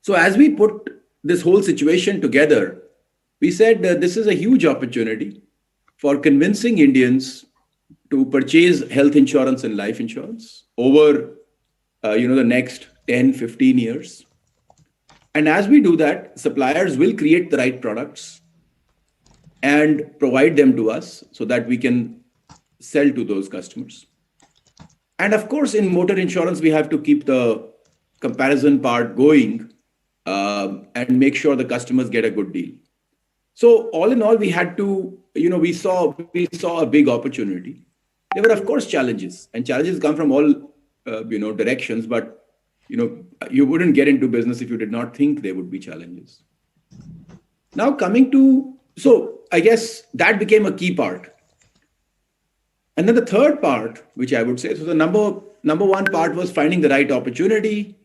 So as we put this whole situation together, we said this is a huge opportunity for convincing Indians to purchase health insurance and life insurance over the next 10, 15 years. And as we do that, suppliers will create the right products and provide them to us so that we can sell to those customers. And of course, in motor insurance, we have to keep the comparison part going and make sure the customers get a good deal. So all in all, we had to, we saw a big opportunity. There were, of course, challenges, and challenges come from all, directions. But, you wouldn't get into business if you did not think there would be challenges. Now so I guess that became a key part. And then the third part, which I would say, so the number one part was finding the right opportunity.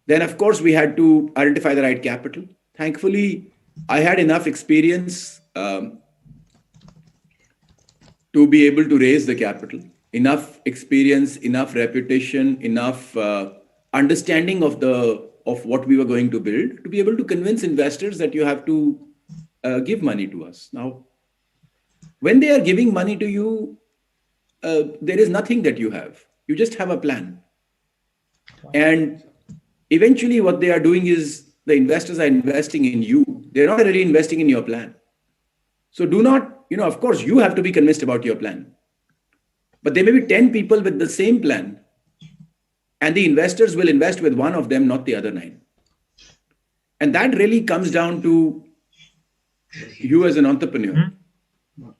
Then, of course, we had to identify the right capital. Thankfully, I had enough experience to be able to raise the capital, enough experience, enough reputation, enough understanding of what we were going to build to be able to convince investors that you have to give money to us. Now, when they are giving money to you, there is nothing that you have. You just have a plan. And eventually what they are doing is the investors are investing in you. They're not really investing in your plan. So do not, of course, you have to be convinced about your plan. But there may be 10 people with the same plan, and the investors will invest with one of them, not the other 9. And that really comes down to you as an entrepreneur,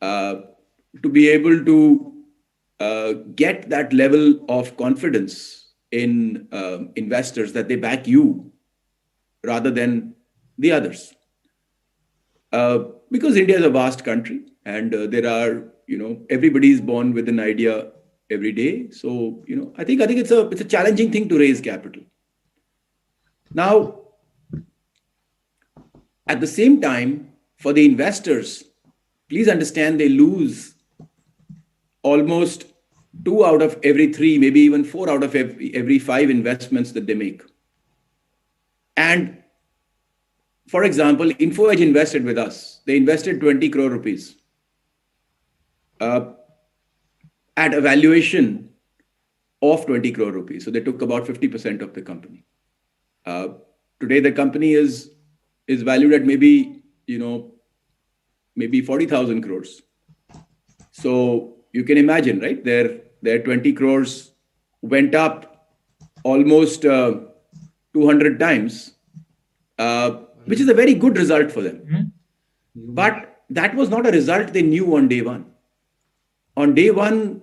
to be able to get that level of confidence in investors that they back you rather than the others. Because India is a vast country, and there are, everybody is born with an idea every day. So, I think it's a challenging thing to raise capital. Now, at the same time, for the investors, please understand they lose almost 2 out of every 3, maybe even 4 out of every 5 investments that they make. And for example, InfoEdge invested with us. They invested 20 crore rupees at a valuation of 20 crore rupees. So they took about 50% of the company. Today, the company is valued at maybe 40,000 crores. So you can imagine, right? Their 20 crores went up almost 200 times, which is a very good result for them. But that was not a result they knew on day one. On day one,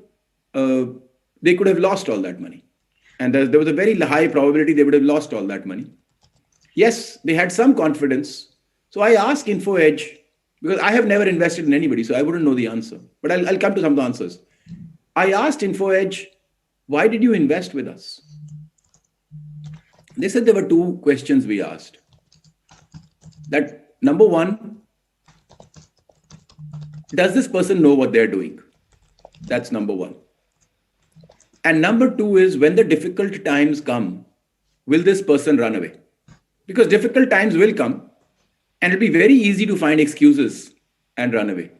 they could have lost all that money. And there was a very high probability they would have lost all that money. Yes, they had some confidence. So I asked InfoEdge, because I have never invested in anybody, so I wouldn't know the answer. But I'll come to some of the answers. I asked InfoEdge, why did you invest with us? They said there were 2 questions we asked. That number one, does this person know what they're doing? That's number one. And number 2 is, when the difficult times come, will this person run away? Because difficult times will come, and it'll be very easy to find excuses and run away.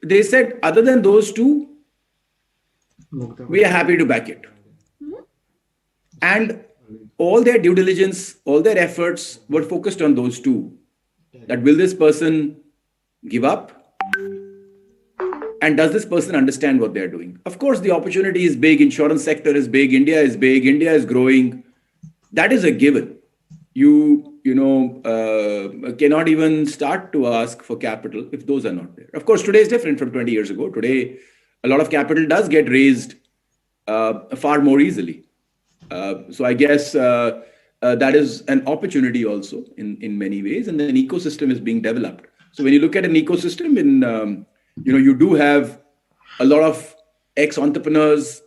They said, other than those 2, we are happy to back it. And all their due diligence, all their efforts were focused on those 2. That will this person give up? And does this person understand what they're doing? Of course, the opportunity is big. Insurance sector is big. India is big. India is growing. That is a given. You cannot even start to ask for capital if those are not there. Of course, today is different from 20 years ago. Today, a lot of capital does get raised far more easily. So I guess that is an opportunity also in many ways. And then an ecosystem is being developed. So when you look at an ecosystem, you do have a lot of ex-entrepreneurs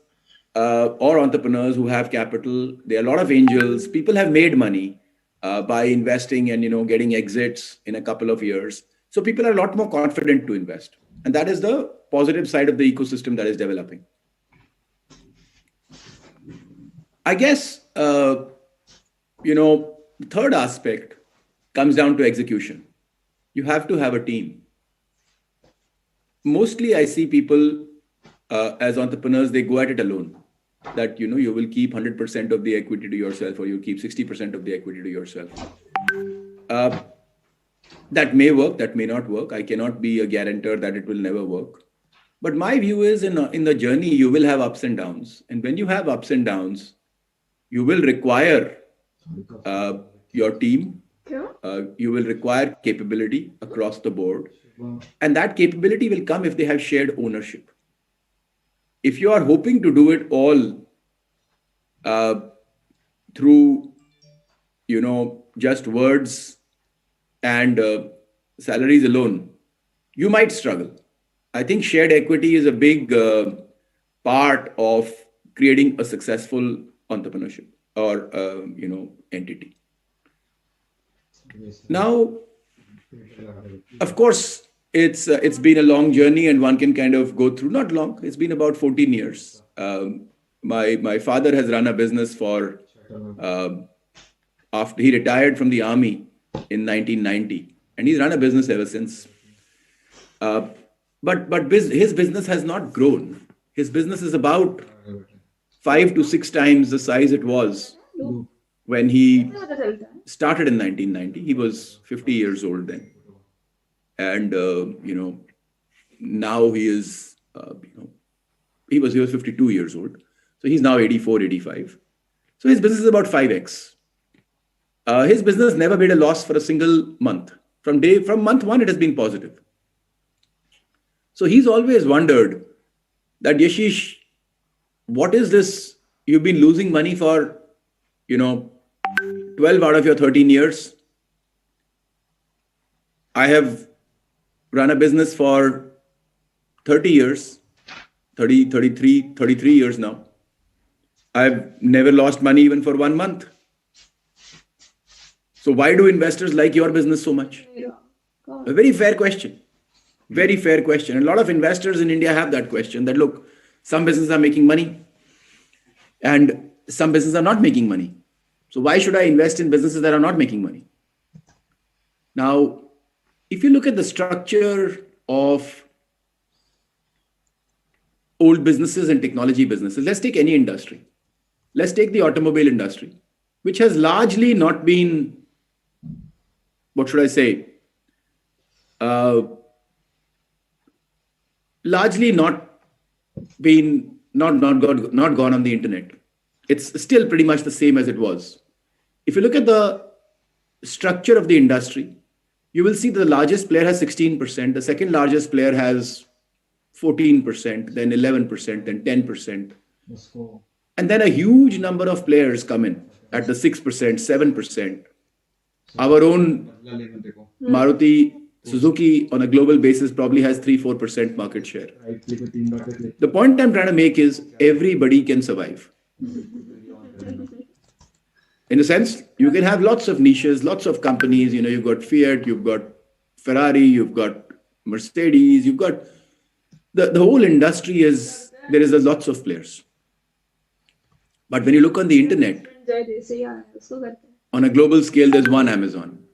or entrepreneurs who have capital. There are a lot of angels. People have made money by investing and getting exits in a couple of years. So people are a lot more confident to invest. And that is the positive side of the ecosystem that is developing. I guess The third aspect comes down to execution. You have to have a team. Mostly I see people as entrepreneurs, they go at it alone. That you will keep 100% of the equity to yourself, or you keep 60% of the equity to yourself. Uh, that may work, that may not work. I cannot be a guarantor that it will never work. But my view is in the journey, you will have ups and downs. And when you have ups and downs, you will require uh, your team, you will require capability across the board. And that capability will come if they have shared ownership. If you are hoping to do it all uh, through, just words and salaries alone, you might struggle. I think shared equity is a big part of creating a successful entrepreneurship or entity. Now, of course, it's been a long journey, and one can kind of go through. Not long. It's been about 14 years. My father has run a business for after he retired from the army in 1990, and he's run a business ever since. Uh, but his business has not grown. His business is about 5 to 6 times the size it was when he started in 1990. He was 50 years old then, and now he was 52 years old, so he's now 84, 85. So his business is about 5x. His business never made a loss for a single month. From month one, it has been positive. So he's always wondered that, Yashish, what is this? You've been losing money for, 12 out of your 13 years. I have run a business for 30 years, 33 years now. I've never lost money even for 1 month. So why do investors like your business so much? A very fair question. Very fair question. And a lot of investors in India have that question that, look, some businesses are making money and some businesses are not making money. So why should I invest in businesses that are not making money? Now, if you look at the structure of old businesses and technology businesses, let's take any industry. Let's take the automobile industry, which has largely not been, what should I say, largely not gone on the internet. It's still pretty much the same as it was. If you look at the structure of the industry, you will see the largest player has 16%, the second largest player has 14%, then 11%, then 10%. And then a huge number of players come in at the 6%, 7%. Our own Maruti Suzuki on a global basis probably has 3-4% market share. The point I'm trying to make is everybody can survive. In a sense, you can have lots of niches, lots of companies. You've got Fiat, you've got Ferrari, you've got Mercedes, you've got the whole industry there is lots of players. But when you look on the internet, on a global scale, there's one Amazon,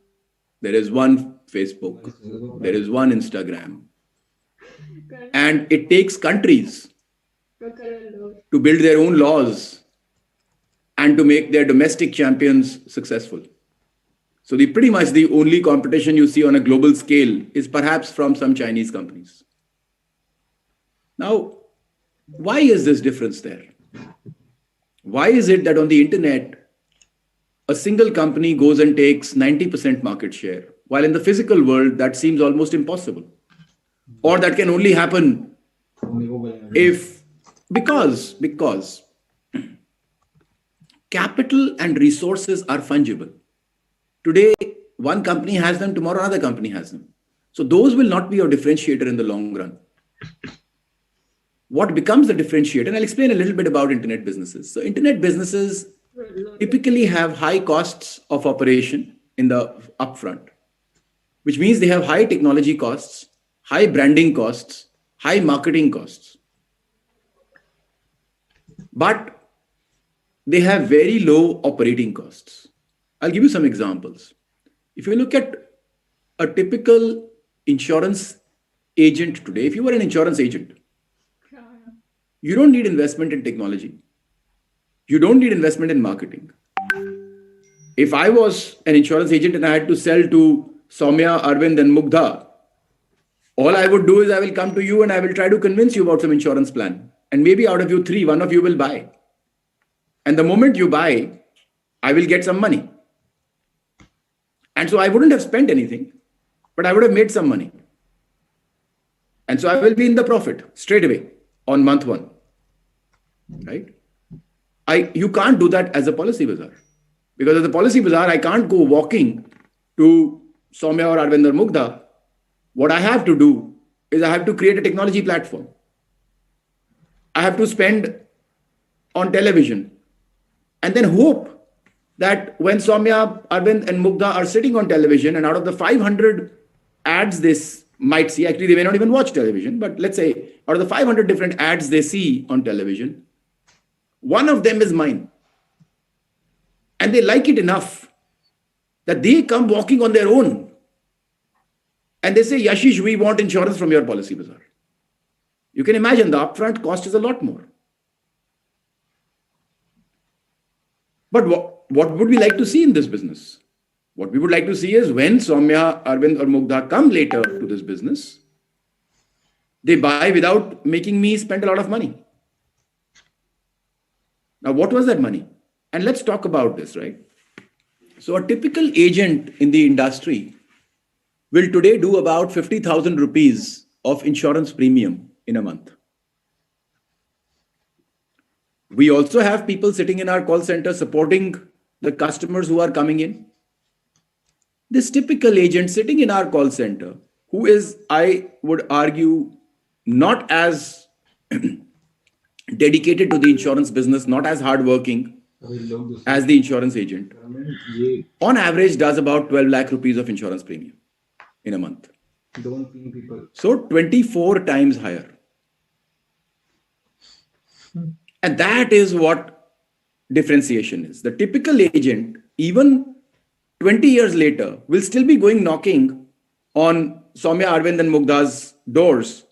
there is one Facebook, there is one Instagram. And it takes countries to build their own laws and to make their domestic champions successful. So pretty much the only competition you see on a global scale is perhaps from some Chinese companies. Now, why is this difference there? Why is it that on the internet, a single company goes and takes 90% market share, while in the physical world, that seems almost impossible? Or that can only happen because capital and resources are fungible. Today, one company has them, tomorrow another company has them. So those will not be your differentiator in the long run. What becomes the differentiator? And I'll explain a little bit about internet businesses. So internet businesses typically have high costs of operation in the upfront, which means they have high technology costs, high branding costs, high marketing costs. But they have very low operating costs. I'll give you some examples. If you look at a typical insurance agent today, if you were an insurance agent, you don't need investment in technology. You don't need investment in marketing. If I was an insurance agent and I had to sell to Soumya, Arvind, and Mugdha, all I would do is I will come to you and I will try to convince you about some insurance plan. And maybe out of you three, one of you will buy. And the moment you buy, I will get some money. And so I wouldn't have spent anything, but I would have made some money. And so I will be in the profit straight away on month one. Right? You can't do that as a policy bazaar. Because as a policy bazaar, I can't go walking to Soumya or Arvind or Mugdha. What I have to do is I have to create a technology platform. I have to spend on television and then hope that when Soumya, Arvind, and Mugdha are sitting on television, and out of the 500 ads they might see, actually they may not even watch television, but let's say out of the 500 different ads they see on television, one of them is mine. And they like it enough that they come walking on their own. And they say, Yashish, we want insurance from your policy bazaar. You can imagine the upfront cost is a lot more. But what would we like to see in this business? What we would like to see is when Soumya, Arvind, or Mugdha come later to this business, they buy without making me spend a lot of money. Now, what was that money? And let's talk about this, right? So a typical agent in the industry will today do about 50,000 rupees of insurance premium in a month. We also have people sitting in our call center supporting the customers who are coming in. This typical agent sitting in our call center, who is, I would argue, not as dedicated to the insurance business, not as hardworking as the insurance agent, on average does about 12 lakh rupees of insurance premium in a month. So 24 times higher. And that is what differentiation is. The typical agent, even 20 years later, will still be going knocking on Soumya, Arvind, and Mugdha's doors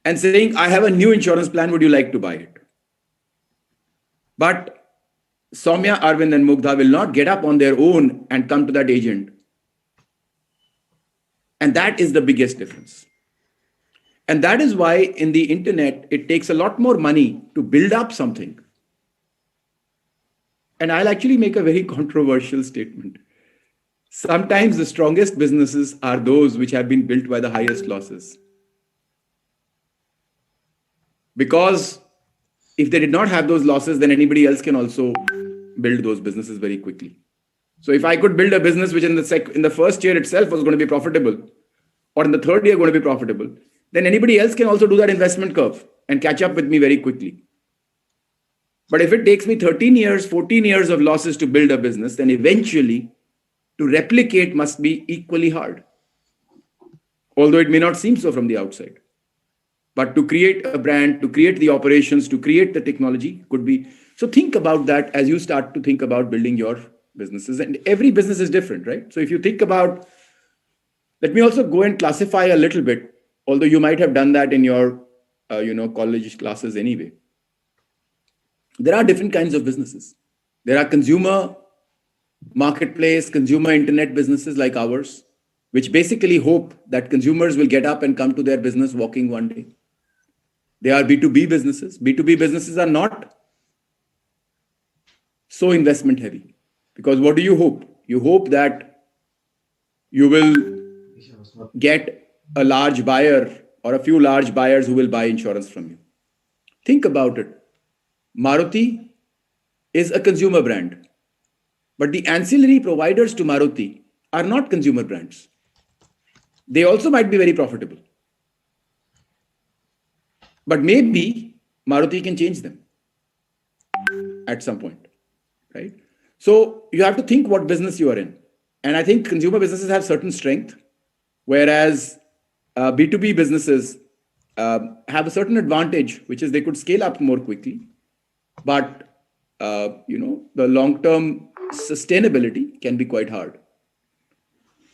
and saying, I have a new insurance plan, would you like to buy it? But Soumya, Arvind, and Mugdha will not get up on their own and come to that agent. And that is the biggest difference. And that is why in the internet, it takes a lot more money to build up something. And I'll actually make a very controversial statement. Sometimes the strongest businesses are those which have been built by the highest losses. Because if they did not have those losses, then anybody else can also build those businesses very quickly. So if I could build a business which in the first year itself was going to be profitable, or in the third year going to be profitable, then anybody else can also do that investment curve and catch up with me very quickly. But if it takes me 13 years, 14 years of losses to build a business, then eventually to replicate must be equally hard. Although it may not seem so from the outside. But to create a brand, to create the operations, to create the technology could be. So think about that as you start to think about building your businesses. And every business is different, right? So if you think about, let me also go and classify a little bit, although you might have done that in your college classes anyway. There are different kinds of businesses. There are consumer marketplace, consumer internet businesses like ours, which basically hope that consumers will get up and come to their business walking one day. There are B2B businesses. B2B businesses are not so investment heavy. Because what do you hope? You hope that you will get a large buyer or a few large buyers who will buy insurance from you. Think about it. Maruti is a consumer brand, but the ancillary providers to Maruti are not consumer brands. They also might be very profitable. But maybe Maruti can change them at some point, right? So you have to think what business you are in. And I think consumer businesses have certain strength, whereas B2B businesses have a certain advantage, which is they could scale up more quickly. But, the long-term sustainability can be quite hard.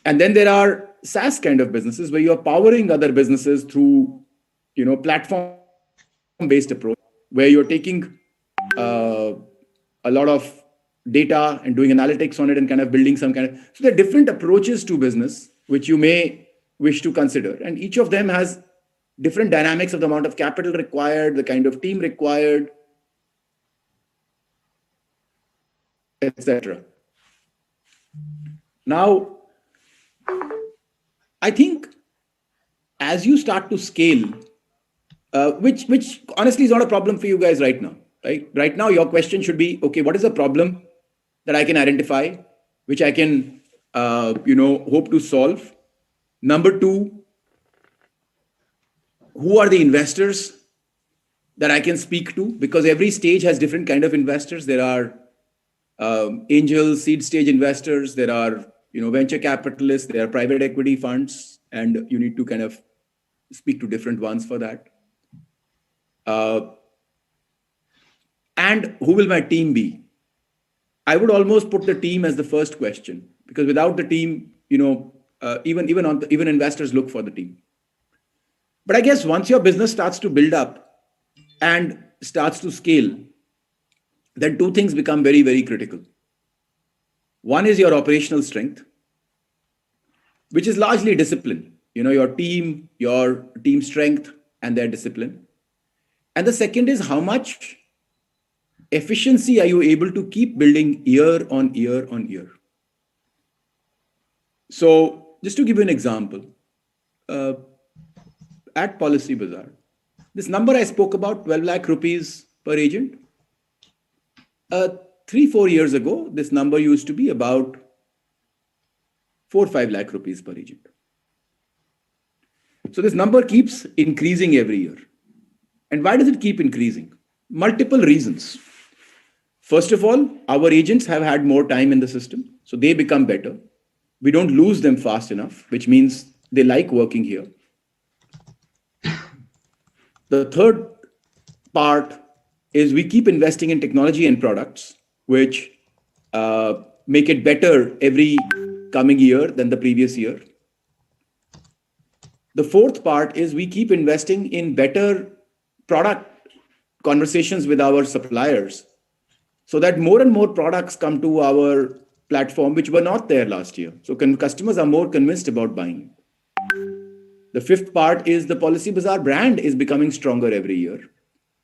And then there are SaaS kind of businesses where you are powering other businesses through, platform-based approach, where you're taking uh, a lot of data and doing analytics on it and kind of building some kind of. So there are different approaches to business which you may wish to consider, and each of them has different dynamics of the amount of capital required, the kind of team required, etc. Now, I think as you start to scale, which honestly is not a problem for you guys right now, right? Right now, your question should be, okay, what is the problem that I can identify, which I can, hope to solve? Number two, who are the investors that I can speak to? Because every stage has different kind of investors. There are angel seed stage investors, there are venture capitalists, there are private equity funds, and you need to kind of speak to different ones for that. And who will my team be? I would almost put the team as the first question, because without the team, even investors look for the team. But I guess once your business starts to build up and starts to scale, then two things become very, very critical. One is your operational strength, which is largely discipline. Your team strength and their discipline. And the second is how much efficiency are you able to keep building year on year on year. So just to give you an example, at Policy Bazaar, this number I spoke about, 12 lakh rupees per agent, 3-4 years ago, this number used to be about 4-5 lakh rupees per agent. So this number keeps increasing every year. And why does it keep increasing? Multiple reasons. First of all, our agents have had more time in the system, so they become better. We don't lose them fast enough, which means they like working here. The third part is we keep investing in technology and products, which make it better every coming year than the previous year. The fourth part is we keep investing in better product conversations with our suppliers, so that more and more products come to our platform which were not there last year. So customers are more convinced about buying. The fifth part is the Policy Bazaar brand is becoming stronger every year.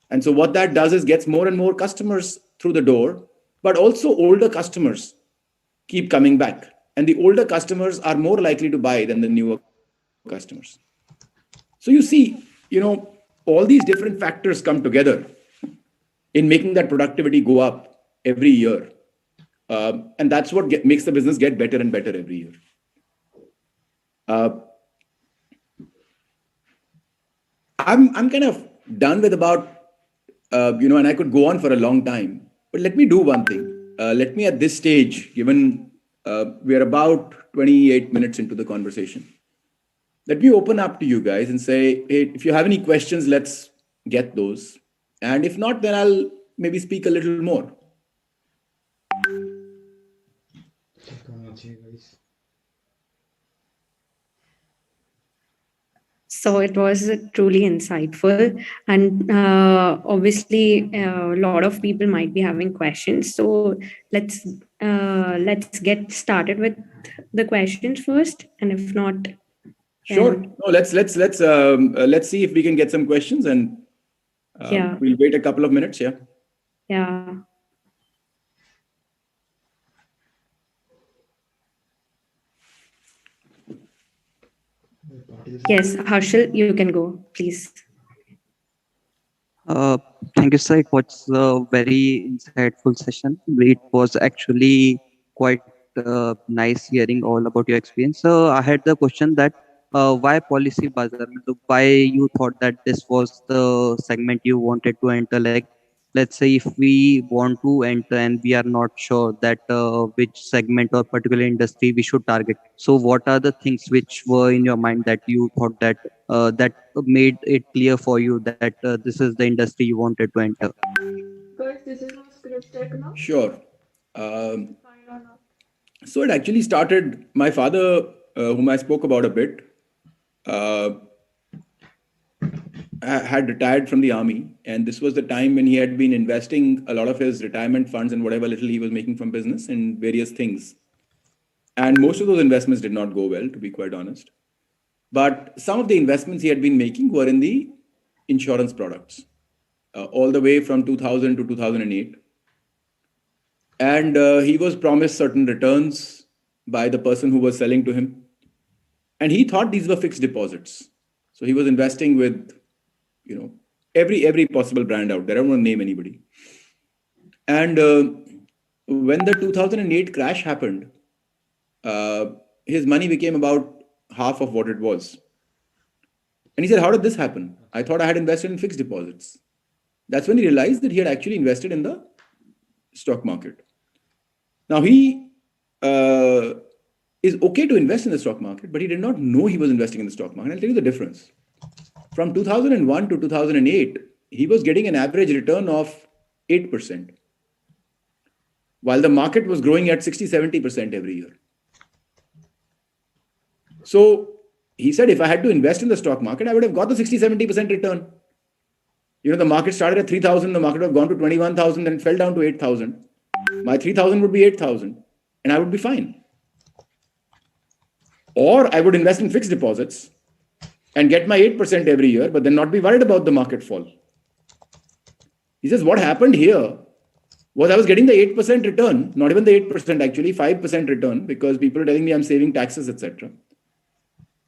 And so what that does is gets more and more customers through the door, but also older customers keep coming back. And the older customers are more likely to buy than the newer customers. So you see, all these different factors come together in making that productivity go up every year. And that's what makes the business get better and better every year. I'm kind of done with about, and I could go on for a long time, but let me do one thing. Let me at this stage, given we are about 28 minutes into the conversation, let me open up to you guys and say, hey, if you have any questions, let's get those. And if not, then I'll maybe speak a little more. So it was truly insightful, and obviously a lot of people might be having questions. So let's get started with the questions first, and if not, Sure. then No, let's see if we can get some questions, and yeah, we'll wait a couple of minutes. Yeah. yeah. Yes, Harshal, you can go, please. Uh, Thank you, sir. It was a very insightful session. It was actually quite nice hearing all about your experience. So I had the question that why policy bazaar? Matlab, why you thought that this was the segment you wanted to enter? Like, let's say if we want to enter and we are not sure that which segment or particular industry we should target. So what are the things which were in your mind that you thought that that made it clear for you that this is the industry you wanted to enter? Sure. Um, So it actually started, my father, whom I spoke about a bit, uh, had retired from the army. And this was the time when he had been investing a lot of his retirement funds and whatever little he was making from business in various things. And most of those investments did not go well, to be quite honest. But some of the investments he had been making were in the insurance products, all the way from 2000 to 2008. And he was promised certain returns by the person who was selling to him. And he thought these were fixed deposits. So he was investing with, you know, every possible brand out there. I don't want to name anybody. And when the 2008 crash happened, uh, his money became about half of what it was. And he said, "How did this happen? I thought I had invested in fixed deposits." That's when he realized that he had actually invested in the stock market. Now, he uh, is okay to invest in the stock market, but he did not know he was investing in the stock market. I'll tell you the difference. From 2001 to 2008, he was getting an average return of 8%, while the market was growing at 60-70% every year. So he said, if I had to invest in the stock market, I would have got the 60-70% return. The market started at 3,000, the market would have gone to 21,000, then it fell down to 8,000. My 3,000 would be 8,000, and I would be fine. Or I would invest in fixed deposits and get my 8% every year, but then not be worried about the market fall. He says, what happened here was I was getting the 8% return, not even the 8%, actually 5% return, because people are telling me I'm saving taxes, etc.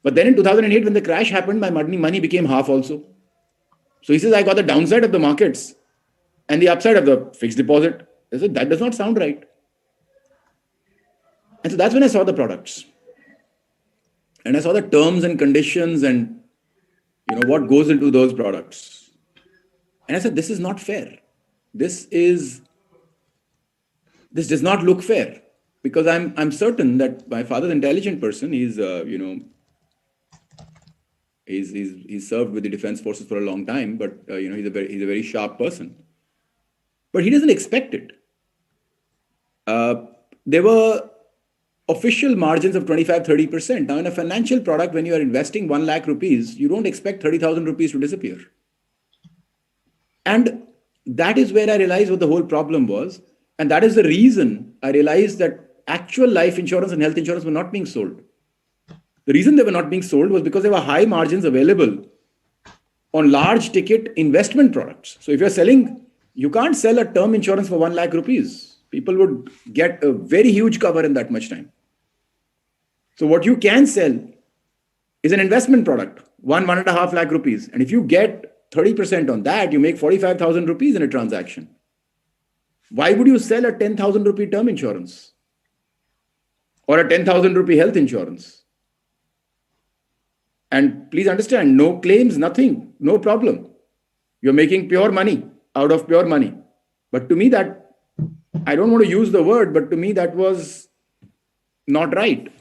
But then in 2008, when the crash happened, my money became half also. So he says, I got the downside of the markets and the upside of the fixed deposit. I said, that does not sound right. And so that's when I saw the products. And I saw the terms and conditions and what goes into those products. And I said, this is not fair. This does not look fair, because I'm certain that my father's an intelligent person. He's he's served with the defense forces for a long time, but he's a very sharp person. But he doesn't expect it. There were official margins of 25-30%. Now, in a financial product, when you are investing 1 lakh rupees, you don't expect 30,000 rupees to disappear. And that is where I realized what the whole problem was. And that is the reason I realized that actual life insurance and health insurance were not being sold. The reason they were not being sold was because there were high margins available on large ticket investment products. So if you're selling, you can't sell a term insurance for 1 lakh rupees. People would get a very huge cover in that much time. So what you can sell is an investment product, 1.5 lakh rupees. And if you get 30% on that, you make 45,000 rupees in a transaction. Why would you sell a 10,000 rupee term insurance or a 10,000 rupee health insurance? And please understand, no claims, nothing, no problem. You're making pure money out of pure money. But to me, that, I don't want to use the word, but to me, that was not right.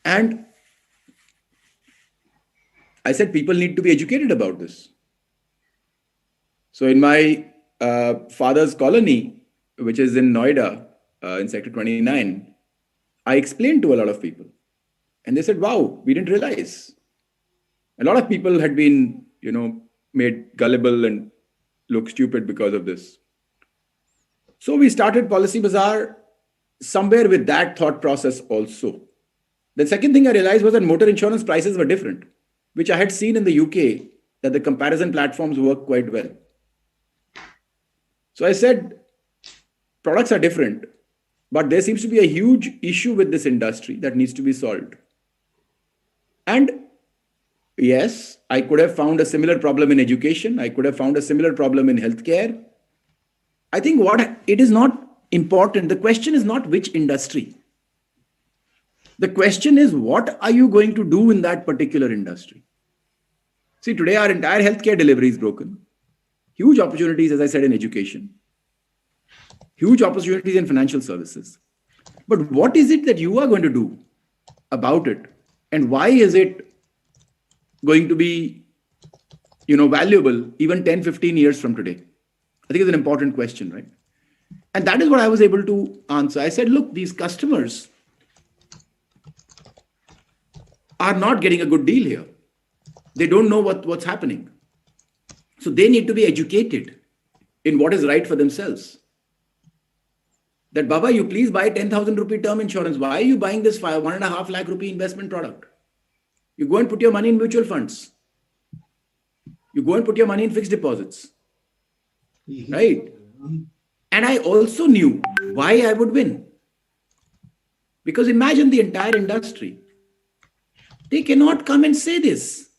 And I said, people need to be educated about this. So in my father's colony, which is in Noida, in Sector 29, I explained to a lot of people. And they said, wow, we didn't realize. A lot of people had been, made gullible and look stupid because of this. So we started Policy Bazaar somewhere with that thought process also. The second thing I realized was that motor insurance prices were different, which I had seen in the UK, that the comparison platforms work quite well. So I said, products are different, but there seems to be a huge issue with this industry that needs to be solved. And yes, I could have found a similar problem in education. I could have found a similar problem in healthcare. I think it is not important. The question is not which industry. The question is, what are you going to do in that particular industry? See, today our entire healthcare delivery is broken. Huge opportunities, as I said, in education. Huge opportunities in financial services. But what is it that you are going to do about it? And why is it going to be, valuable even 10, 15 years from today? I think it's an important question, right? And that is what I was able to answer. I said, look, these customers are not getting a good deal here. They don't know what's happening. So they need to be educated in what is right for themselves. That, Baba, you please buy 10,000 rupee term insurance. Why are you buying this 1.5 lakh rupee investment product? You go and put your money in mutual funds. You go and put your money in fixed deposits. Right? And I also knew why I would win. Because imagine the entire industry. They cannot come and say this.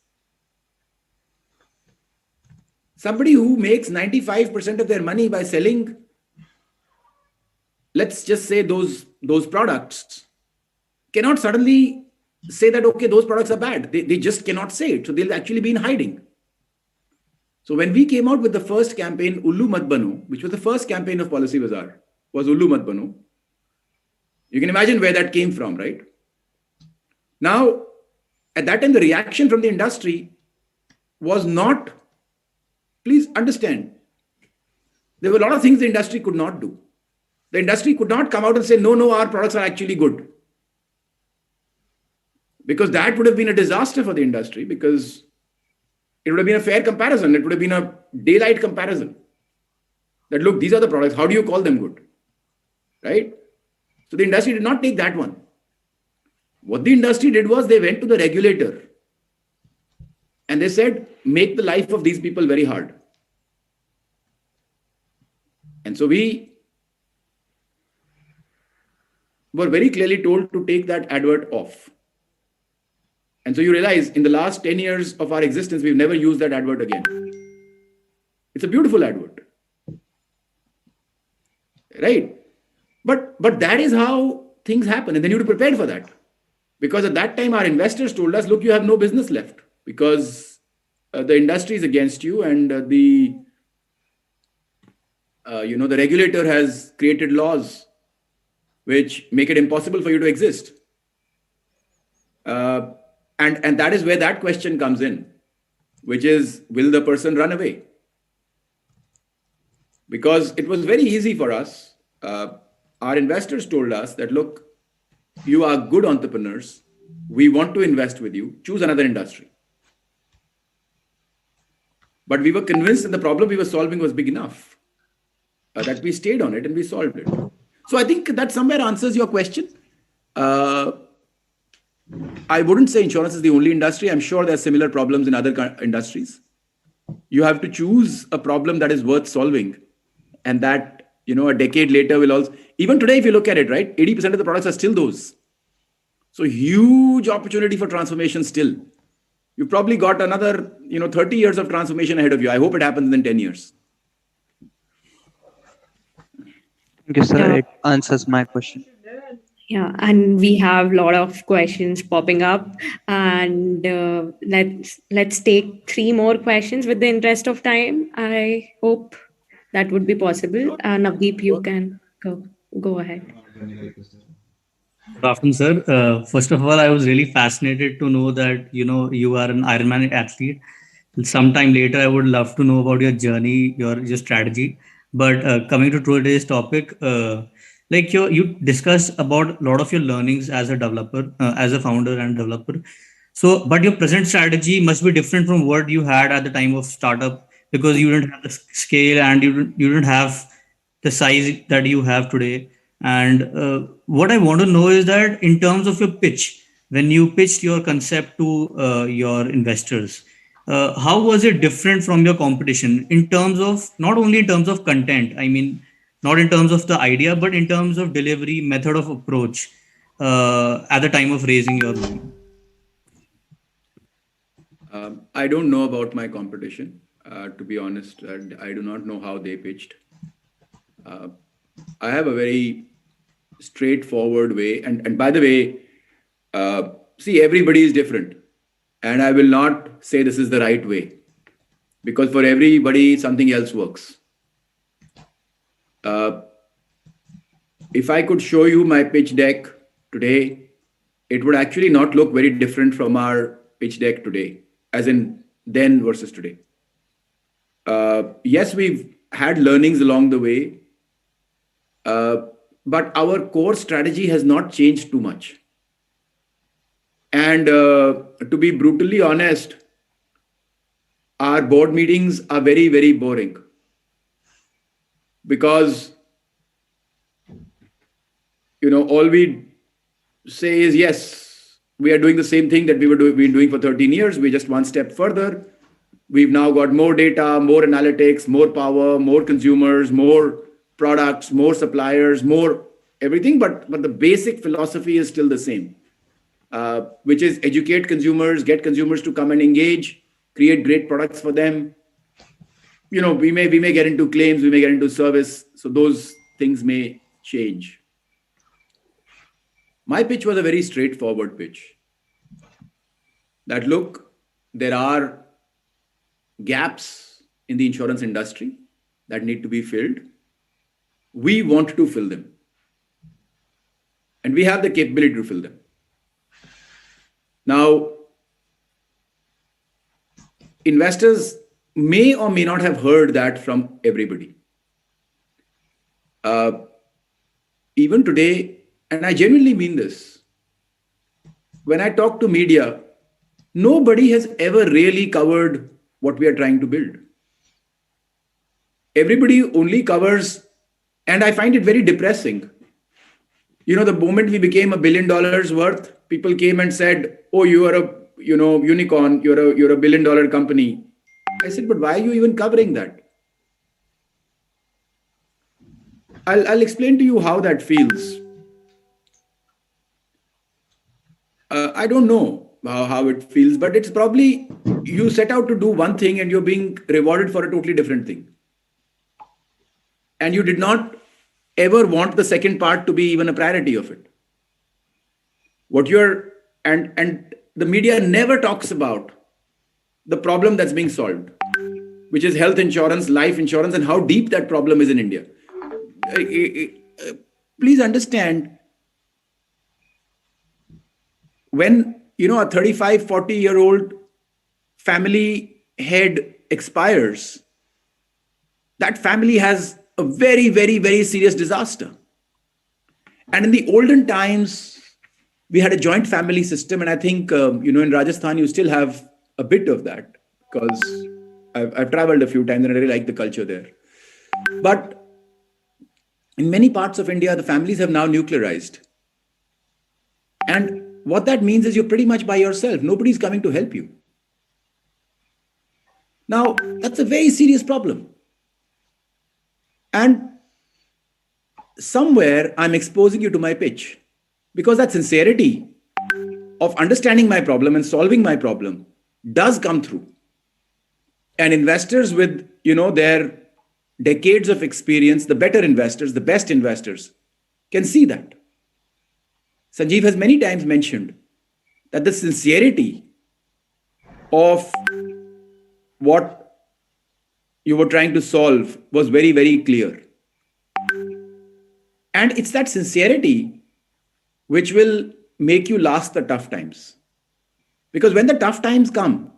Somebody who makes 95% of their money by selling, let's just say those products, cannot suddenly say that, okay, those products are bad. They just cannot say it. So they'll actually be in hiding. So when we came out with the first campaign, Ullu Mat Bano, which was the first campaign of Policy Bazaar, was Ullu Mat Bano. You can imagine where that came from, right? Now, at that time, the reaction from the industry was not, please understand, there were a lot of things the industry could not do. The industry could not come out and say, no, our products are actually good. Because that would have been a disaster for the industry, because it would have been a fair comparison. It would have been a daylight comparison. That, look, these are the products. How do you call them good? Right? So the industry did not take that one. What the industry did was they went to the regulator and they said, make the life of these people very hard. And so we were very clearly told to take that advert off. And so you realize in the last 10 years of our existence, we've never used that advert again. It's a beautiful advert. Right? But that is how things happen. And then you have to prepare for that. Because at that time, our investors told us, look, you have no business left because the industry is against you and the regulator has created laws which make it impossible for you to exist. And that is where that question comes in, which is, will the person run away? Because it was very easy for us. Our investors told us that, look, you are good entrepreneurs. We want to invest with you. Choose another industry. But we were convinced that the problem we were solving was big enough that we stayed on it and we solved it. So I think that somewhere answers your question. I wouldn't say insurance is the only industry. I'm sure there are similar problems in other industries. You have to choose a problem that is worth solving. And that, a decade later will also, even today, if you look at it, right, 80% of the products are still those. So huge opportunity for transformation still. You've probably got another, 30 years of transformation ahead of you. I hope it happens in 10 years. Thank you, sir. It answers my question. Yeah, and we have a lot of questions popping up, and let's take 3 more questions with the interest of time. I hope that would be possible. Navdeep, you can go ahead. Good afternoon, sir. First of all, I was really fascinated to know that you are an Ironman athlete. Sometime later, I would love to know about your journey, your strategy. But coming to today's topic, like you discussed about a lot of your learnings as a developer, as a founder and developer. So, but your present strategy must be different from what you had at the time of startup because you didn't have the scale and you didn't have the size that you have today. And what I want to know is that in terms of your pitch, when you pitched your concept to your investors, how was it different from your competition in terms of not only in terms of content, I mean, not in terms of the idea, but in terms of delivery, method of approach at the time of raising your money? I don't know about my competition. To be honest, I do not know how they pitched. I have a very straightforward way. And by the way, see, everybody is different. And I will not say this is the right way. Because for everybody, something else works. If I could show you my pitch deck today, it would actually not look very different from our pitch deck today, as in then versus today. Yes, we've had learnings along the way. But our core strategy has not changed too much. And to be brutally honest, our board meetings are very, very boring because, all we say is, yes, we are doing the same thing that been doing for 13 years. We just one step further. We've now got more data, more analytics, more power, more consumers, more products, more suppliers, more everything. But the basic philosophy is still the same, which is educate consumers, get consumers to come and engage, create great products for them. We may get into claims, we may get into service, so those things may change. My pitch was a very straightforward pitch. That look, there are gaps in the insurance industry that need to be filled. We want to fill them. And we have the capability to fill them. Now, investors may or may not have heard that from everybody. Even today, and I genuinely mean this, when I talk to media, nobody has ever really covered what we are trying to build. Everybody only covers, and I find it very depressing. The moment we became $1 billion worth, people came and said, "Oh, you are a unicorn, you're a $1 billion company." I said, "But why are you even covering that?" I'll explain to you how that feels. I don't know how it feels, but it's probably you set out to do one thing and you're being rewarded for a totally different thing. And you did not ever want the second part to be even a priority of it. And the media never talks about the problem that's being solved, which is health insurance, life insurance, and how deep that problem is in India. Please understand, when a 35, 40-year-old family head expires, that family has a very, very, very serious disaster. And in the olden times, we had a joint family system. And I think, in Rajasthan, you still have a bit of that, because I've traveled a few times and I really like the culture there. But in many parts of India, the families have now nuclearized. And what that means is you're pretty much by yourself. Nobody's coming to help you. Now, that's a very serious problem. And somewhere I'm exposing you to my pitch, because that sincerity of understanding my problem and solving my problem does come through. And investors with, their decades of experience, the better investors, the best investors, can see that. Sanjeev has many times mentioned that the sincerity of what you were trying to solve was very, very clear. And it's that sincerity which will make you last the tough times. Because when the tough times come,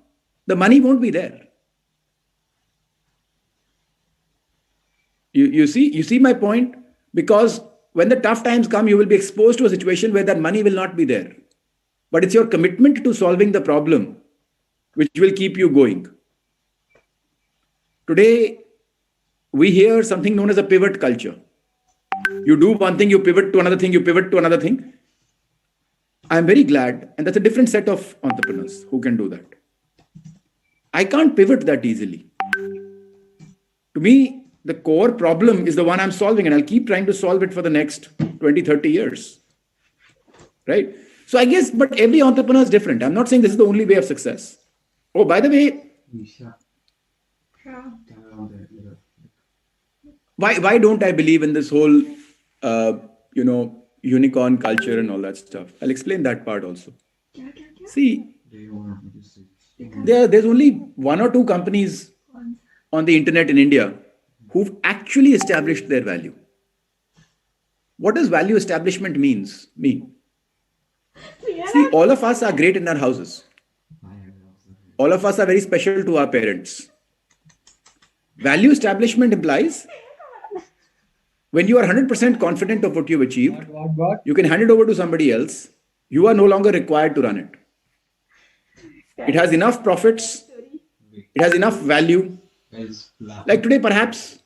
the money won't be there. You see my point? Because when the tough times come, you will be exposed to a situation where that money will not be there. But it's your commitment to solving the problem which will keep you going. Today, we hear something known as a pivot culture. You do one thing, you pivot to another thing, you pivot to another thing. I'm very glad, and that's a different set of entrepreneurs who can do that. I can't pivot that easily. To me, the core problem is the one I'm solving, and I'll keep trying to solve it for the next 20, 30 years. Right? So I guess, but every entrepreneur is different. I'm not saying this is the only way of success. Oh, by the way, why don't I believe in this whole, unicorn culture and all that stuff? I'll explain that part also. See, there's only one or two companies on the internet in India who've actually established their value. What does value establishment mean? See, all of us are great in our houses. All of us are very special to our parents. Value establishment implies When you are 100% confident of what you've achieved, you can hand it over to somebody else. You are no longer required to run it. It has enough profits. It has enough value. Like today, perhaps,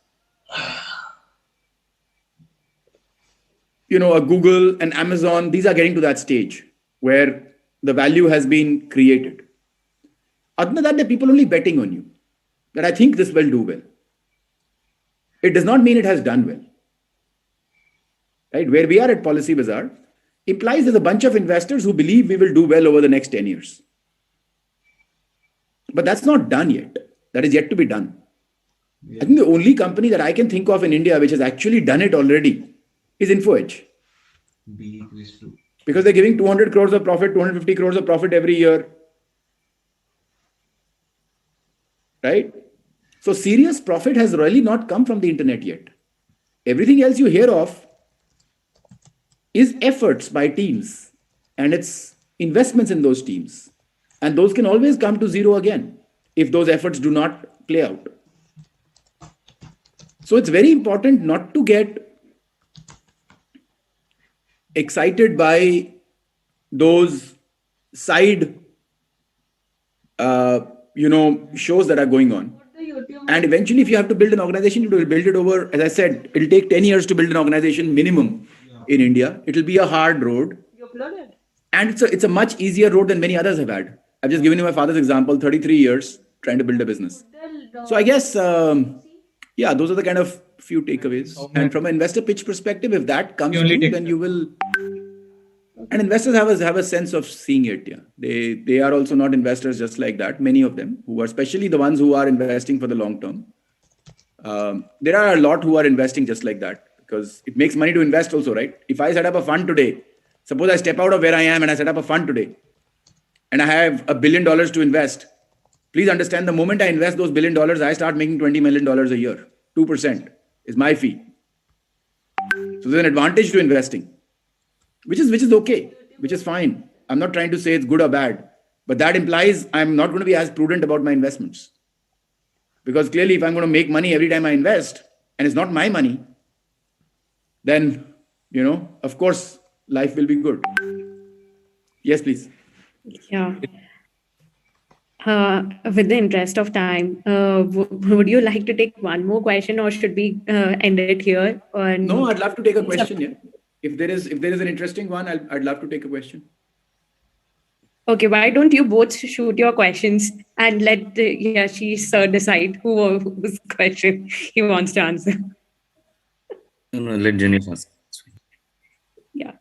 a Google and Amazon, these are getting to that stage where the value has been created. Other than that, there are people only betting on you that I think this will do well. It does not mean it has done well. Right? Where we are at Policy Bazaar implies there's a bunch of investors who believe we will do well over the next 10 years. But that's not done yet. That is yet to be done. I think the only company that I can think of in India which has actually done it already is InfoEdge. Because they're giving 200 crores of profit, 250 crores of profit every year. Right? So serious profit has really not come from the internet yet. Everything else you hear of is efforts by teams and it's investments in those teams. And those can always come to zero again if those efforts do not play out. So it's very important not to get excited by those side, shows that are going on. And eventually, if you have to build an organization, you will build it over, as I said, it'll take 10 years to build an organization minimum in India. It'll be a hard road. And it's a much easier road than many others have had. I've just given you my father's example, 33 years trying to build a business. So I guess, those are the kind of few takeaways. And from an investor pitch perspective, if that comes through, then you will... And investors have a sense of seeing it. Yeah, they are also not investors just like that. Many of them, who are especially the ones who are investing for the long term. There are a lot who are investing just like that because it makes money to invest also, right? If I set up a fund today, suppose I step out of where I am and I set up a fund today, and I have $1 billion to invest. Please understand, the moment I invest those $1 billion, I start making $20 million a year. 2% is my fee. So there's an advantage to investing. Which is okay, which is fine. I'm not trying to say it's good or bad, but that implies I'm not going to be as prudent about my investments. Because clearly, if I'm going to make money every time I invest, and it's not my money, then, of course, life will be good. Yes, please. Yeah. With the interest of time, would you like to take one more question or should we end it here? No, I'd love to take a question, yeah. If there is an interesting one, I'd love to take a question. Okay, why don't you both shoot your questions and let Yashish sir decide whose question he wants to answer. No, let Jenny first. Yeah.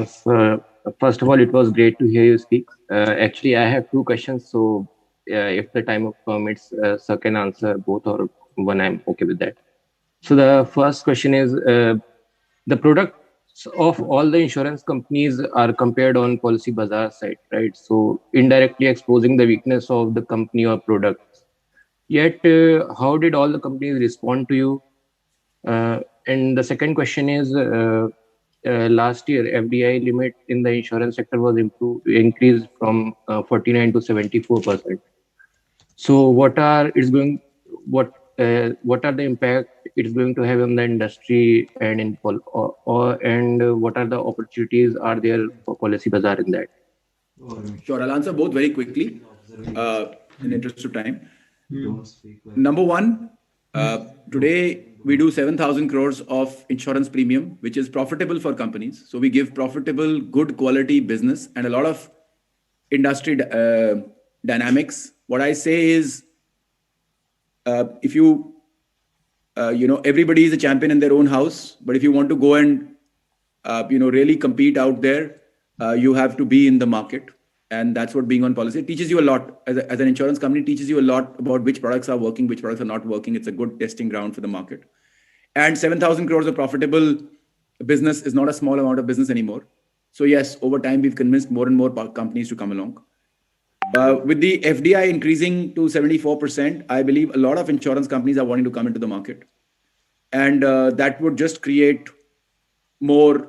So first of all, it was great to hear you speak. Actually, I have two questions. So if the time permits, sir can answer both or one. I'm okay with that. So the first question is, the products of all the insurance companies are compared on Policy Bazaar site, right? So indirectly exposing the weakness of the company or products. Yet, how did all the companies respond to you? And the second question is, last year, FDI limit in the insurance sector was increased from 49 to 74%. So what are the impact it's going to have on the industry and and what are the opportunities are there for Policy Bazaar in that? Sure, I'll answer both very quickly in the interest of time. Number one, today we do 7,000 crores of insurance premium, which is profitable for companies. So we give profitable, good quality business and a lot of industry dynamics. What I say is, if you, everybody is a champion in their own house, but if you want to go and, really compete out there, you have to be in the market. And that's what being on policy, it teaches you a lot. As an insurance company, teaches you a lot about which products are working, which products are not working. It's a good testing ground for the market. And 7,000 crores of profitable business is not a small amount of business anymore. So yes, over time, we've convinced more and more companies to come along. With the FDI increasing to 74%, I believe a lot of insurance companies are wanting to come into the market. And that would just create more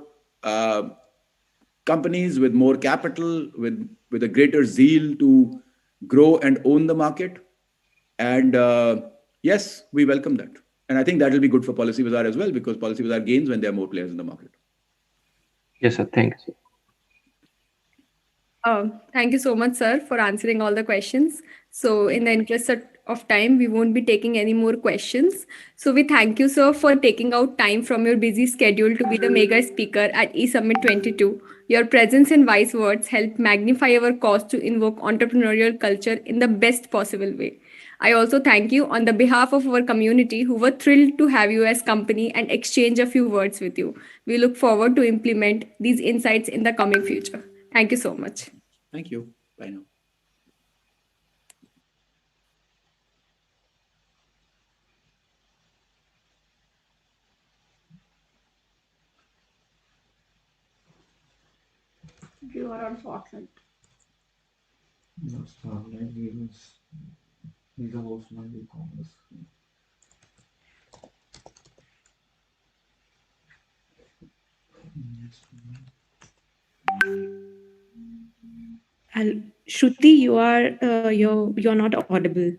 companies with more capital, with a greater zeal to grow and own the market. And yes, we welcome that. And I think that will be good for Policy Bazaar as well, because Policy Bazaar gains when there are more players in the market. Yes, sir. Thank you, sir. Thank you so much, sir, for answering all the questions. So, in the interest of time, we won't be taking any more questions. So, we thank you, sir, for taking out time from your busy schedule to be the mega speaker at eSummit 22. Your presence and wise words help magnify our cause to invoke entrepreneurial culture in the best possible way. I also thank you on the behalf of our community who were thrilled to have you as company and exchange a few words with you. We look forward to implement these insights in the coming future. Thank you so much. Thank you. Bye now. You are on spotlight. No, Starlight Games. He's a host on e-commerce. Shruti, you're not audible.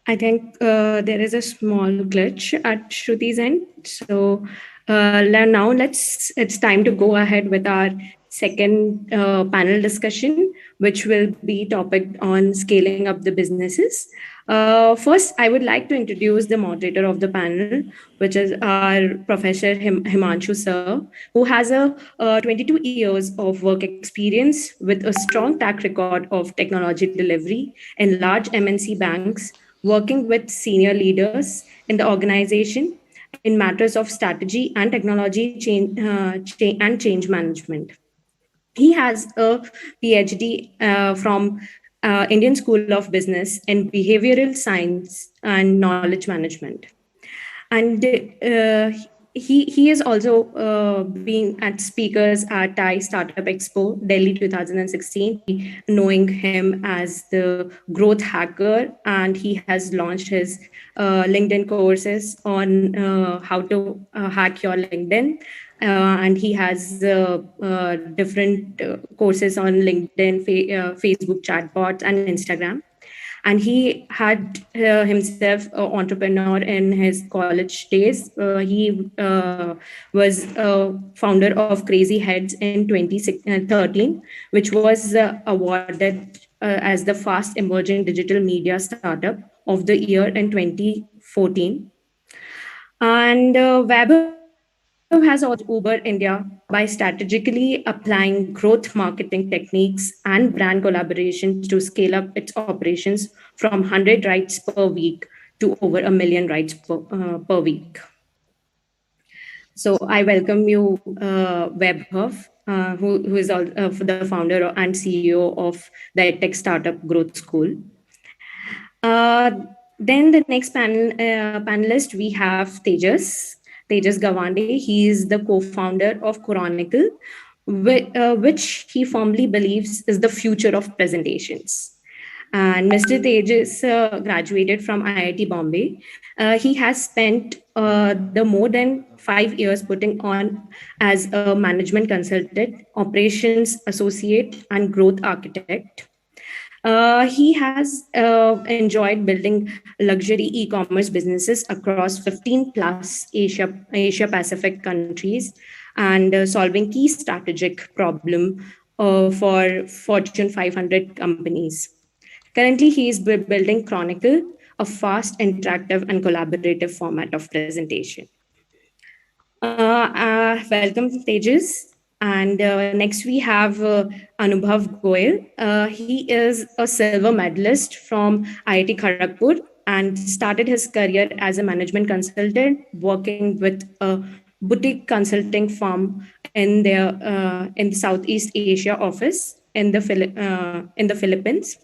I think there is a small glitch at Shruti's end. So now it's time to go ahead with our second panel discussion, which will be topic on scaling up the businesses. First, I would like to introduce the moderator of the panel, which is our Professor Himanshu Sir, who has a 22 years of work experience with a strong track record of technology delivery in large MNC banks, working with senior leaders in the organization in matters of strategy and technology and change management. He has a PhD from Indian School of Business in behavioral science and knowledge management, and he is also being at speakers at Thai Startup Expo Delhi 2016. Knowing him as the growth hacker, and he has launched his LinkedIn courses on how to hack your LinkedIn. And he has different courses on LinkedIn, Facebook chatbots, and Instagram. And he had himself an entrepreneur in his college days. He was a founder of Crazy Heads in 2013, which was awarded as the fast emerging digital media startup of the year in 2014. And Vaibhav has also launched Uber India by strategically applying growth marketing techniques and brand collaborations to scale up its operations from 100 rides per week to over a million rides per week. So I welcome you, Vaibhav, who is the founder and CEO of the tech startup Growth School. Uh, then the next panelist, we have Tejas Gawande. He is the co-founder of Chronicle, which he firmly believes is the future of presentations. And Mr. Tejas graduated from IIT Bombay. He has spent the more than 5 years putting on as a management consultant, operations associate, and growth architect. He has enjoyed building luxury e-commerce businesses across 15 plus Asia Pacific countries, and solving key strategic problem for Fortune 500 companies. Currently, he is building Chronicle, a fast, interactive, and collaborative format of presentation. Welcome, Tejas. And next we have Anubhav Goyal. He is a silver medalist from IIT Kharagpur and started his career as a management consultant working with a boutique consulting firm in the Southeast Asia office in the Philippines.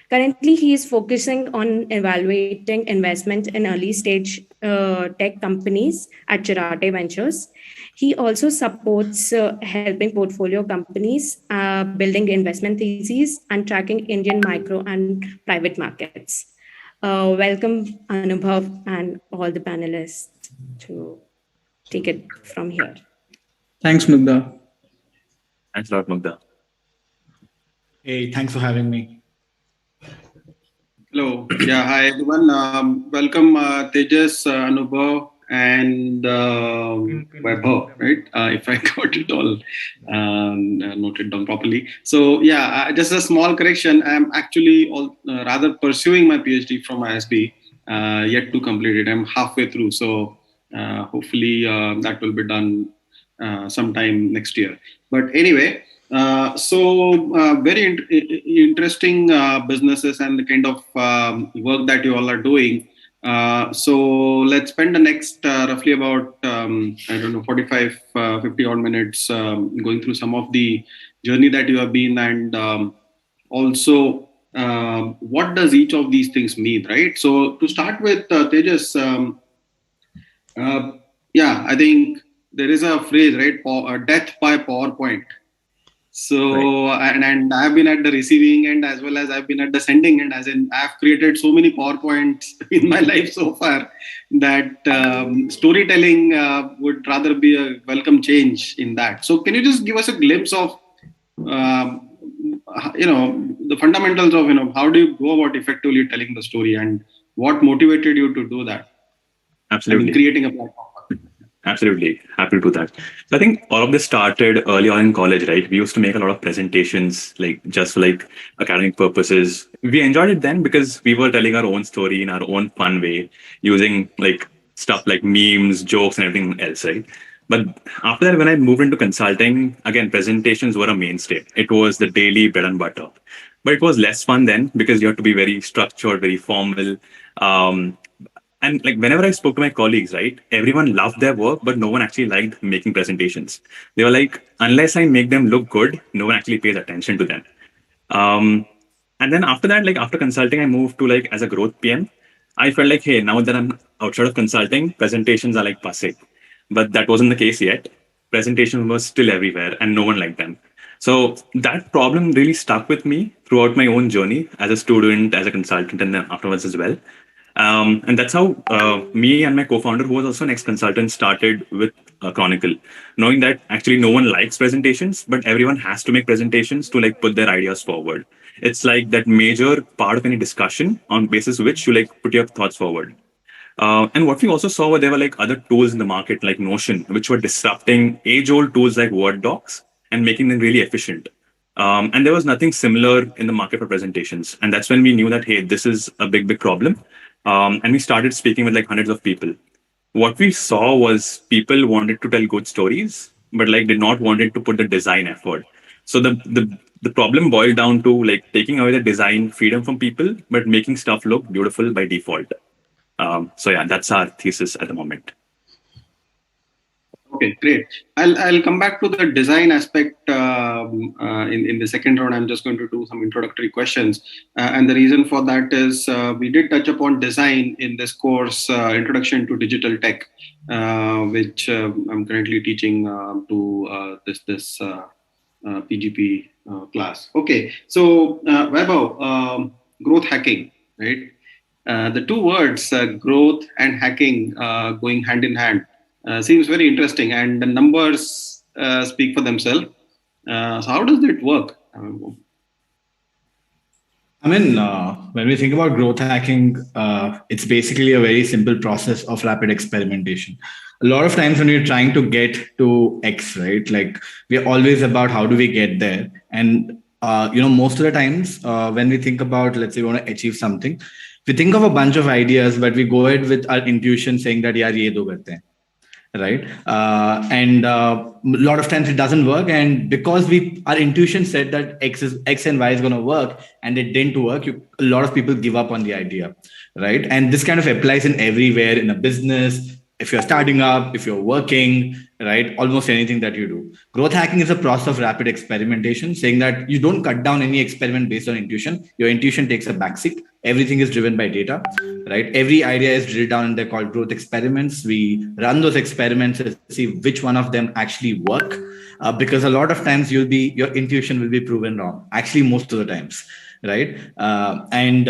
Currently, he is focusing on evaluating investment in early stage tech companies at Chirate Ventures. He also supports helping portfolio companies building investment theses and tracking Indian micro and private markets. Welcome, Anubhav, and all the panelists to take it from here. Thanks, Mugdha. Thanks a lot, Mugdha. Hey, thanks for having me. Hello. Yeah, hi everyone. Welcome Tejas, Anubhav, and Vaibhav, right? If I got it all noted down properly. So yeah, just a small correction. I'm actually rather pursuing my PhD from ISB, yet to complete it. I'm halfway through. So hopefully that will be done sometime next year. But anyway, very interesting businesses and the kind of work that you all are doing. So let's spend the next roughly about, 45, 50 odd minutes going through some of the journey that you have been, and also what does each of these things mean, right? So to start with, Tejas, I think there is a phrase, right? Death by PowerPoint. So, right. and I've been at the receiving end as well as I've been at the sending end, as in I've created so many PowerPoints in my life so far that storytelling would rather be a welcome change in that. So can you just give us a glimpse of, the fundamentals of, how do you go about effectively telling the story and what motivated you to do that? Absolutely. Creating a platform. Absolutely. Happy to do that. So I think all of this started early on in college, right? We used to make a lot of presentations, just for academic purposes. We enjoyed it then because we were telling our own story in our own fun way, using stuff like memes, jokes, and everything else, right? But after that, when I moved into consulting, again, presentations were a mainstay. It was the daily bread and butter. But it was less fun then because you had to be very structured, very formal. And whenever I spoke to my colleagues, right, everyone loved their work, but no one actually liked making presentations. They were like, unless I make them look good, no one actually pays attention to them. And then after that, after consulting, I moved to as a growth PM. I felt like, hey, now that I'm outside of consulting, presentations are passe. But that wasn't the case yet. Presentations were still everywhere and no one liked them. So that problem really stuck with me throughout my own journey as a student, as a consultant, and then afterwards as well. And that's how me and my co-founder, who was also an ex-consultant, started with Chronicle, knowing that actually no one likes presentations, but everyone has to make presentations to put their ideas forward. It's that major part of any discussion on basis which you put your thoughts forward. And what we also saw were there were other tools in the market like Notion, which were disrupting age-old tools like Word docs and making them really efficient. And there was nothing similar in the market for presentations. And that's when we knew that, hey, this is a big problem. And we started speaking with hundreds of people. What we saw was people wanted to tell good stories, but did not wanted to put the design effort. So the problem boiled down to taking away the design freedom from people, but making stuff look beautiful by default. So yeah, that's our thesis at the moment. Okay, great. I'll come back to the design aspect in the second round. I'm just going to do some introductory questions. And the reason for that is we did touch upon design in this course, Introduction to Digital Tech, which I'm currently teaching to this PGP class. Okay, so Vaibhav, growth hacking, right? The two words, growth and hacking, going hand in hand. Seems very interesting, and the numbers speak for themselves. So how does it work? When we think about growth hacking, it's basically a very simple process of rapid experimentation. A lot of times when we're trying to get to X, right, we're always about how do we get there. And, most of the times when we think about, let's say we want to achieve something, we think of a bunch of ideas, but we go ahead with our intuition saying that, yaar, ye do karte hain. right? And a lot of times it doesn't work, and because our intuition said that X and Y is going to work, and it didn't work, a lot of people give up on the idea, right? And this kind of applies in everywhere, in a business, if you're starting up, if you're working, right? Almost anything that you do. Growth hacking is a process of rapid experimentation, saying that you don't cut down any experiment based on intuition. Your intuition takes a backseat. Everything is driven by data, right? Every idea is drilled down, and they're called growth experiments. We run those experiments and see which one of them actually work, because a lot of times your intuition will be proven wrong. Actually, most of the times, right? And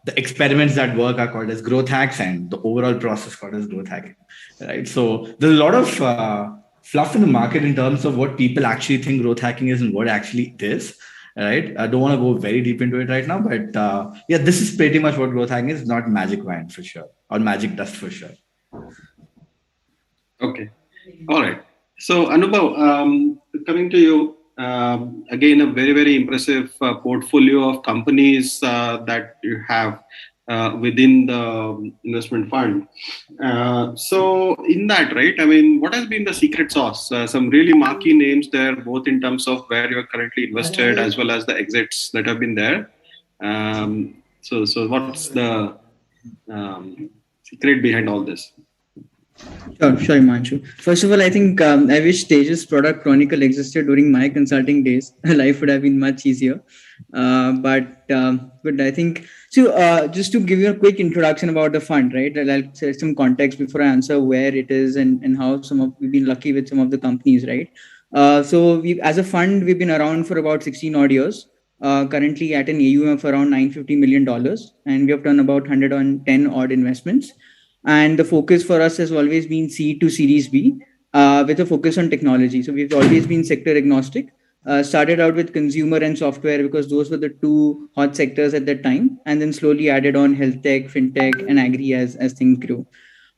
the experiments that work are called as growth hacks, and the overall process called as growth hacking, right? So there's a lot of fluff in the market in terms of what people actually think growth hacking is and what actually it is, right? I don't want to go very deep into it right now, but yeah, this is pretty much what growth hacking is, not magic wine for sure, or magic dust for sure. Okay. All right. So Anubhav, coming to you, again, a very, very impressive portfolio of companies that you have within the investment fund. So in that, right, I mean, what has been the secret sauce? Some really marquee names there, both in terms of where you're currently invested as well as the exits that have been there. So what's the secret behind all this? Sure, Himanshu. First of all, I think I wish Tejas Product Chronicle existed during my consulting days. Life would have been much easier. But I think, so just to give you a quick introduction about the fund, right? I'll set some context before I answer where it is and how we've been lucky with some of the companies, right? So as a fund, we've been around for about 16 odd years. Currently at an AUM of around $950 million, and we have done about 110 odd investments. And the focus for us has always been C to Series B, with a focus on technology. So we've always been sector agnostic. Started out with consumer and software because those were the two hot sectors at that time, and then slowly added on health tech, fintech, and agri as things grew.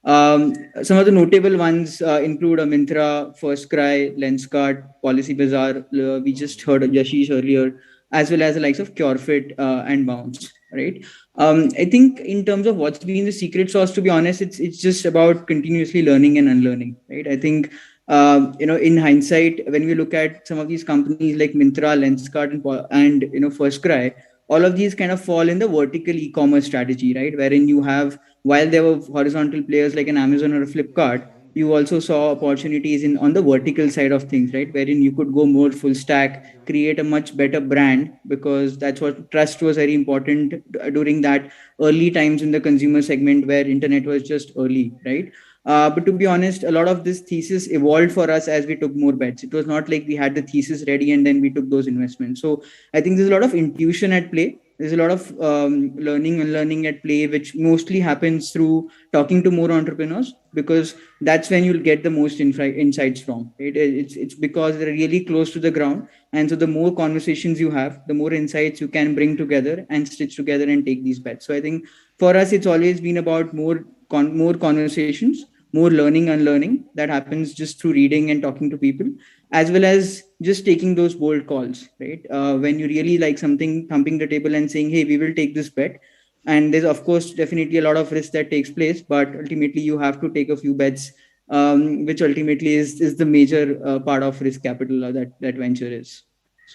Some of the notable ones include Myntra, FirstCry, Lenskart, Policy Bazaar. We just heard of Yashish earlier, as well as the likes of CureFit and Bounce, right? I think in terms of what's been the secret sauce, to be honest, it's just about continuously learning and unlearning, right? I think, in hindsight, when we look at some of these companies like Myntra, Lenskart, and FirstCry, all of these kind of fall in the vertical e-commerce strategy, right? Wherein you have, while there were horizontal players like an Amazon or a Flipkart, you also saw opportunities on the vertical side of things, right? Wherein you could go more full stack, create a much better brand, because that's what trust was very important during that early times in the consumer segment where internet was just early, right? But to be honest, a lot of this thesis evolved for us as we took more bets. It was not like we had the thesis ready and then we took those investments. So I think there's a lot of intuition at play. There's a lot of learning and learning at play, which mostly happens through talking to more entrepreneurs, because that's when you'll get the most insights from. It's because they're really close to the ground. And so the more conversations you have, the more insights you can bring together and stitch together and take these bets. So I think for us, it's always been about more conversations, more learning and learning that happens just through reading and talking to people, as well as just taking those bold calls, right? When you really like something, thumping the table and saying, hey, we will take this bet. And there's, of course, definitely a lot of risk that takes place, but ultimately you have to take a few bets, which ultimately is the major part of risk capital that venture is.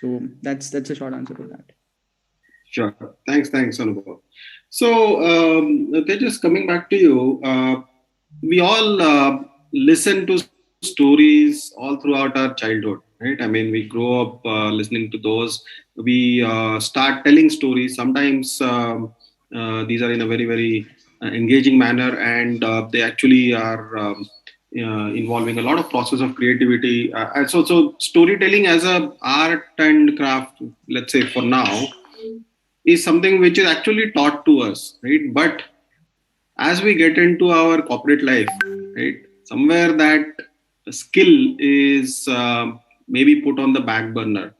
So that's a short answer to that. Sure. Thanks, Anubhav. So, Tejas, coming back to you, we all listen to stories all throughout our childhood, right? I mean, we grow up listening to those. We start telling stories. Sometimes these are in a very, very engaging manner, and they actually are involving a lot of process of creativity. And so storytelling as a art and craft, let's say for now, is something which is actually taught to us, right? But as we get into our corporate life, right, somewhere that skill is maybe put on the back burner.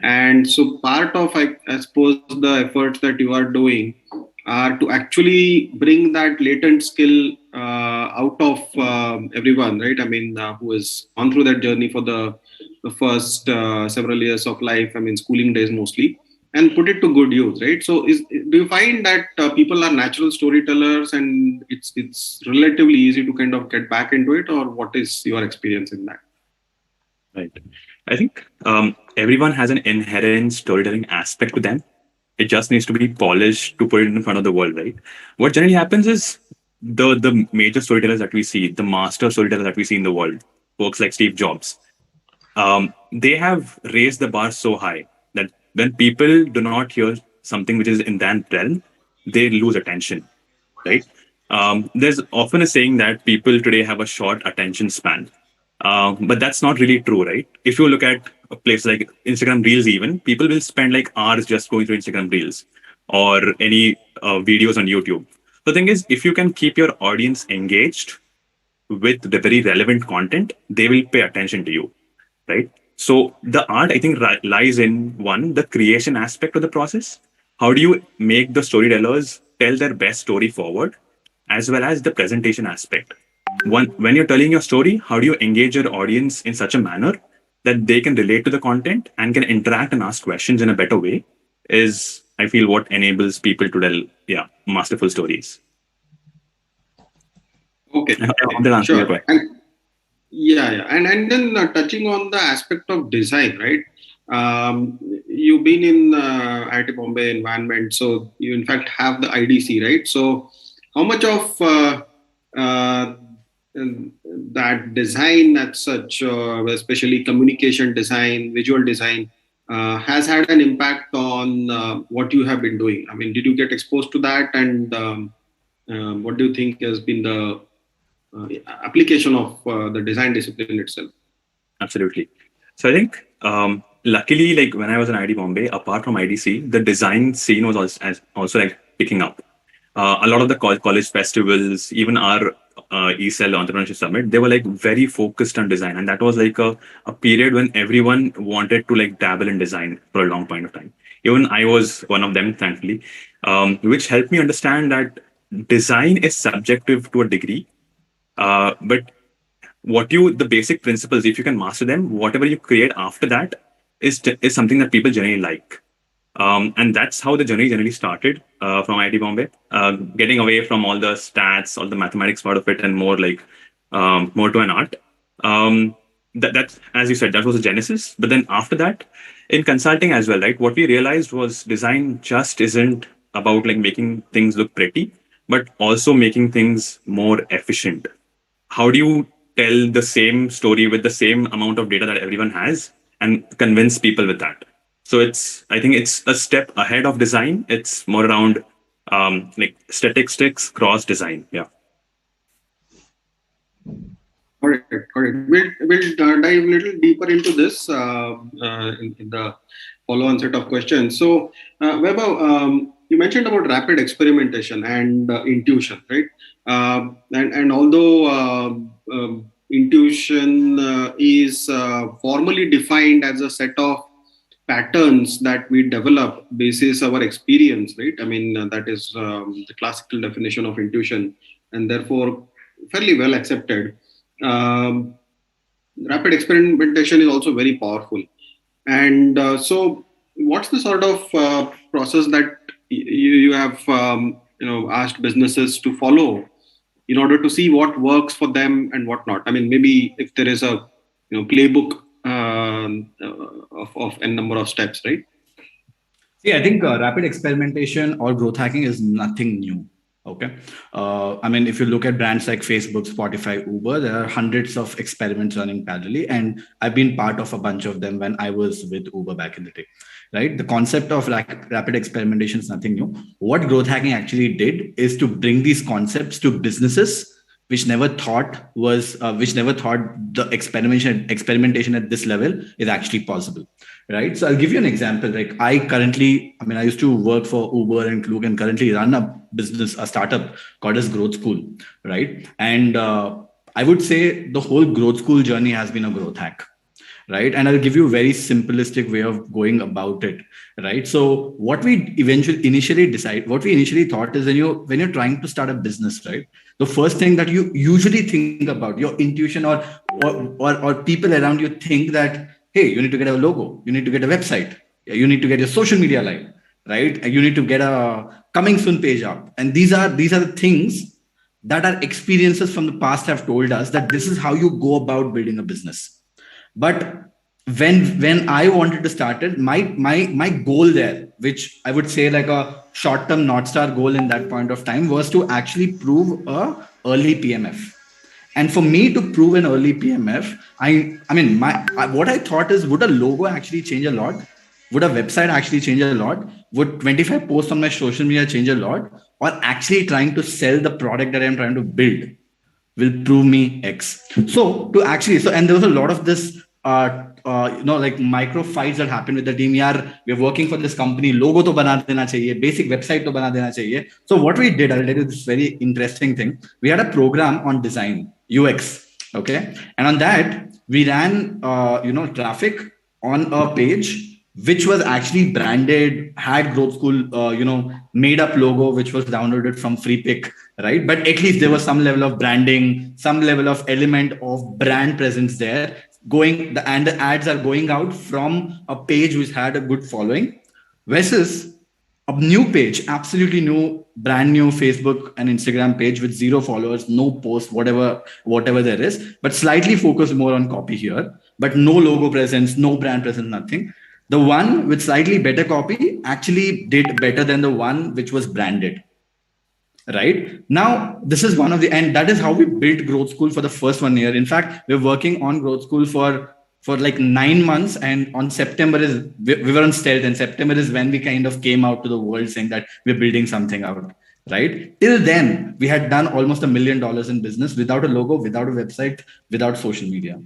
And so part of, I suppose, the efforts that you are doing are to actually bring that latent skill out of everyone, right? I mean, who has gone through that journey for the first several years of life, I mean, schooling days mostly. and put it to good use, right? So do you find that people are natural storytellers and it's relatively easy to kind of get back into it, or what is your experience in that? Right. I think everyone has an inherent storytelling aspect to them. It just needs to be polished to put it in front of the world, right? What generally happens is the major storytellers that we see, the master storytellers that we see in the world, folks like Steve Jobs, they have raised the bar so high that when people do not hear something which is in that realm, they lose attention, right? There's often a saying that people today have a short attention span, but that's not really true, right? If you look at a place like Instagram Reels, even people will spend like hours just going through Instagram Reels or any videos on YouTube. The thing is, if you can keep your audience engaged with the very relevant content, they will pay attention to you, right? So the art, I think, lies in one, the creation aspect of the process. How do you make the storytellers tell their best story forward, as well as the presentation aspect? When you're telling your story, how do you engage your audience in such a manner that they can relate to the content and can interact and ask questions in a better way? Is, I feel, what enables people to tell, yeah, masterful stories. Okay, I hope that answers your sure. question. And then touching on the aspect of design, right? You've been in IIT Bombay environment, so you in fact have the IDC, right? So how much of uh, that design as such, especially communication design, visual design, has had an impact on what you have been doing? I mean, did you get exposed to that, and what do you think has been the application of the design discipline itself? Absolutely. So I think, luckily, like when I was in IIT Bombay, apart from IDC, the design scene was also like picking up. A lot of the college festivals, even our ESL Entrepreneurship Summit, they were like very focused on design, and that was like a period when everyone wanted to like dabble in design for a long point of time. Even I was one of them, thankfully, which helped me understand that design is subjective to a degree, but the basic principles, if you can master them, whatever you create after that is something that people generally like. And that's how the journey generally started from IIT Bombay, getting away from all the stats, all the mathematics part of it, and more like more to an art. That's, as you said, that was the genesis. But then after that, in consulting as well, right? What we realized was design just isn't about like making things look pretty, but also making things more efficient. How do you tell the same story with the same amount of data that everyone has and convince people with that? So I think it's a step ahead of design. It's more around like statistics cross design. Yeah. Correct, correct. We'll dive a little deeper into this in the follow-on set of questions. So, Vaibhav, you mentioned about rapid experimentation and intuition, right? And although intuition is formally defined as a set of patterns that we develop basis our experience, right? I mean, that is the classical definition of intuition, and therefore fairly well accepted. Um, Rapid experimentation is also very powerful. And so, what's the sort of process that you have asked businesses to follow in order to see what works for them and what not? I mean, maybe if there is a playbook of a number of steps, right? See, I think rapid experimentation or growth hacking is nothing new. Okay. I mean, if you look at brands like Facebook, Spotify, Uber, there are hundreds of experiments running parallelly. And I've been part of a bunch of them when I was with Uber back in the day, right? The concept of rapid experimentation is nothing new. What growth hacking actually did is to bring these concepts to businesses which never thought the experimentation at this level is actually possible, right? So I'll give you an example. Like I used to work for Uber and Klook and currently run a startup called as Growth School, right? And I would say the whole Growth School journey has been a growth hack, right? And I'll give you a very simplistic way of going about it, right? So what we initially thought is when you're trying to start a business, right? The first thing that you usually think about, your intuition or people around you think that, hey, you need to get a logo, you need to get a website, You need to get your social media live, right? You need to get a coming soon page up. And these are the things that our experiences from the past have told us that this is how you go about building a business. But when I wanted to start it, my goal there, which I would say like a short-term North Star goal in that point of time, was to actually prove a early PMF. And for me to prove an early PMF, what I thought is, would a logo actually change a lot? Would a website actually change a lot? Would 25 posts on my social media change a lot? Or actually trying to sell the product that I'm trying to build will prove me X. So and there was a lot of this, like micro fights that happened with the team. We're working for this company. Logo to bana dena chahiye, basic website to bana dena chahiye. So what we did, I'll tell you this very interesting thing. We had a program on design, UX. Okay. And on that, we ran, traffic on a page which was actually branded, had Growth School, made up logo, which was downloaded from Free Pick, right? But at least there was some level of branding, some level of element of brand presence there. And the ads are going out from a page which had a good following, versus a new page, absolutely new, brand new Facebook and Instagram page with 0 followers, no post, whatever there is, but slightly focused more on copy here, but no logo presence, no brand presence, nothing. The one with slightly better copy actually did better than the one which was branded. Right now, this is and that is how we built Growth School for the first 1 year. In fact, we're working on Growth School for like 9 months, and on September we were on stealth, and September is when we kind of came out to the world saying that we're building something out. Right. Till then, we had done almost $1 million in business without a logo, without a website, without social media.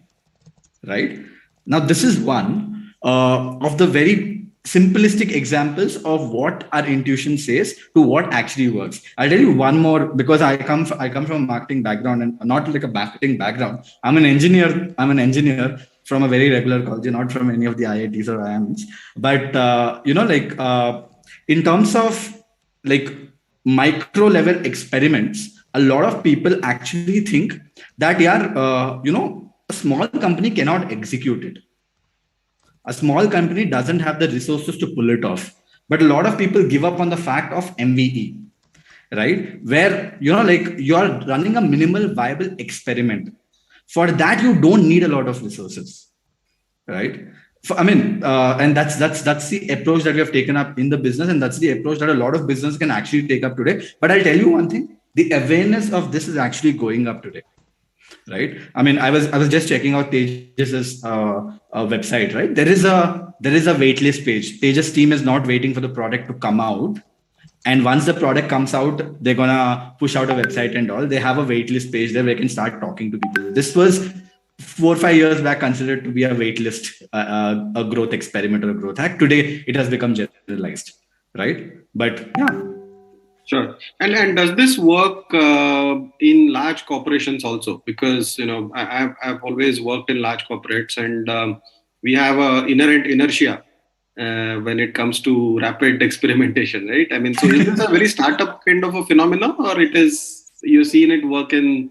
Right now, this is one of the very simplistic examples of what our intuition says to what actually works. I'll tell you one more, because I come from a marketing background, and not like a marketing background. I'm an engineer from a very regular college, not from any of the IITs or IIMs. But in terms of like micro level experiments, a lot of people actually think that a small company cannot execute it. A small company doesn't have the resources to pull it off. But a lot of people give up on the fact of MVE, right? Where, you're running a minimal viable experiment. For that, you don't need a lot of resources, right? And that's the approach that we have taken up in the business. And that's the approach that a lot of business can actually take up today. But I'll tell you one thing, the awareness of this is actually going up today. Right. I was just checking out Tejas's website. Right. There is a waitlist page. Tejas team is not waiting for the product to come out. And once the product comes out, they're gonna push out a website and all. They have a waitlist page there where they can start talking to people. This was 4 or 5 years back considered to be a waitlist, a growth experiment or a growth hack. Today, it has become generalized. Right. But yeah. Sure. And does this work in large corporations also? Because, I've always worked in large corporates, and we have an inherent inertia when it comes to rapid experimentation, right? So is this a very startup kind of a phenomenon, or you've seen it work in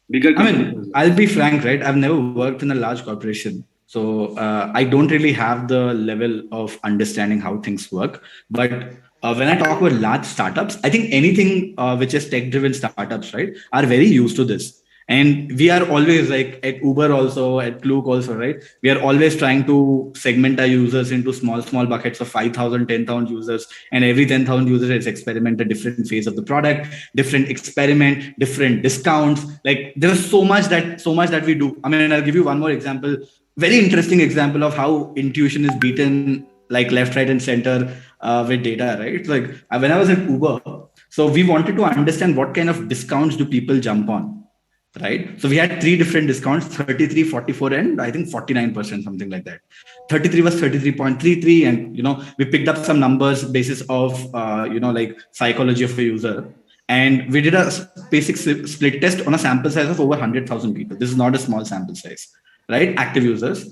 bigger companies? I'll be frank, right? I've never worked in a large corporation. So I don't really have the level of understanding how things work. But when I talk about large startups, I think anything which is tech-driven startups, right, are very used to this. And we are always, like at Uber also, at Klook also, right, we are always trying to segment our users into small buckets of 5,000, 10,000 users. And every 10,000 users is experiment a different phase of the product, different experiment, different discounts. Like there's so much that we do. I'll give you one more example. Very interesting example of how intuition is beaten like left, right, and center with data, right? Like when I was at Uber, so we wanted to understand what kind of discounts do people jump on, right? So we had 3 different discounts, 33, 44, and I think 49%, something like that. 33 was 33.33. And, we picked up some numbers basis of, like psychology of a user. And we did a basic split test on a sample size of over 100,000 people. This is not a small sample size, right? Active users.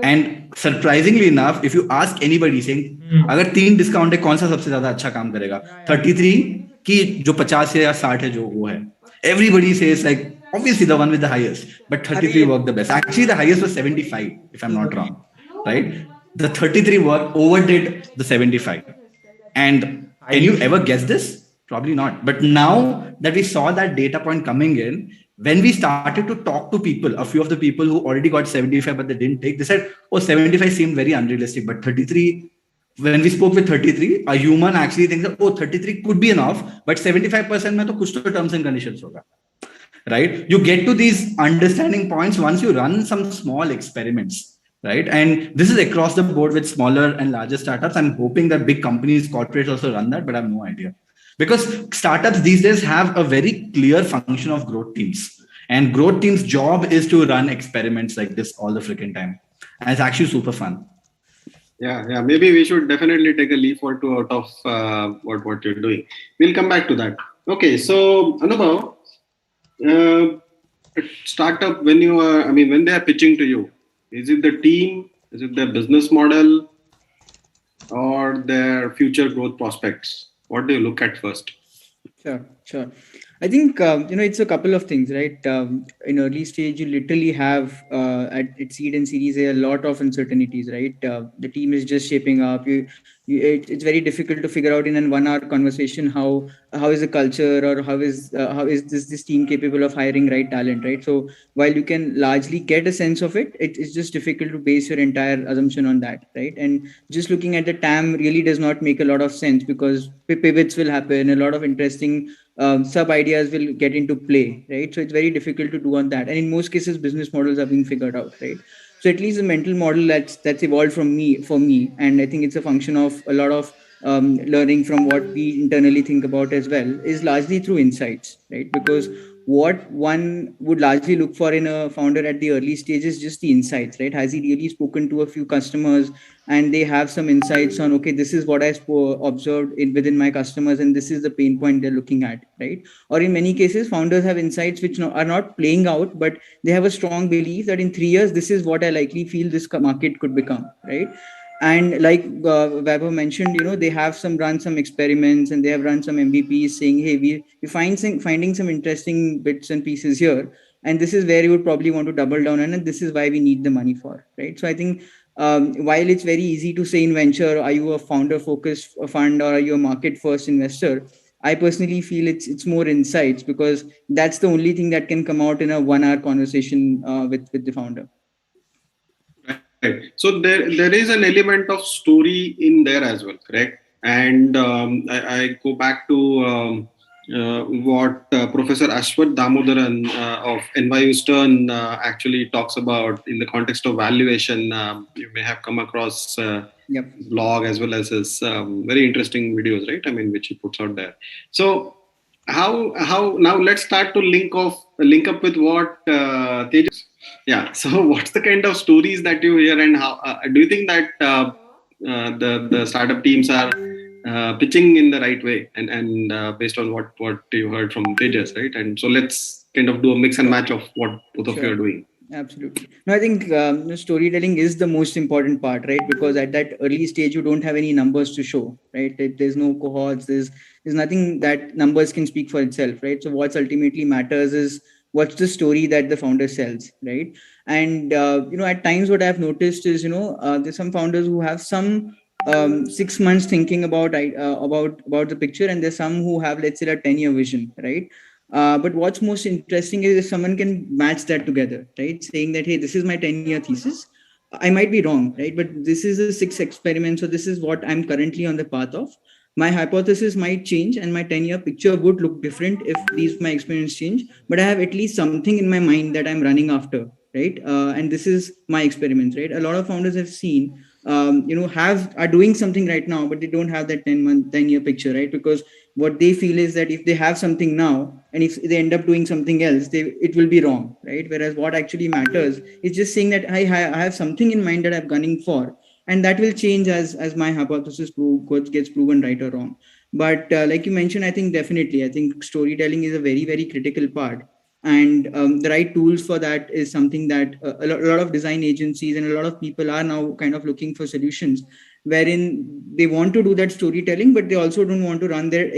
And surprisingly enough, if you ask anybody saying, अगर 3 discount है कौन सा सबसे ज्यादा अच्छा काम करेगा, 33 की जो 50 है या 60 है जो वो है, everybody says like obviously the one with the highest, but 33 worked the best. Actually, the highest was 75, if I'm not wrong, right? the 33 work overdid the 75. And can you ever guess this? Probably not. But now that we saw that data point coming in, when we started to talk to people, a few of the people who already got 75 but they didn't take, they said, oh, 75 seemed very unrealistic, but 33, when we spoke with 33, a human actually thinks that, oh, 33 could be enough, but 75% mein to kuch to terms and conditions hoga. Right? You get to these understanding points once you run some small experiments, right? And this is across the board with smaller and larger startups. I'm hoping that big companies, corporates also run that, but I have no idea. Because startups these days have a very clear function of growth teams. And growth team's job is to run experiments like this all the freaking time. And it's actually super fun. Yeah. Maybe we should definitely take a leaf or two out of what you're doing. We'll come back to that. Okay, so Anubhav, startup when when they are pitching to you, is it the team, is it their business model, or their future growth prospects? What do you look at first? Sure. I think it's a couple of things, right? In early stage, you literally have at seed and series a lot of uncertainties, right? The team is just shaping up. It's very difficult to figure out in a 1 hour conversation how is the culture, or how is this team capable of hiring right talent, right? So while you can largely get a sense of it, it's just difficult to base your entire assumption on that, right? And just looking at the TAM really does not make a lot of sense, because pivots will happen, a lot of interesting sub ideas will get into play, right? So it's very difficult to do on that, and in most cases business models are being figured out, right? So at least the mental model that's evolved for me, and I think it's a function of a lot of learning from what we internally think about as well, is largely through insights, right? Because what one would largely look for in a founder at the early stage is just the insights, right? Has he really spoken to a few customers and they have some insights on, okay, this is what I observed within my customers, and this is the pain point they're looking at, right? Or in many cases, founders have insights which are not playing out, but they have a strong belief that in 3 years, this is what I likely feel this market could become, right? And like Vaibhav mentioned, they have run some experiments, and they have run some MVPs saying, hey, we finding some interesting bits and pieces here, and this is where you would probably want to double down on, and this is why we need the money for, right? So I think while it's very easy to say in venture, are you a founder focused fund or are you a market first investor? I personally feel it's more insights, because that's the only thing that can come out in a 1 hour conversation with the founder. Right. So there is an element of story in there as well, correct? And I go back to what Professor Ashwath Damodaran of NYU Stern actually talks about in the context of valuation. You may have come across blog as well as his very interesting videos, right? I mean, which he puts out there. So how now let's start to link up with what Tejas. Yeah. So what's the kind of stories that you hear, and how do you think that the startup teams are pitching in the right way, and based on what you heard from Tejas, right? And so let's kind of do a mix and match of what both of you are doing. Absolutely. No, I think storytelling is the most important part, right? Because at that early stage, you don't have any numbers to show, right? There's no cohorts. There's nothing that numbers can speak for itself, right? So what's ultimately matters is what's the story that the founder sells, right? And at times what I've noticed is there's some founders who have some 6 months thinking about the picture, and there's some who have, let's say, a 10-year vision, right? But what's most interesting is if someone can match that together, right? Saying that, hey, this is my 10-year thesis. I might be wrong, right? But this is a 6 experiment. So this is what I'm currently on the path of. My hypothesis might change and my 10-year picture would look different if my experiments change. But I have at least something in my mind that I'm running after, right? And this is my experiments, right? A lot of founders have seen are doing something right now, but they don't have that 10-year picture, right? Because what they feel is that if they have something now and if they end up doing something else, it will be wrong, right? Whereas what actually matters is just saying that I have something in mind that I'm gunning for, and that will change as my hypothesis gets proven right or wrong. But like you mentioned, I think storytelling is a very, very critical part. And the right tools for that is something that a lot of design agencies and a lot of people are now kind of looking for solutions. wherein they want to do that storytelling, but they also don't want to run their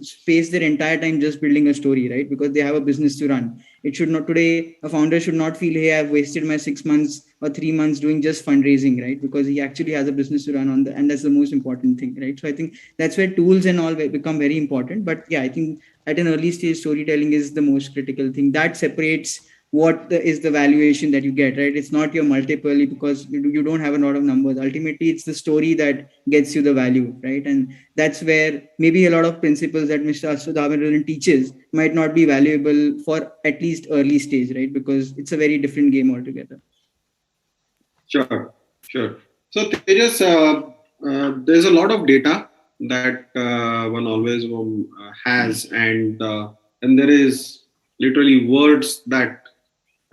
space their entire time just building a story, right? Because they have a business to run. It should not, today a founder should not feel, hey, I've wasted my 6 months or 3 months doing just fundraising, right? Because he actually has a business to run on the, and that's the most important thing, right? So I think that's where tools and all become very important. But yeah, I think at an early stage, storytelling is the most critical thing that separates what is the valuation that you get, right? It's not your multiple, because you don't have a lot of numbers. Ultimately, it's the story that gets you the value, right? And that's where maybe a lot of principles that Mr. Aswadhavan teaches might not be valuable for at least early stage, right? Because it's a very different game altogether. Sure, sure. So Tejas, there's a lot of data that one always has, and there is literally words that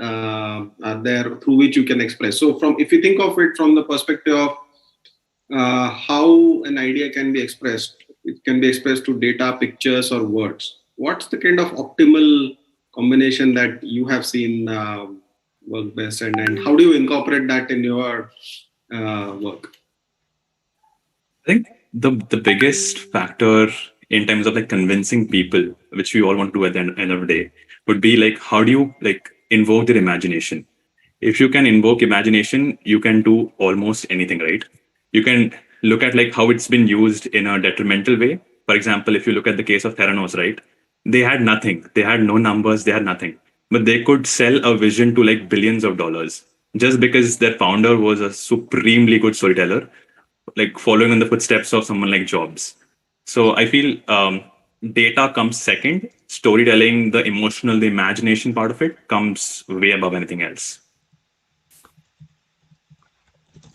are there through which you can express. So if you think of it from the perspective of how an idea can be expressed, it can be expressed to data, pictures, or words. What's the kind of optimal combination that you have seen work best, and how do you incorporate that in your work? I think the biggest factor in terms of like convincing people, which we all want to do at the end of the day, would be like, how do you like invoke their imagination? If you can invoke imagination, you can do almost anything, right? You can look at like how it's been used in a detrimental way. For example, if you look at the case of Theranos, right? They had nothing. They had no numbers. They had nothing. But they could sell a vision to like billions of dollars just because their founder was a supremely good storyteller, like following in the footsteps of someone like Jobs. So I feel data comes second. Storytelling, the emotional, the imagination part of it comes way above anything else.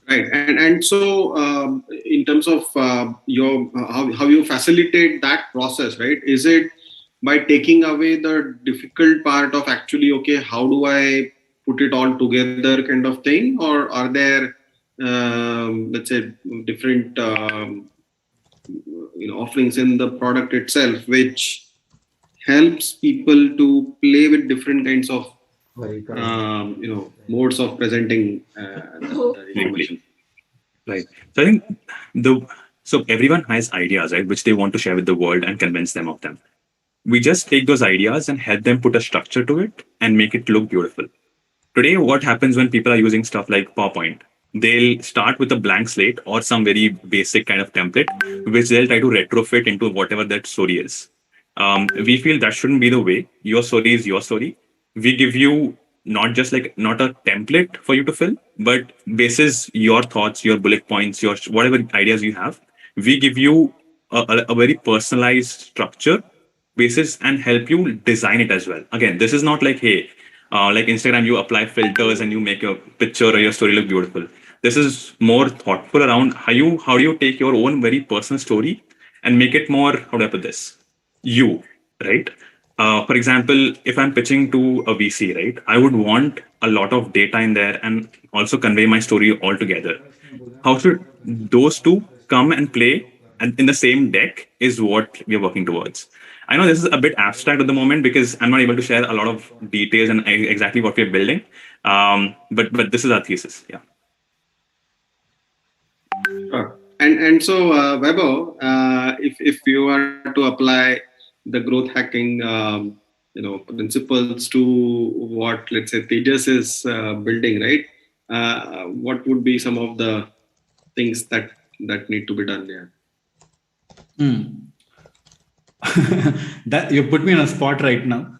Right, and so in terms of your how you facilitate that process, right? Is it by taking away the difficult part of actually, okay, how do I put it all together, kind of thing, or are there let's say different offerings in the product itself which helps people to play with different kinds of modes of presenting the information. Right. So I think so everyone has ideas, right, which they want to share with the world and convince them of them. We just take those ideas and help them put a structure to it and make it look beautiful. Today, what happens when people are using stuff like PowerPoint? They'll start with a blank slate or some very basic kind of template, which they'll try to retrofit into whatever that story is. We feel that shouldn't be the way. Your story is your story. We give you not a template for you to fill, but basis your thoughts, your bullet points, your whatever ideas you have. We give you a very personalized structure basis and help you design it as well. Again, this is not like, hey, like Instagram, you apply filters and you make your picture or your story look beautiful. This is more thoughtful around how do you take your own very personal story and make it more, how do I put this? You, right? For example, if I'm pitching to a VC, right, I would want a lot of data in there and also convey my story all together. How should those two come and play and in the same deck is what we are working towards. I know this is a bit abstract at the moment because I'm not able to share a lot of details and exactly what we're building. But this is our thesis. Yeah. Sure. And so Weber, if you are to apply the growth hacking principles to what, let's say, Tejas is building, right? What would be some of the things that need to be done there? That you put me on a spot right now.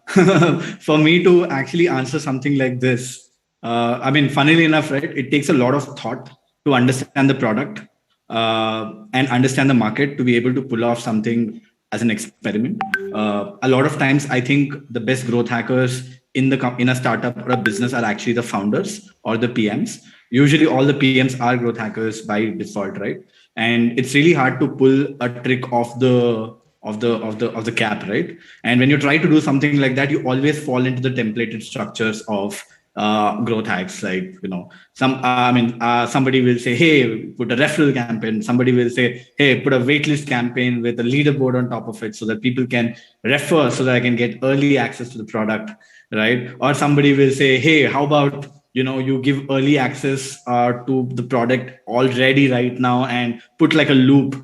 For me to actually answer something like this, I mean, funnily enough, right? It takes a lot of thought to understand the product and understand the market to be able to pull off something as an experiment. A lot of times, I think the best growth hackers in a startup or a business are actually the founders or the PMs. Usually, all the PMs are growth hackers by default, right? And it's really hard to pull a trick off the cap, right? And when you try to do something like that, you always fall into the templated structures of growth hacks. Like, somebody will say, hey, put a referral campaign. Somebody will say, hey, put a waitlist campaign with a leaderboard on top of it so that people can refer so that I can get early access to the product, right? Or somebody will say, hey, how about you give early access to the product already right now and put like a loop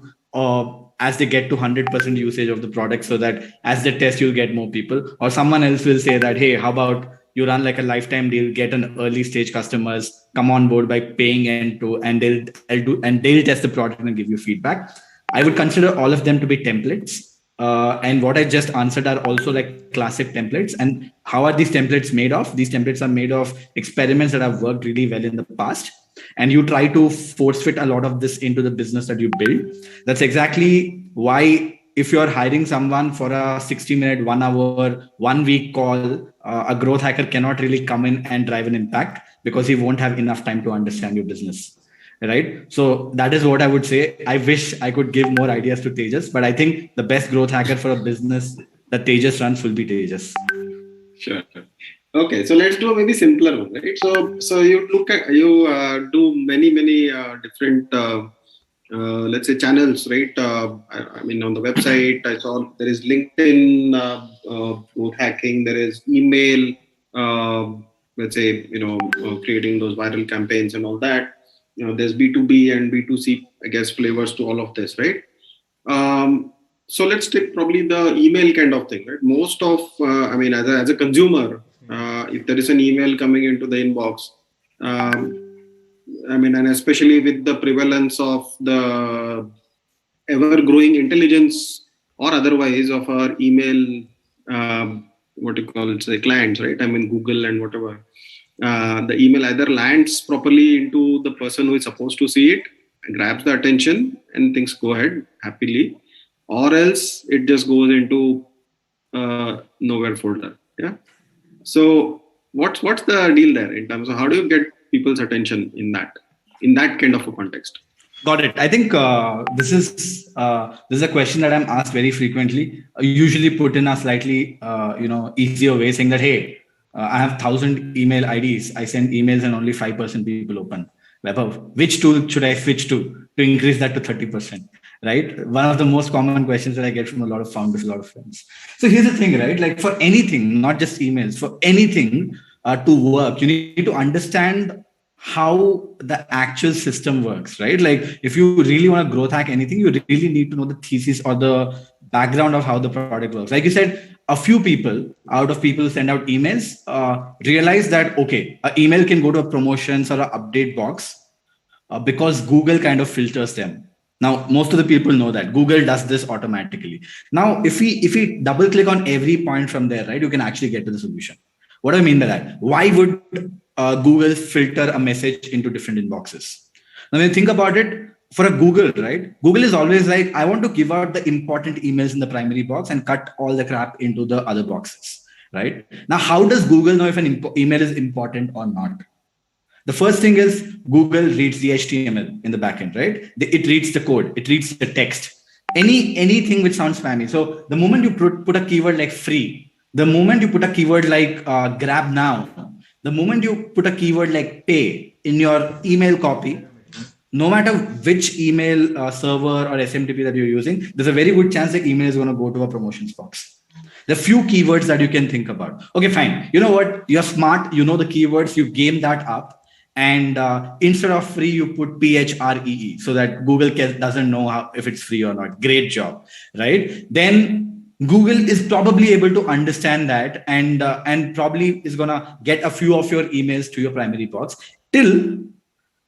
as they get to 100% usage of the product, so that as they test, you'll get more people. Or someone else will say that, hey, how about you run like a lifetime deal, get an early stage customers, come on board by paying and they'll test the product and give you feedback. I would consider all of them to be templates. And what I just answered are also like classic templates. And how are these templates made of? These templates are made of experiments that have worked really well in the past. And you try to force fit a lot of this into the business that you build. That's exactly why if you're hiring someone for a 60-minute, 1 hour, 1 week call, a growth hacker cannot really come in and drive an impact because he won't have enough time to understand your business. Right. So that is what I would say. I wish I could give more ideas to Tejas, but I think the best growth hacker for a business that Tejas runs will be Tejas. Sure. Okay, so let's do a maybe simpler one, right? So you do many different let's say channels, right? I mean, on the website I saw there is LinkedIn growth hacking, there is email, let's say creating those viral campaigns and all that. There's B2B and B2C, I guess, flavors to all of this, right? So let's take probably the email kind of thing, right? Most of, as a consumer, if there is an email coming into the inbox, and especially with the prevalence of the ever-growing intelligence or otherwise of our email, what you call it, say clients, right? I mean, Google and whatever. The email either lands properly into the person who is supposed to see it, grabs the attention, and things go ahead happily, or else it just goes into nowhere folder. Yeah. So what's the deal there in terms of how do you get people's attention in that kind of a context? Got it. I think this is a question that I'm asked very frequently. I usually put in a slightly easier way, saying that, hey, I have 1,000 email IDs. I send emails and only 5% people open. Which tool should I switch to increase that to 30%? Right? One of the most common questions that I get from a lot of founders, a lot of friends. So here's the thing, right? Like for anything, not just emails, for anything to work, you need to understand how the actual system works, right? Like if you really want to growth hack anything, you really need to know the thesis or the background of how the product works. Like you said, a few people out of people who send out emails realize that, okay, an email can go to a promotions or an update box because Google kind of filters them. Now, most of the people know that Google does this automatically. Now, if we double click on every point from there, right, you can actually get to the solution. What do I mean by that? Why would Google filter a message into different inboxes? Now, when you think about it, for a Google, right? Google is always like, I want to give out the important emails in the primary box and cut all the crap into the other boxes, right? Now, how does Google know if an email is important or not? The first thing is Google reads the HTML in the backend, right? It reads the code, it reads the text, anything which sounds spammy. So the moment you put a keyword like free, the moment you put a keyword like grab now, the moment you put a keyword like pay in your email copy, no matter which email server or SMTP that you're using, there's a very good chance the email is going to go to a promotions box. There are few keywords that you can think about. Okay, fine. You know what? You're smart. You know the keywords. You game that up. And instead of free, you put PHREE so that Google doesn't know if it's free or not. Great job, right? Then Google is probably able to understand that and probably is going to get a few of your emails to your primary box till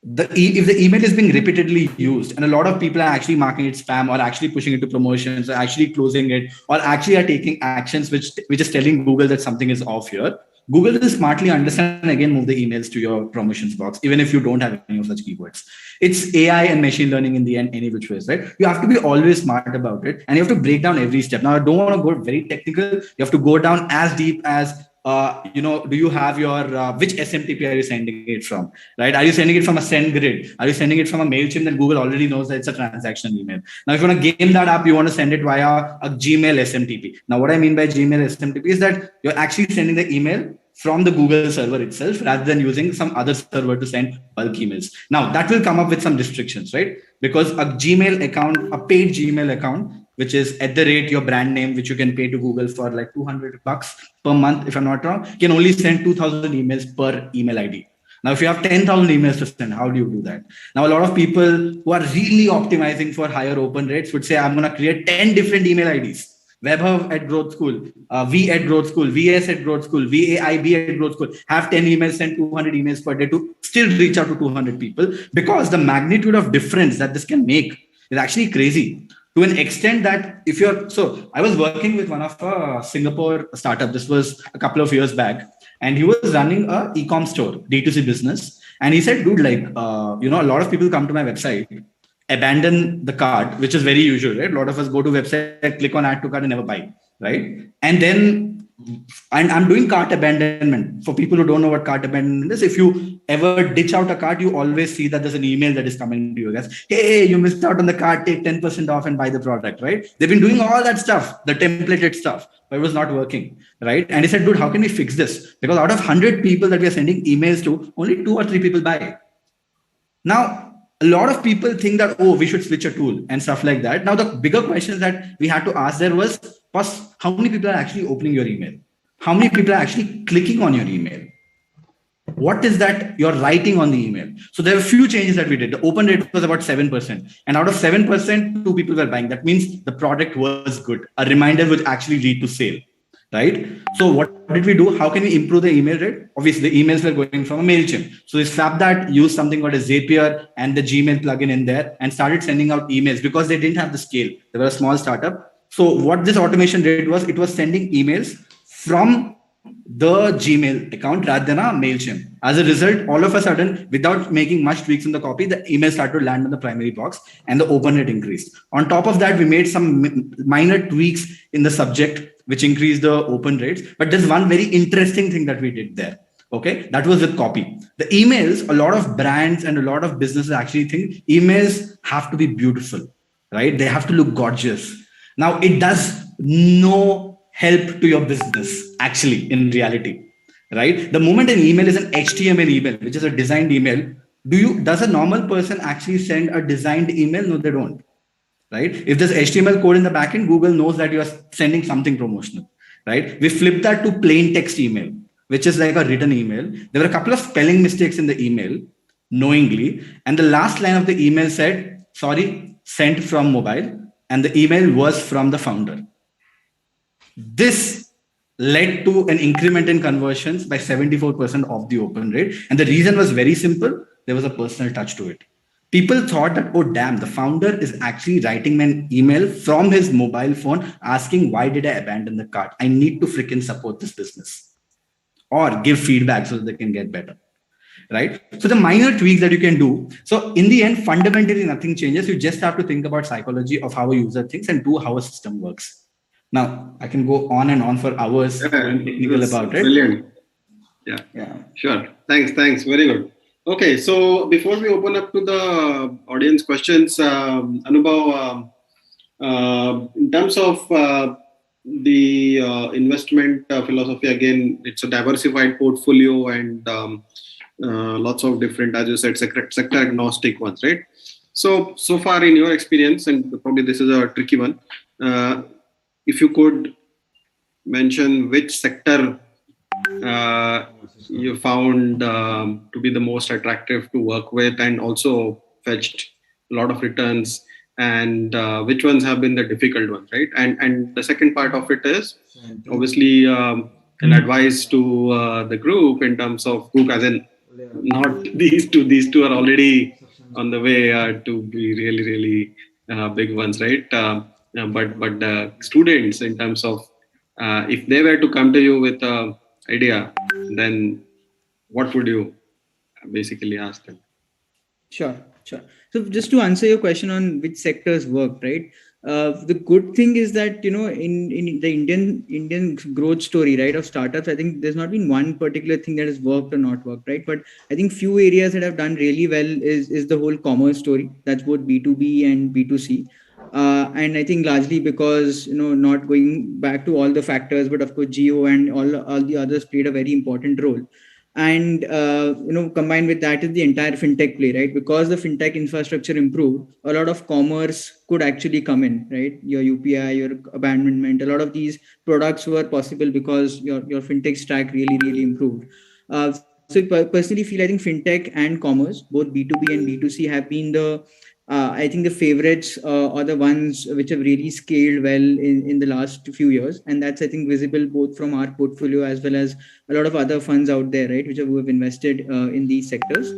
if the email is being repeatedly used and a lot of people are actually marking it spam or actually pushing it to promotions or actually closing it or actually are taking actions which is telling Google that something is off here, Google will smartly understand and again move the emails to your promotions box, even if you don't have any of such keywords. It's AI and machine learning in the end, any which ways, right? You have to be always smart about it and you have to break down every step. Now, I don't want to go very technical. You have to go down as deep as do you have your, which SMTP are you sending it from, right? Are you sending it from a SendGrid? Are you sending it from a MailChimp that Google already knows that it's a transactional email? Now, if you want to game that up, you want to send it via a Gmail SMTP. Now, what I mean by Gmail SMTP is that you're actually sending the email from the Google server itself rather than using some other server to send bulk emails. Now, that will come up with some restrictions, right? Because a Gmail account, a paid Gmail account, which is at the rate your brand name, which you can pay to Google for like $200 per month, if I'm not wrong, can only send 2,000 emails per email ID. Now, if you have 10,000 emails to send, how do you do that? Now, a lot of people who are really optimizing for higher open rates would say, I'm going to create 10 different email IDs. Webhub at Growth School, V at Growth School, VS at Growth School, VAIB at Growth School, have 10 emails, send 200 emails per day to still reach out to 200 people, because the magnitude of difference that this can make is actually crazy, to an extent that if you're, so I was working with one of a Singapore startup. This was a couple of years back, and he was running a e-com store, D2C business. And he said, dude, like, a lot of people come to my website, abandon the cart, which is very usual, right? A lot of us go to website, click on add to cart and never buy, right? And I'm doing cart abandonment. For people who don't know what cart abandonment is, if you ever ditch out a cart, you always see that there's an email that is coming to you guys. Hey, you missed out on the cart, take 10% off and buy the product, right? They've been doing all that stuff, the templated stuff, but it was not working, right? And he said, dude, how can we fix this? Because out of 100 people that we are sending emails to, only 2 or 3 people buy. Now, a lot of people think that, oh, we should switch a tool and stuff like that. Now, the bigger questions that we had to ask there was, first, how many people are actually opening your email? How many people are actually clicking on your email? What is that you're writing on the email? So there are a few changes that we did. The open rate was about 7%. And out of 7%, 2 people were buying. That means the product was good. A reminder would actually lead to sale, right? So what did we do? How can we improve the email rate? Obviously, the emails were going from a MailChimp. So we slapped that, used something called a Zapier and the Gmail plugin in there, and started sending out emails because they didn't have the scale. They were a small startup. So what this automation did was, it was sending emails from the Gmail account rather than a MailChimp. As a result, all of a sudden, without making much tweaks in the copy, the email started to land on the primary box and the open rate increased. On top of that, we made some minor tweaks in the subject, which increased the open rates. But there's one very interesting thing that we did there. Okay, that was with copy. The emails, a lot of brands and a lot of businesses actually think emails have to be beautiful, right? They have to look gorgeous. Now, it does no help to your business, actually, in reality, right? The moment an email is an HTML email, which is a designed email, does a normal person actually send a designed email? No, they don't, right? If there's HTML code in the backend, Google knows that you are sending something promotional, right? We flipped that to plain text email, which is like a written email. There were a couple of spelling mistakes in the email, knowingly, and the last line of the email said, sorry, sent from mobile, and the email was from the founder. This led to an increment in conversions by 74% of the open rate. And the reason was very simple. There was a personal touch to it. People thought that, oh, damn, the founder is actually writing me an email from his mobile phone asking, why did I abandon the cart? I need to freaking support this business or give feedback so that they can get better. Right? So the minor tweaks that you can do. So in the end, fundamentally, nothing changes. You just have to think about psychology of how a user thinks and do how a system works. Now, I can go on and on for hours going technical about it. Brilliant. Yeah. Sure. Thanks. Very good. Okay. So before we open up to the audience questions, Anubhav, in terms of the investment philosophy, again, it's a diversified portfolio and lots of different, as you said, sector agnostic ones, right? So far in your experience, and probably this is a tricky one, if you could mention which sector you found to be the most attractive to work with and also fetched a lot of returns, and which ones have been the difficult ones, right? And the second part of it is obviously an advice to the group in terms of group, as in not these two are already on the way to be really big ones, right? But the students, in terms of if they were to come to you with an idea, then what would you basically ask them? Sure. So just to answer your question on which sectors work, right? The good thing is that, in the Indian growth story, right, of startups, I think there's not been one particular thing that has worked or not worked, right? But I think few areas that have done really well is the whole commerce story. That's both B2B and B2C. And I think largely because, not going back to all the factors, but of course, Geo and all the others played a very important role. And, combined with that is the entire fintech play, right? Because the fintech infrastructure improved, a lot of commerce could actually come in, right? Your UPI, your abandonment, a lot of these products were possible because your fintech stack really improved. Personally feel, I think fintech and commerce, both B2B and B2C, have been the I think the favorites, or the ones which have really scaled well in the last few years. And that's, I think, visible both from our portfolio as well as a lot of other funds out there, right, which have invested in these sectors.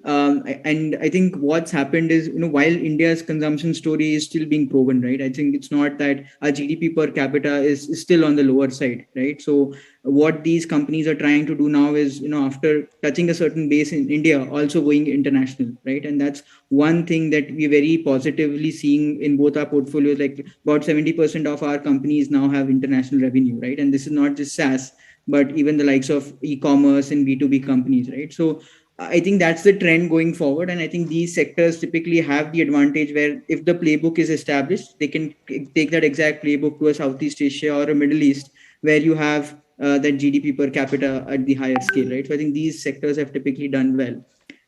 And I think what's happened is, while India's consumption story is still being proven, right, I think it's not that our GDP per capita is still on the lower side, right? So what these companies are trying to do now is, after touching a certain base in India, also going international, right? And that's one thing that we're very positively seeing in both our portfolios. Like about 70% of our companies now have international revenue, right? And this is not just SaaS, but even the likes of e-commerce and B2B companies, right? So I think that's the trend going forward. And I think these sectors typically have the advantage where if the playbook is established, they can take that exact playbook to a Southeast Asia or a Middle East, where you have that GDP per capita at the higher scale, right? So I think these sectors have typically done well.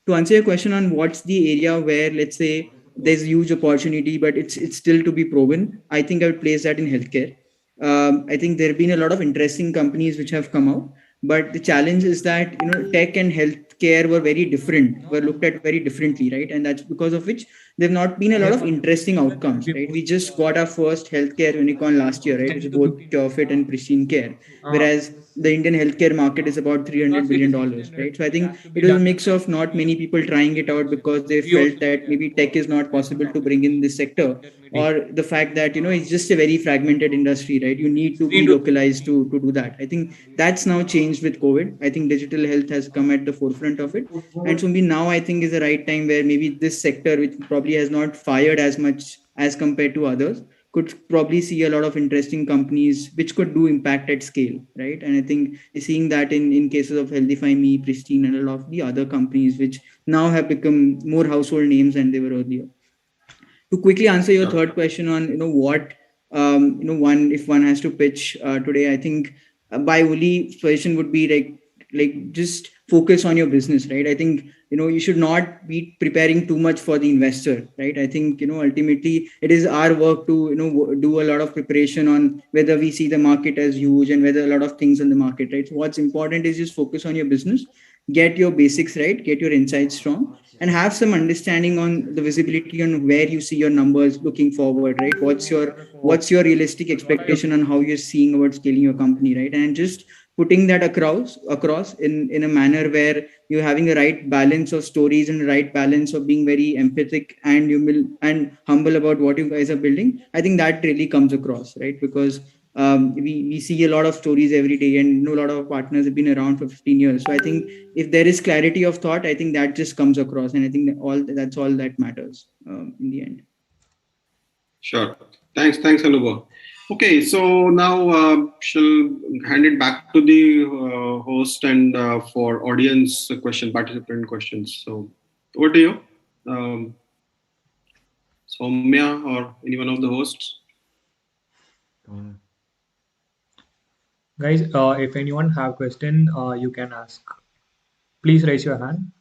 To answer your question on what's the area where, let's say, there's huge opportunity, but it's still to be proven, I think I would place that in healthcare. I think there have been a lot of interesting companies which have come out, but the challenge is that tech and healthcare were very different, were looked at very differently, right? And that's because of which there've not been a lot of interesting outcomes, right? We just got our first healthcare unicorn last year, right, which is both Purefit and Pristine Care, whereas the Indian healthcare market is about $300 billion, right? So I think it was a mix of not many people trying it out because they felt that maybe tech is not possible to bring in this sector, or the fact that it's just a very fragmented industry, right? You need to be localized to do that. I think that's now changed with COVID. I think digital health has come at the forefront of it, and so maybe now I think is the right time where maybe this sector, which probably has not fired as much as compared to others, could probably see a lot of interesting companies which could do impact at scale, right? And I think we're seeing that in cases of Healthify Me, Pristine, and a lot of the other companies which now have become more household names than they were earlier. To quickly answer your third question on what one, if one has to pitch today, I think my only suggestion would be like just focus on your business, right? I think you should not be preparing too much for the investor, right? I think ultimately it is our work to do a lot of preparation on whether we see the market as huge and whether a lot of things in the market, right? So what's important is just focus on your business, get your basics right, get your insights strong, and have some understanding on the visibility on where you see your numbers looking forward, right? What's your realistic expectation on how you're seeing about scaling your company, right? And just putting that across in a manner where you're having the right balance of stories and the right balance of being very empathic and humble about what you guys are building. I think that really comes across, right? Because we see a lot of stories every day, and a lot of partners have been around for 15 years. So I think if there is clarity of thought, I think that just comes across, and I think that's all that matters in the end. Sure. Thanks, Anubhav. Okay, so now shall hand it back to the host and for audience participant questions. So over to you, Soumya or any one of the hosts. Guys, if anyone have question, you can ask. Please raise your hand.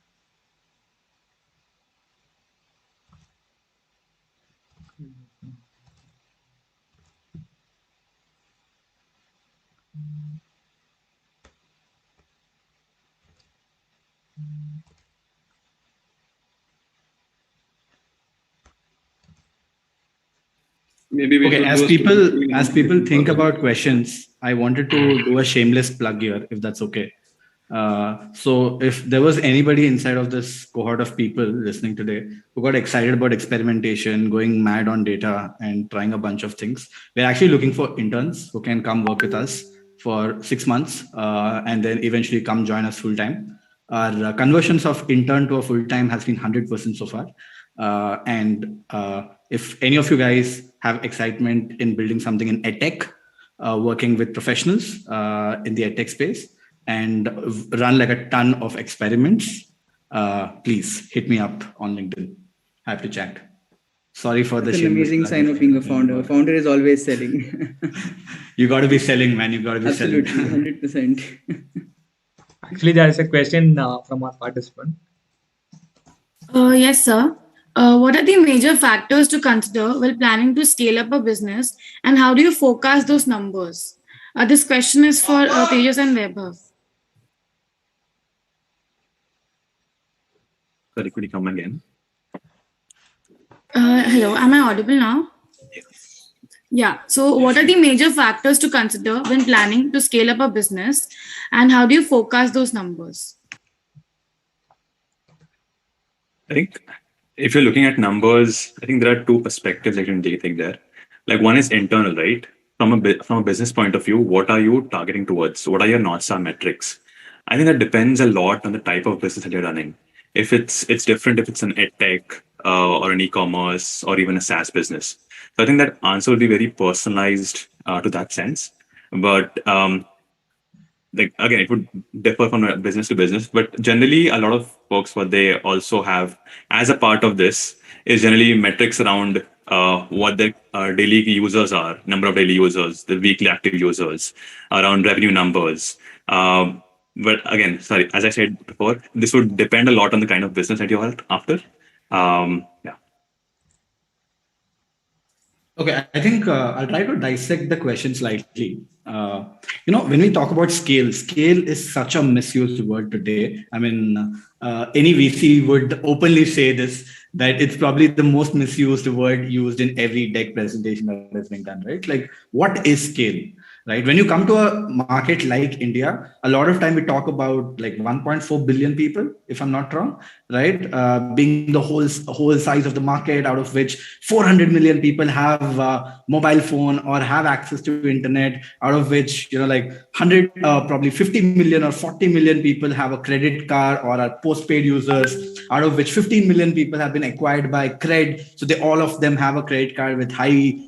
Maybe okay, as people think about questions, I wanted to do a shameless plug here, if that's okay. So if there was anybody inside of this cohort of people listening today who got excited about experimentation, going mad on data and trying a bunch of things, we're actually looking for interns who can come work with us for 6 months and then eventually come join us full time. Our conversions of intern to a full time has been 100% so far. And if any of you guys have excitement in building something in edtech, working with professionals in the edtech space, and run like a ton of experiments, please hit me up on LinkedIn. I have to chat. Sorry for the amazing sign of being a founder. Founder is always selling. You got to be selling, man. You got to be Absolutely, selling. 100%. Actually, there is a question from our participant. Yes, sir. What are the major factors to consider while planning to scale up a business, and how do you forecast those numbers? This question is for Tejas and Vaibhav. Sorry, could you come again? Hello, am I audible now? Yeah. So, what are the major factors to consider when planning to scale up a business, and how do you forecast those numbers? I think if you're looking at numbers, I think there are two perspectives I can take there. Like one is internal, right? From a business point of view, what are you targeting towards? What are your North Star metrics? I think that depends a lot on the type of business that you're running. If it's different if it's an ed tech or an e-commerce or even a SaaS business. So I think that answer will be very personalized to that sense. But like again, it would differ from business to business, but generally a lot of folks, what they also have as a part of this is generally metrics around what their daily users are, number of daily users, the weekly active users, around revenue numbers. But again, sorry, as I said before, this would depend a lot on the kind of business that you're after. Yeah. Okay, I think I'll try to dissect the question slightly. When we talk about scale is such a misused word today. I mean, any VC would openly say this, that it's probably the most misused word used in every deck presentation that has been done, right? Like, what is scale? Right. When you come to a market like India, a lot of time we talk about like 1.4 billion people, if I'm not wrong, right? Being the whole size of the market, out of which 400 million people have mobile phone or have access to internet, out of which, like 100, probably 50 million or 40 million people have a credit card or are postpaid users, out of which 15 million people have been acquired by cred. So all of them have a credit card with high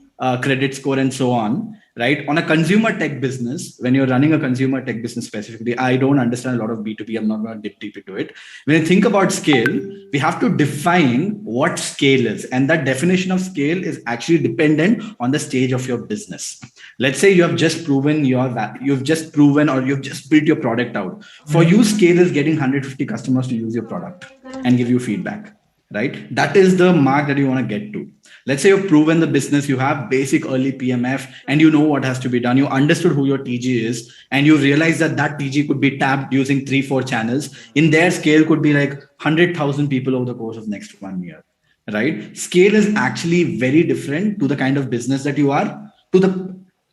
credit score and so on. Right? On a consumer tech business, when you're running a consumer tech business specifically, I don't understand a lot of B2B. I'm not going to dip deep into it. When you think about scale, we have to define what scale is. And that definition of scale is actually dependent on the stage of your business. Let's say you have just proven you've just built your product out. For you, scale is getting 150 customers to use your product and give you feedback. Right? That is the mark that you want to get to. Let's say you've proven the business, you have basic early PMF, and you know what has to be done. You understood who your TG is, and you realize that TG could be tapped using 3-4 channels. In their scale could be like 100,000 people over the course of next 1 year. Right? Scale is actually very different to the kind of business that you are.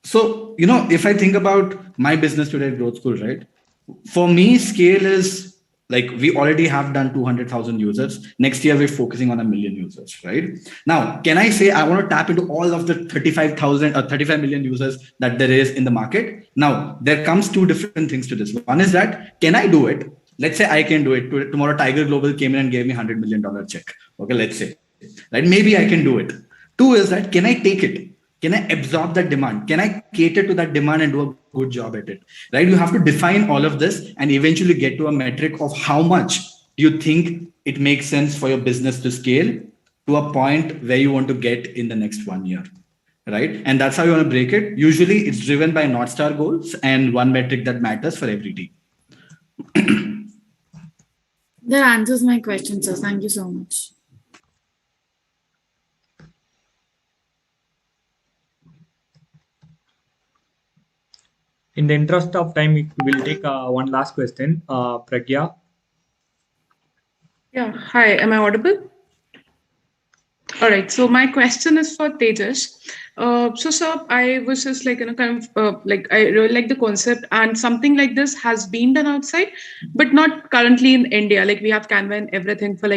So, if I think about my business today at Growth School, right? For me, scale is like we already have done 200,000 users. Next year, we're focusing on 1 million users, right? Now, can I say I want to tap into all of the 35,000 or 35 million users that there is in the market? Now, there comes two different things to this. One is that, can I do it? Let's say I can do it. Tomorrow, Tiger Global came in and gave me $100 million check. Okay, let's say, right? Maybe I can do it. Two is that, can I take it? Can I absorb that demand? Can I cater to that demand and do a good job at it? Right? You have to define all of this and eventually get to a metric of how much do you think it makes sense for your business to scale to a point where you want to get in the next 1 year. Right? And that's how you want to break it. Usually it's driven by North Star goals and one metric that matters for every team. That answers my question, sir. Thank you so much. In the interest of time, we will take one last question. Pragya. Yeah. Hi. Am I audible? All right. So my question is for Tejas. So, sir, I was just like, kind of I really like the concept, and something like this has been done outside, but not currently in India. Like we have Canva and everything for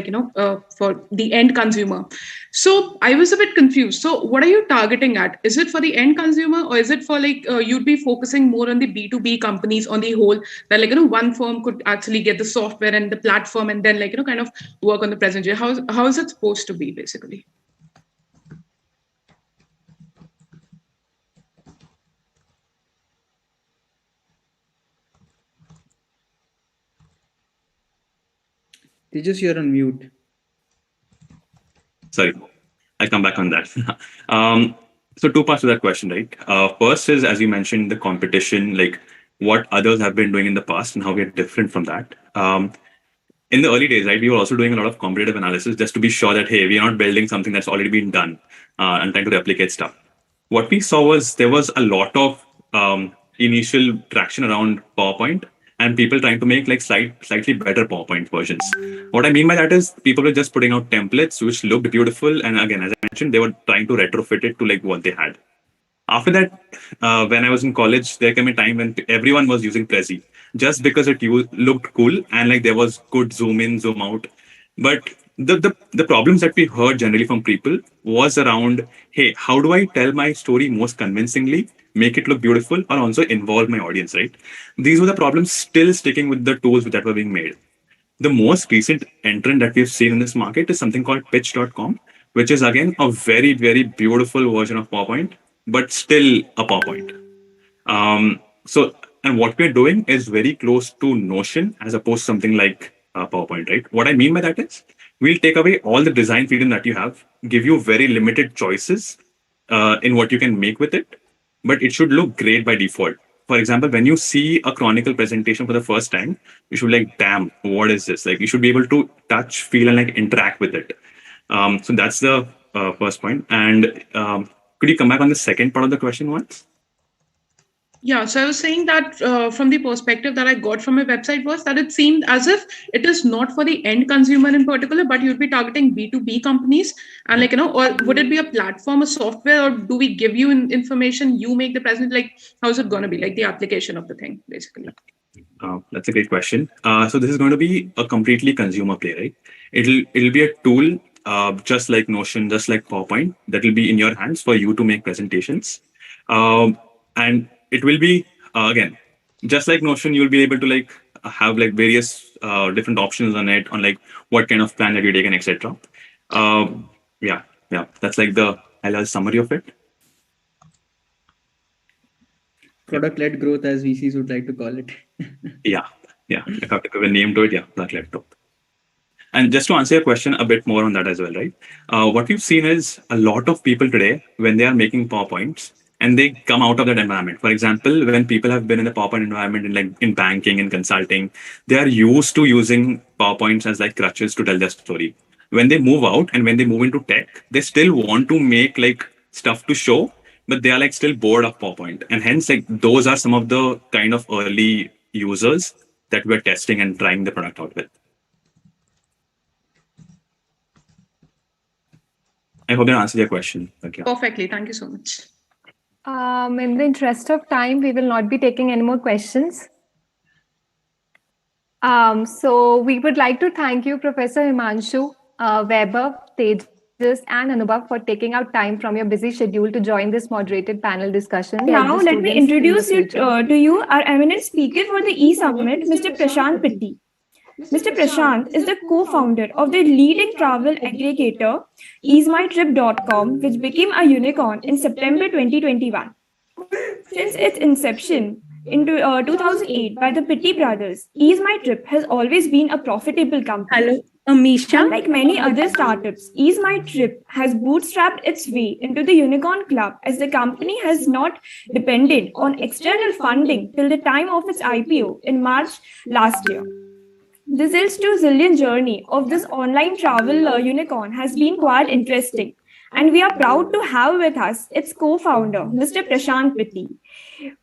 for the end consumer. So I was a bit confused. So what are you targeting at? Is it for the end consumer, or is it for you'd be focusing more on the B2B companies on the whole, that one firm could actually get the software and the platform and then kind of work on the presentation? How is it supposed to be basically? Tejas, you're on mute. Sorry, I'll come back on that. So two parts to that question, right? First is, as you mentioned, the competition, like what others have been doing in the past and how we are different from that. In the early days, right, we were also doing a lot of competitive analysis just to be sure that, hey, we are not building something that's already been done and trying to replicate stuff. What we saw was there was a lot of initial traction around PowerPoint and people trying to make like slightly better PowerPoint versions. What I mean by that is people were just putting out templates which looked beautiful, and again, as I mentioned, they were trying to retrofit it to like what they had. After that, when I was in college, there came a time when everyone was using Prezi just because it looked cool and like there was good zoom in, zoom out. But the problems that we heard generally from people was around, hey, how do I tell my story most convincingly, make it look beautiful, or also involve my audience, right? These were the problems still sticking with the tools that were being made. The most recent entrant that we've seen in this market is something called pitch.com, which is again a very, very beautiful version of PowerPoint, but still a PowerPoint. So, and what we're doing is very close to Notion as opposed to something like PowerPoint, right? What I mean by that is we'll take away all the design freedom that you have, give you very limited choices in what you can make with it, but it should look great by default. For example, when you see a Chronicle presentation for the first time, you should be like, damn, what is this? Like, you should be able to touch, feel, and like interact with it. So that's the first point. And could you come back on the second part of the question once? Yeah, so I was saying that from the perspective that I got from your website was that it seemed as if it is not for the end consumer in particular, but you'd be targeting B2B companies. And like, or would it be a platform, a software, or do we give you information, you make the present? Like, how is it going to be? Like the application of the thing, basically. That's a great question. So this is going to be a completely consumer play, right? It'll be a tool, just like Notion, just like PowerPoint, that will be in your hands for you to make presentations. And it will be again, just like Notion, you'll be able to like have like various different options on it, on like what kind of plan that you take and etc. Yeah, that's like the high-level summary of it. Product-led growth, as VCs would like to call it. yeah. If I have to give a name to it, yeah, product-led growth. And just to answer your question a bit more on that as well, right? What we've seen is a lot of people today, when they are making PowerPoints, and they come out of that environment. For example, when people have been in the PowerPoint environment in banking and consulting, they are used to using PowerPoints as like crutches to tell their story. When they move out and when they move into tech, they still want to make like stuff to show, but they are like still bored of PowerPoint. And hence, like those are some of the kind of early users that we're testing and trying the product out with. I hope that answered your question. Okay. Perfectly. Thank you so much. In the interest of time, we will not be taking any more questions. So we would like to thank you, Professor Himanshu, Weber, Tejas, and Anubhav for taking out time from your busy schedule to join this moderated panel discussion. Now, let me introduce to you our eminent speaker for the E-Summit, Mr. Prashant Pitti. Mr. Prashant is the co-founder of the leading travel aggregator easemytrip.com, which became a unicorn in September 2021. Since its inception in 2008 by the Pitti brothers, EaseMyTrip has always been a profitable company. Hello, Amisha. Unlike many other startups, EaseMyTrip has bootstrapped its way into the unicorn club, as the company has not depended on external funding till the time of its IPO in March last year. The Zilch to Zillion journey of this online travel unicorn has been quite interesting, and we are proud to have with us its co-founder, Mr. Prashant Pitti,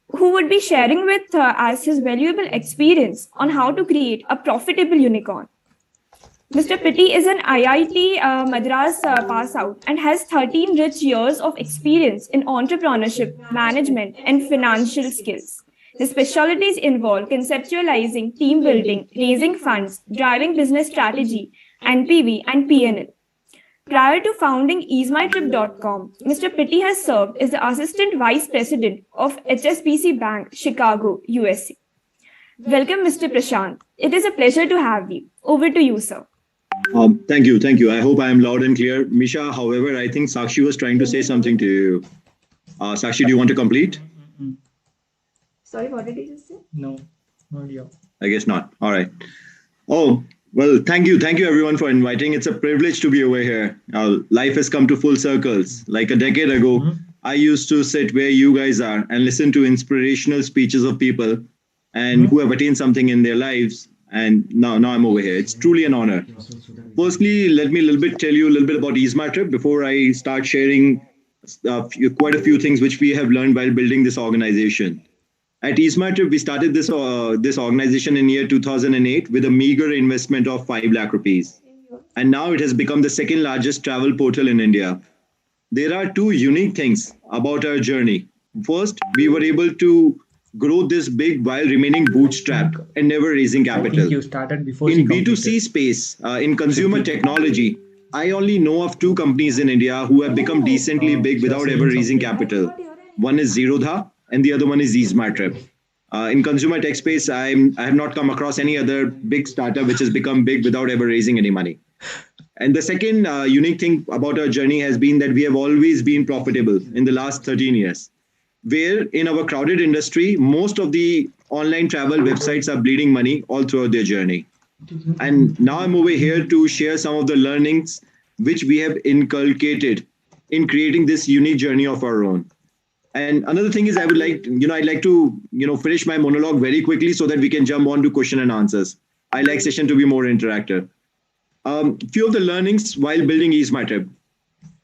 who would be sharing with us his valuable experience on how to create a profitable unicorn. Mr. Pitti is an IIT Madras pass out and has 13 rich years of experience in entrepreneurship, management, and financial skills. His specialties involve conceptualizing, team building, raising funds, driving business strategy, NPV, and P&L. Prior to founding easemytrip.com, Mr. Pitti has served as the Assistant Vice President of HSBC Bank, Chicago, USA. Welcome, Mr. Prashant. It is a pleasure to have you. Over to you, sir. Thank you. I hope I am loud and clear. Misha, however, I think Sakshi was trying to say something to you. Sakshi, do you want to complete? Sorry, what did you just say? No, not yet. I guess not. All right. Oh, well, thank you. Thank you, everyone, for inviting. It's a privilege to be over here. Life has come to full circles. Like a decade ago, I used to sit where you guys are and listen to inspirational speeches of people and who have attained something in their lives. And now I'm over here. It's truly an honor. Firstly, let me tell you a little bit about EaseMyTrip before I start sharing quite a few things which we have learned while building this organization. At EaseMyTrip, we started this organization in year 2008 with a meager investment of 5 lakh rupees. And now it has become the second largest travel portal in India. There are two unique things about our journey. First, we were able to grow this big while remaining bootstrapped and never raising I think capital. you started before she In B2C completed. space, in consumer technology, I only know of two companies in India who have become decently big She was without ever saying raising something. capital. One is Zerodha and the other one is EaseMyTrip. In consumer tech space, I have not come across any other big startup which has become big without ever raising any money. And the second unique thing about our journey has been that we have always been profitable in the last 13 years. Where in our crowded industry, most of the online travel websites are bleeding money all throughout their journey. And now I'm over here to share some of the learnings which we have inculcated in creating this unique journey of our own. And another thing is I'd like to, finish my monologue very quickly so that we can jump on to question and answers. I like session to be more interactive. Few of the learnings while building EaseMyTrip.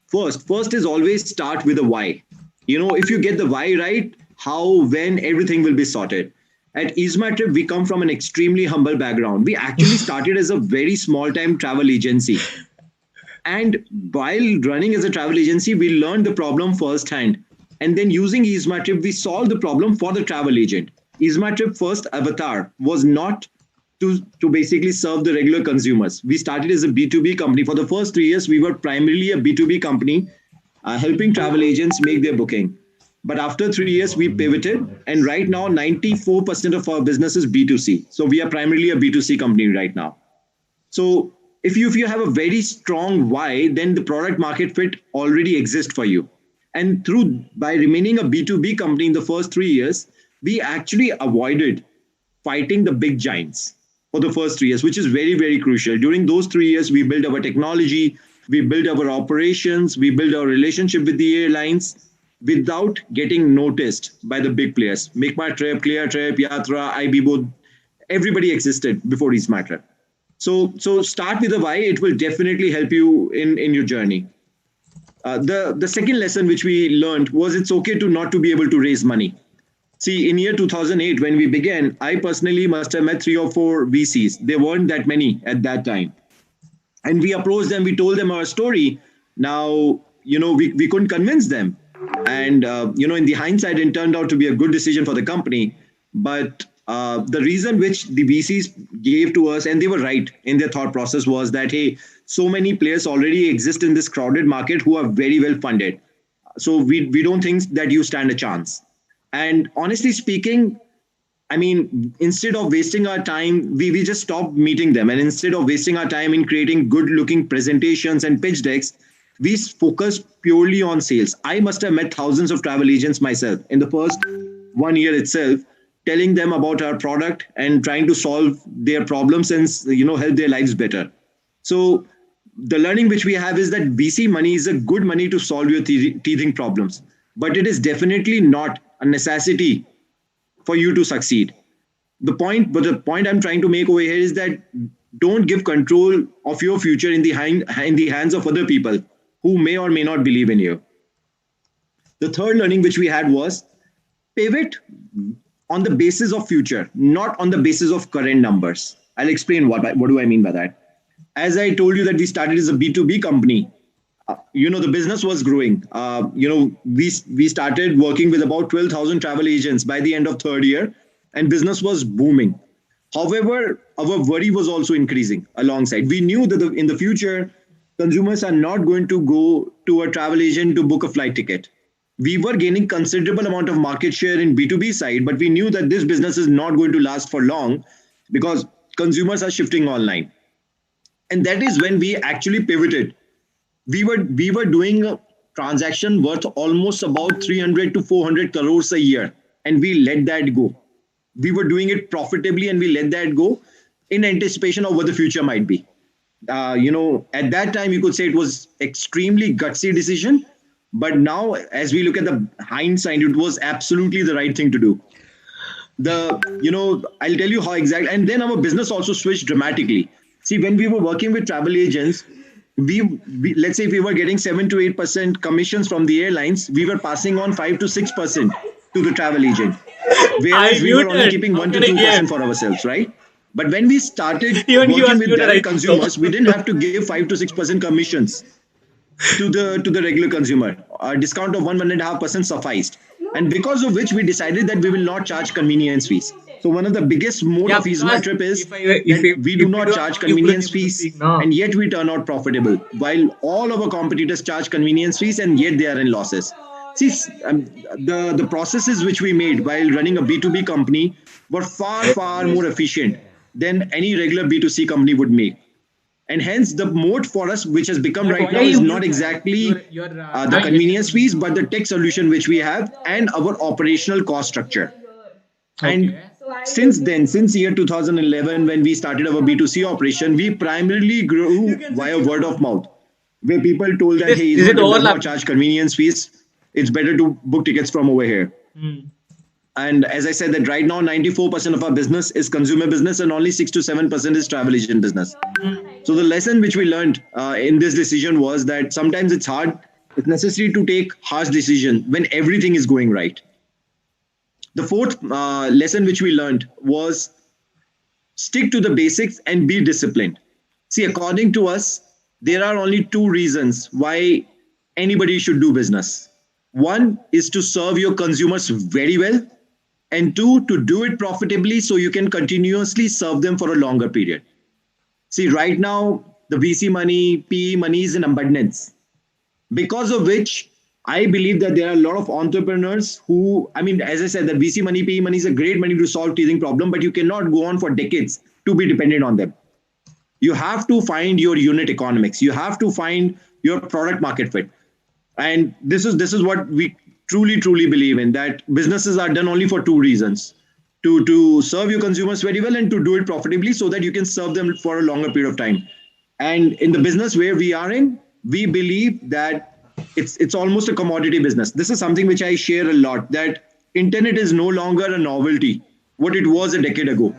First is always start with a why. If you get the why right, how, when, everything will be sorted. At EaseMyTrip, we come from an extremely humble background. We actually started as a very small-time travel agency. And while running as a travel agency, we learned the problem firsthand. And then using EaseMyTrip, we solved the problem for the travel agent. EaseMyTrip first avatar was not to basically serve the regular consumers. We started as a B2B company. For the first 3 years, we were primarily a B2B company, helping travel agents make their booking. But after 3 years, we pivoted. And right now, 94% of our business is B2C. So we are primarily a B2C company right now. So if you have a very strong why, then the product market fit already exists for you. And by remaining a B2B company in the first 3 years, we actually avoided fighting the big giants for the first 3 years, which is very, very crucial. During those 3 years, we built our technology, we built our operations, we built our relationship with the airlines without getting noticed by the big players. Make My Trip, Clear Trip, Yatra, IBBO, everybody existed before EaseMyTrip. So start with the why. It will definitely help you in your journey. The second lesson which we learned was it's okay to not to be able to raise money. See, in year 2008, when we began, I personally must have met 3 or 4 VCs. There weren't that many at that time. And we approached them, we told them our story. Now, we couldn't convince them. And, in the hindsight, it turned out to be a good decision for the company. But the reason which the VCs gave to us, and they were right in their thought process, was that, hey, so many players already exist in this crowded market who are very well funded. So we don't think that you stand a chance. And honestly speaking, I mean, instead of wasting our time, we just stopped meeting them. And instead of wasting our time in creating good looking presentations and pitch decks, we focused purely on sales. I must have met thousands of travel agents myself in the first 1 year itself, telling them about our product and trying to solve their problems and help their lives better. So the learning which we have is that VC money is a good money to solve your teething problems, but it is definitely not a necessity for you to succeed. The point I'm trying to make over here is that don't give control of your future in the hands of other people who may or may not believe in you. The third learning which we had was pivot on the basis of future, not on the basis of current numbers. I'll explain what do I mean by that. As I told you that we started as a B2B company, the business was growing. We started working with about 12,000 travel agents by the end of third year, and business was booming. However, our worry was also increasing alongside. We knew that in the future, consumers are not going to go to a travel agent to book a flight ticket. We were gaining considerable amount of market share in B2B side, but we knew that this business is not going to last for long because consumers are shifting online. And that is when we actually pivoted. We were doing a transaction worth almost about 300 to 400 crores a year, and we let that go. We were doing it profitably, and we let that go in anticipation of what the future might be. At that time, you could say it was extremely gutsy decision, but now, as we look at the hindsight, it was absolutely the right thing to do. I'll tell you how exactly, and then our business also switched dramatically. See, when we were working with travel agents, we let's say if we were getting 7 to 8% commissions from the airlines, we were passing on 5 to 6% to the travel agent. Whereas we were only muted. keeping How 1 to can I 2% hear? for ourselves, right? But when we started Even he working was with muted, I direct think so. consumers, we didn't have to give 5 to 6% commissions to the regular consumer. A discount of 1.5% sufficed. And because of which we decided that we will not charge convenience fees. So one of the biggest mode Yeah, of Ease My because Trip is if that we do you not don't charge on, you couldn't convenience able to fees speak, no. and yet we turn out profitable. While all our competitors charge convenience fees and yet they are in losses. See, the processes which we made while running a B2B company were far, far more efficient than any regular B2C company would make. And hence, the moat for us, which has become But right why now, are is you not muted? exactly You're the having convenience disturbance. fees, but the tech solution which we have and our operational cost structure. And Okay. since then, since year 2011, when we started our B2C operation, we primarily grew via word of mouth, where people told that, hey, Is Isma it Trip does not overlapping? charge convenience fees. It's better to book tickets from over here. Hmm. And as I said, that right now, 94% of our business is consumer business and only 6 to 7% is travel agent business. So the lesson which we learned in this decision was that sometimes it's hard, it's necessary to take harsh decision when everything is going right. The fourth lesson which we learned was stick to the basics and be disciplined. See, according to us, there are only two reasons why anybody should do business. One is to serve your consumers very well, and two, to do it profitably so you can continuously serve them for a longer period. See, right now, the VC money, PE money is in abundance, because of which I believe that there are a lot of entrepreneurs who, I mean, as I said, that VC money, PE money is a great money to solve teething problem, but you cannot go on for decades to be dependent on them. You have to find your unit economics. You have to find your product market fit. And this is what we truly believe in, that businesses are done only for two reasons: to serve your consumers very well and to do it profitably so that you can serve them for a longer period of time. And in the business where we are in, we believe that it's almost a commodity business. This is something which I share a lot, that internet is no longer a novelty what it was a decade ago.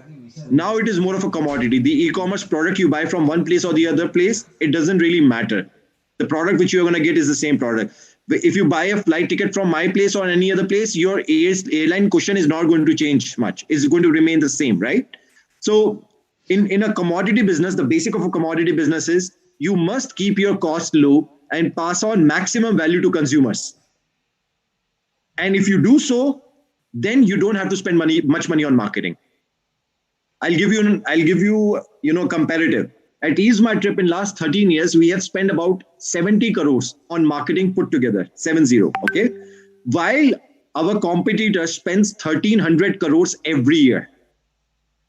Now it is more of a commodity. The e-commerce product you buy from one place or the other place, it doesn't really matter. The product which you're going to get is the same product. But if you buy a flight ticket from my place or any other place, your airline cushion is not going to change much. It's going to remain the same, right? So in a commodity business, the basic of a commodity business is you must keep your cost low and pass on maximum value to consumers. And if you do so, then you don't have to spend much money on marketing. I'll give you comparative. At Ease My Trip in last 13 years, we have spent about 70 crores on marketing put together, 70, okay? While our competitor spends 1,300 crores every year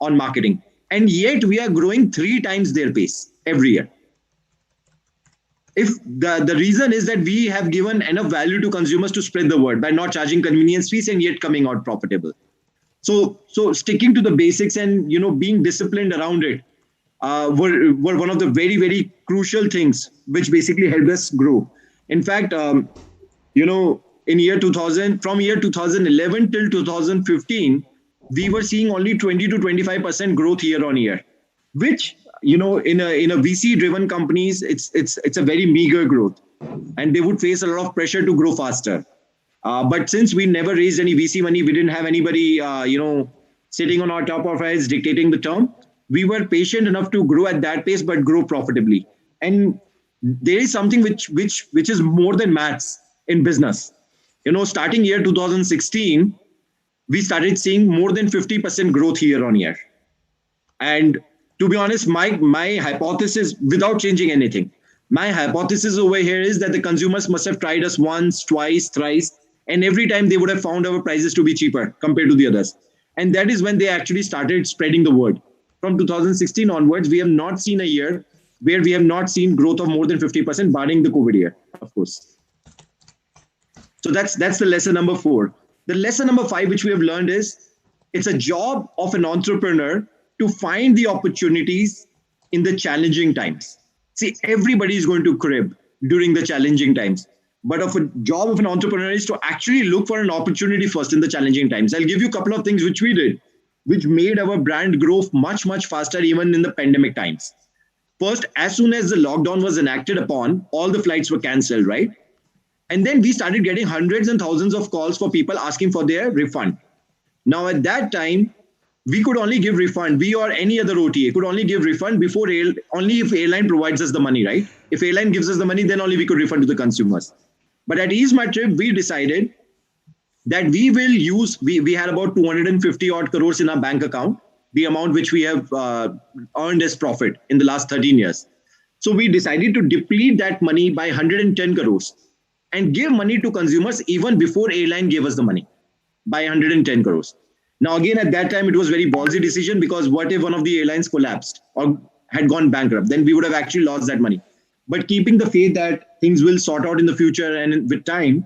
on marketing. And yet we are growing 3 times their pace every year. If the reason is that we have given enough value to consumers to spread the word by not charging convenience fees and yet coming out profitable. So sticking to the basics and being disciplined around it were one of the very crucial things which basically helped us grow. In fact, in year 2000, from year 2011 till 2015, we were seeing only 20 to 25% growth year on year, which in a VC driven companies, it's a very meager growth, and they would face a lot of pressure to grow faster. But since we never raised any VC money, we didn't have anybody, sitting on our top of our heads dictating the term. We were patient enough to grow at that pace, but grow profitably. And there is something which is more than maths in business. Starting year 2016, we started seeing more than 50% growth year on year. And to be honest, my hypothesis, without changing anything, my hypothesis over here is that the consumers must have tried us once, twice, thrice, and every time they would have found our prices to be cheaper compared to the others. And that is when they actually started spreading the word. From 2016 onwards, we have not seen a year where we have not seen growth of more than 50%, barring the COVID year, of course. So that's the lesson number 4. The lesson number 5, which we have learned, is it's a job of an entrepreneur to find the opportunities in the challenging times. See, everybody is going to crib during the challenging times. But a job of an entrepreneur is to actually look for an opportunity first in the challenging times. I'll give you a couple of things which we did, which made our brand grow much faster even in the pandemic times. First, as soon as the lockdown was enacted upon, all the flights were cancelled, right? And then we started getting hundreds and thousands of calls for people asking for their refund. Now, at that time, we could only give refund. We or any other OTA could only give refund before only if airline provides us the money, right? If airline gives us the money, then only we could refund to the consumers. But at Ease My Trip, we decided that we will use, we had about 250 odd crores in our bank account, the amount which we have earned as profit in the last 13 years. So we decided to deplete that money by 110 crores and give money to consumers even before airline gave us the money by 110 crores. Now, again, at that time, it was very ballsy decision, because what if one of the airlines collapsed or had gone bankrupt? Then we would have actually lost that money. But keeping the faith that things will sort out in the future and with time,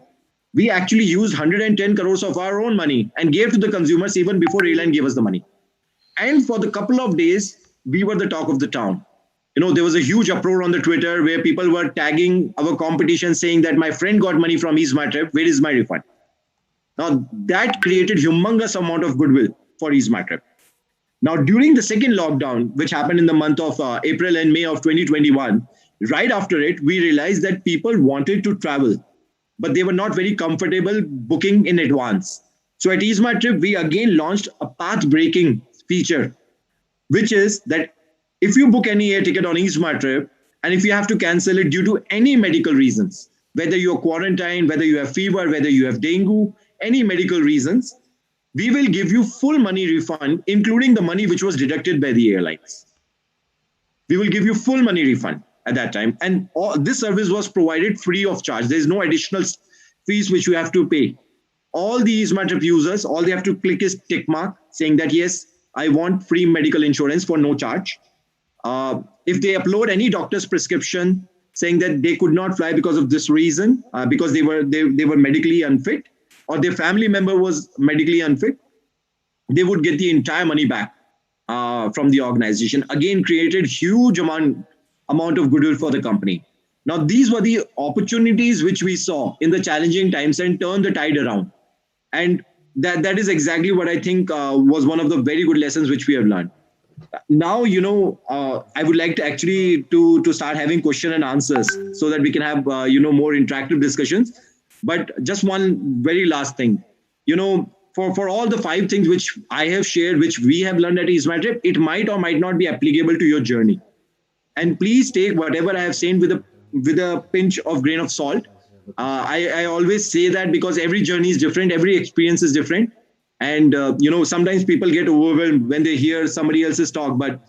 we actually used 110 crores of our own money and gave to the consumers even before airline gave us the money. And for the couple of days, we were the talk of the town. There was a huge uproar on the Twitter where people were tagging our competition saying that my friend got money from Ease My Trip. Where is my refund? Now, that created humongous amount of goodwill for Ease My Trip. Now, during the second lockdown, which happened in the month of April and May of 2021, right after it, we realized that people wanted to travel, but they were not very comfortable booking in advance. So at Ease My Trip, we again launched a path-breaking feature, which is that if you book any air ticket on Ease My Trip, and if you have to cancel it due to any medical reasons, whether you're quarantined, whether you have fever, whether you have dengue, any medical reasons, we will give you full money refund, including the money which was deducted by the airlines. We will give you full money refund at that time. And this service was provided free of charge. There's no additional fees which you have to pay. All the Ease My Trip users, all they have to click is tick mark saying that, yes, I want free medical insurance for no charge. If they upload any doctor's prescription saying that they could not fly because of this reason, because they were medically unfit, or their family member was medically unfit, they would get the entire money back from the organization. Again, created huge amount of goodwill for the company. Now, these were the opportunities which we saw in the challenging times and turned the tide around. And that is exactly what I think was one of the very good lessons which we have learned. Now, I would like to actually to start having question and answers so that we can have, more interactive discussions. But just one very last thing, for all the 5 things which I have shared, which we have learned at Ease My Trip, it might or might not be applicable to your journey. And please take whatever I have said with a pinch of grain of salt. I always say that because every journey is different, every experience is different. And, sometimes people get overwhelmed when they hear somebody else's talk. But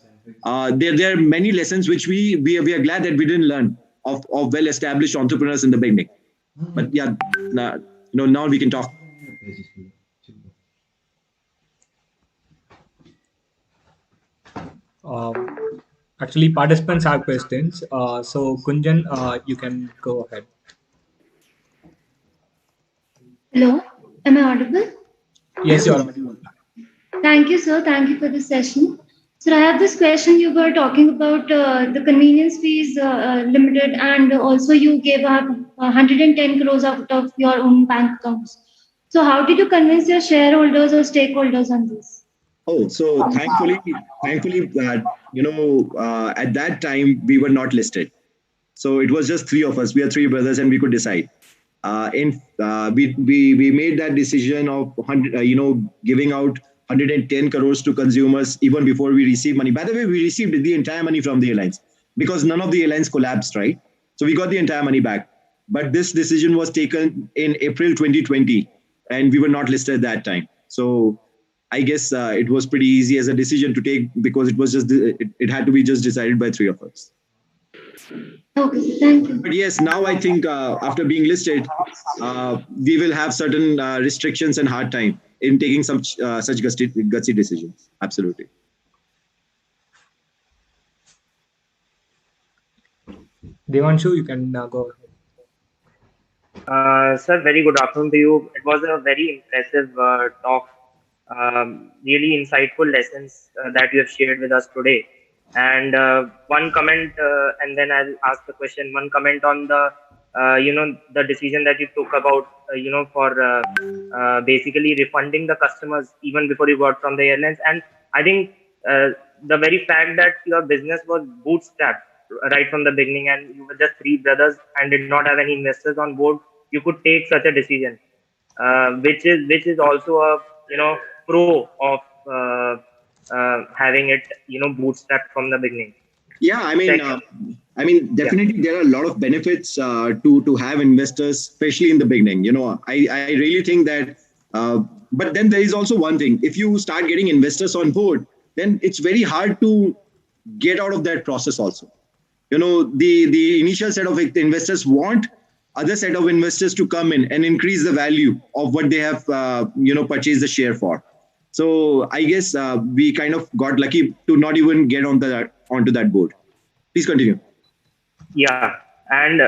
there are many lessons which we are glad that we didn't learn of well-established entrepreneurs in the beginning. But yeah, now we can talk. Actually, participants have questions. So Kunjan, you can go ahead. Hello, am I audible? Yes, you are audible. Thank you, sir. Thank you for this session. So I have this question. You were talking about the convenience fees limited, and also you gave up 110 crores out of your own bank accounts. So how did you convince your shareholders or stakeholders on this? Oh, so thankfully, at that time we were not listed. So it was just 3 of us. We are 3 brothers, and we could decide. We made that decision of giving out 110 crores to consumers even before we received money. By the way, we received the entire money from the airlines because none of the airlines collapsed, right? So we got the entire money back. But this decision was taken in April 2020, and we were not listed at that time. So I guess it was pretty easy as a decision to take because it was just it had to be just decided by 3 of us. Okay, thank you. But yes, now I think after being listed, we will have certain restrictions and hard time in taking such gutsy decisions. Absolutely. Devanshu, you can go ahead. Sir, very good afternoon to you. It was a very impressive talk. Really insightful lessons that you have shared with us today. And one comment, and then I'll ask the question. One comment on the the decision that you took about for basically refunding the customers even before you got from the airlines. And I think the very fact that your business was bootstrapped right from the beginning, and you were just 3 brothers and did not have any investors on board, you could take such a decision, which is also a pro of having it, bootstrapped from the beginning? Yeah, definitely there are a lot of benefits to have investors, especially in the beginning. I really think that. But then there is also one thing: if you start getting investors on board, then it's very hard to get out of that process. Also, the initial set of investors want other set of investors to come in and increase the value of what they have purchased the share for. So I guess we kind of got lucky to not even get onto that board. Please continue. Yeah, and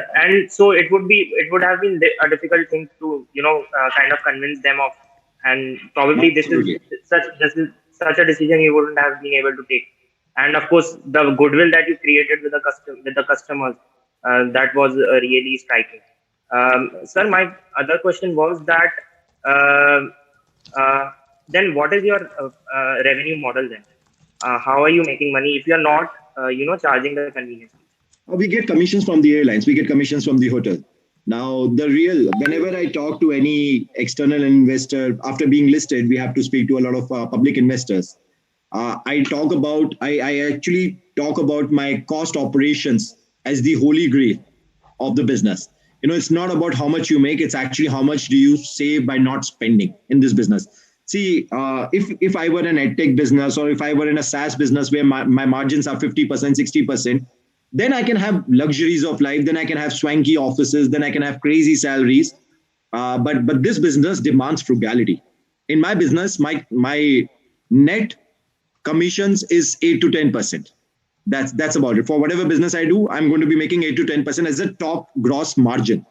so it would have been a difficult thing to kind of convince them of, and probably Absolutely. this is such a decision you wouldn't have been able to take. And of course, the goodwill that you created with the customers, that was really striking. Sir, my other question was that then what is your revenue model then? How are you making money if you're not charging the convenience fee? We get commissions from the airlines. We get commissions from the hotel. Now, whenever I talk to any external investor, after being listed, we have to speak to a lot of public investors. I actually talk about my cost operations as the holy grail of the business. It's not about how much you make, it's actually how much do you save by not spending in this business. See, if I were an edtech business, or if I were in a SaaS business where my margins are 50%, 60%, then I can have luxuries of life, then I can have swanky offices, then I can have crazy salaries. But this business demands frugality. In my business, my net commissions is 8 to 10%. That's about it. For whatever business I do, I'm going to be making 8 to 10% as a top gross margin.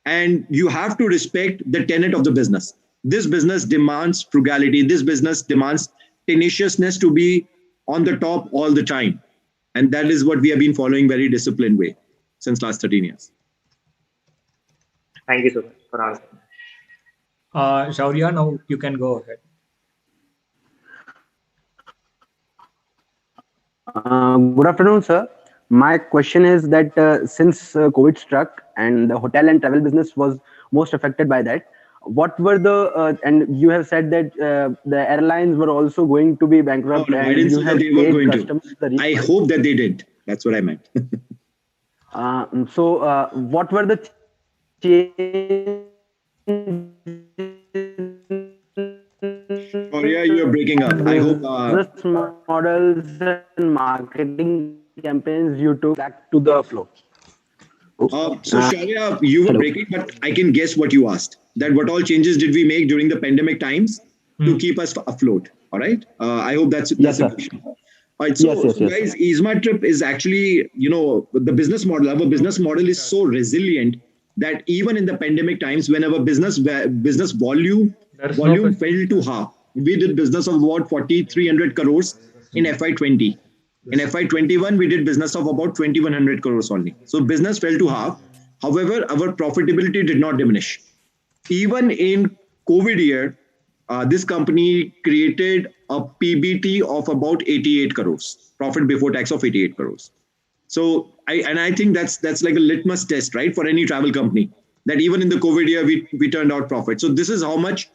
And you have to respect the tenet of the business. This business demands frugality. This business demands tenaciousness to be on the top all the time. And that is what we have been following very disciplined way since last 13 years. Thank you so much for answering. Shaurya, now you can go ahead. Good afternoon, sir. My question is that since COVID struck and the hotel and travel business was most affected by that, what were and you have said that the airlines were also going to be bankrupt. No, and I didn't you say have that they were paid going customers to. I hope that they did. That's what I meant. So what were the changes? Sorry, you are breaking up. I hope. Business models and marketing campaigns you took back to the flow. So Shaurya, you were breaking, but I can guess what you asked. That what all changes did we make during the pandemic times to keep us afloat? All right. I hope that's Yes, a sir. question. All right. So, Yes. guys, Easma Trip is actually, the business model. Our business model is so resilient that even in the pandemic times, when our business volume fell to half, we did business of about 4,300 crores in FY20. In FY21, we did business of about 2,100 crores only. So business fell to half. However, our profitability did not diminish. Even in COVID year, this company created a PBT of about 88 crores, profit before tax of 88 crores. So I think that's like a litmus test, right, for any travel company, that even in the COVID year, we turned out profit. So this is how much,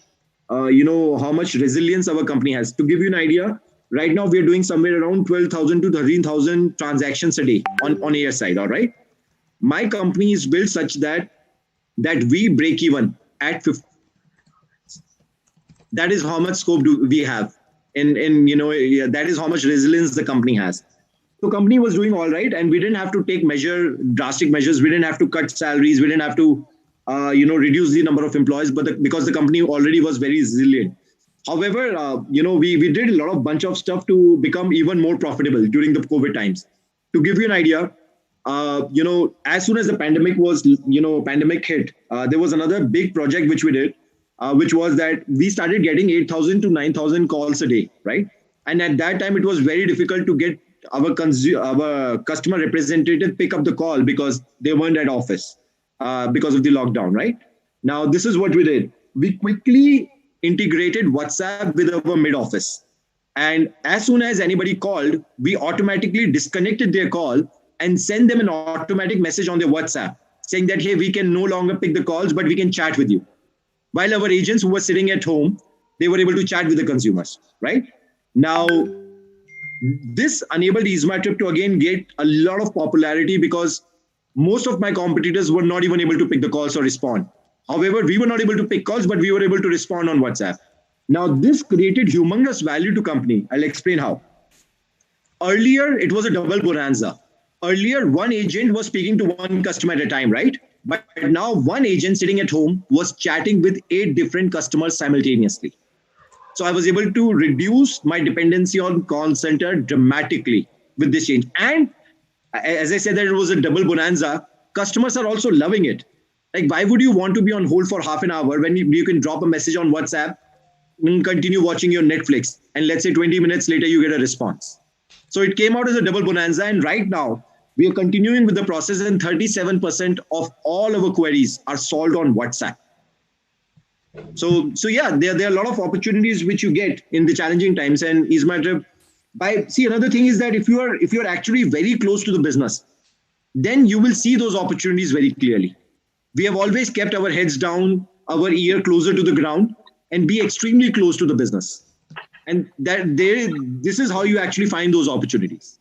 how much resilience our company has. To give you an idea, right now we are doing somewhere around 12,000 to 13,000 transactions a day on air side. All right. My company is built such that we break even at 50. That is how much scope do we have. That is how much resilience the company has. So company was doing all right, and we didn't have to take drastic measures. We didn't have to cut salaries. We didn't have to, reduce the number of employees, because the company already was very resilient. However, we did a lot of bunch of stuff to become even more profitable during the COVID times. To give you an idea, as soon as the pandemic hit, there was another big project which we did, which was that we started getting 8,000 to 9,000 calls a day, right? And at that time, it was very difficult to get our customer representative pick up the call because they weren't at office because of the lockdown, right? Now, this is what we did. We quickly integrated WhatsApp with our mid office. And as soon as anybody called, we automatically disconnected their call and send them an automatic message on their WhatsApp saying that, hey, we can no longer pick the calls, but we can chat with you. While our agents who were sitting at home, they were able to chat with the consumers, right? Now, this enabled EaseMyTrip to again get a lot of popularity because most of my competitors were not even able to pick the calls or respond. However, we were not able to pick calls, but we were able to respond on WhatsApp. Now, this created humongous value to company. I'll explain how. Earlier, it was a double bonanza. Earlier, one agent was speaking to one customer at a time, right? But now one agent sitting at home was chatting with 8 different customers simultaneously. So I was able to reduce my dependency on call center dramatically with this change. And as I said that it was a double bonanza, customers are also loving it. Like, why would you want to be on hold for half an hour when you can drop a message on WhatsApp and continue watching your Netflix, and let's say 20 minutes later you get a response? So it came out as a double bonanza, and right now we are continuing with the process, and 37% of all our queries are solved on WhatsApp. So yeah, there are a lot of opportunities which you get in the challenging times, and EaseMyTrip. See, another thing is that if you are actually very close to the business, then you will see those opportunities very clearly. We have always kept our heads down, our ear closer to the ground, and be extremely close to the business. And this is how you actually find those opportunities.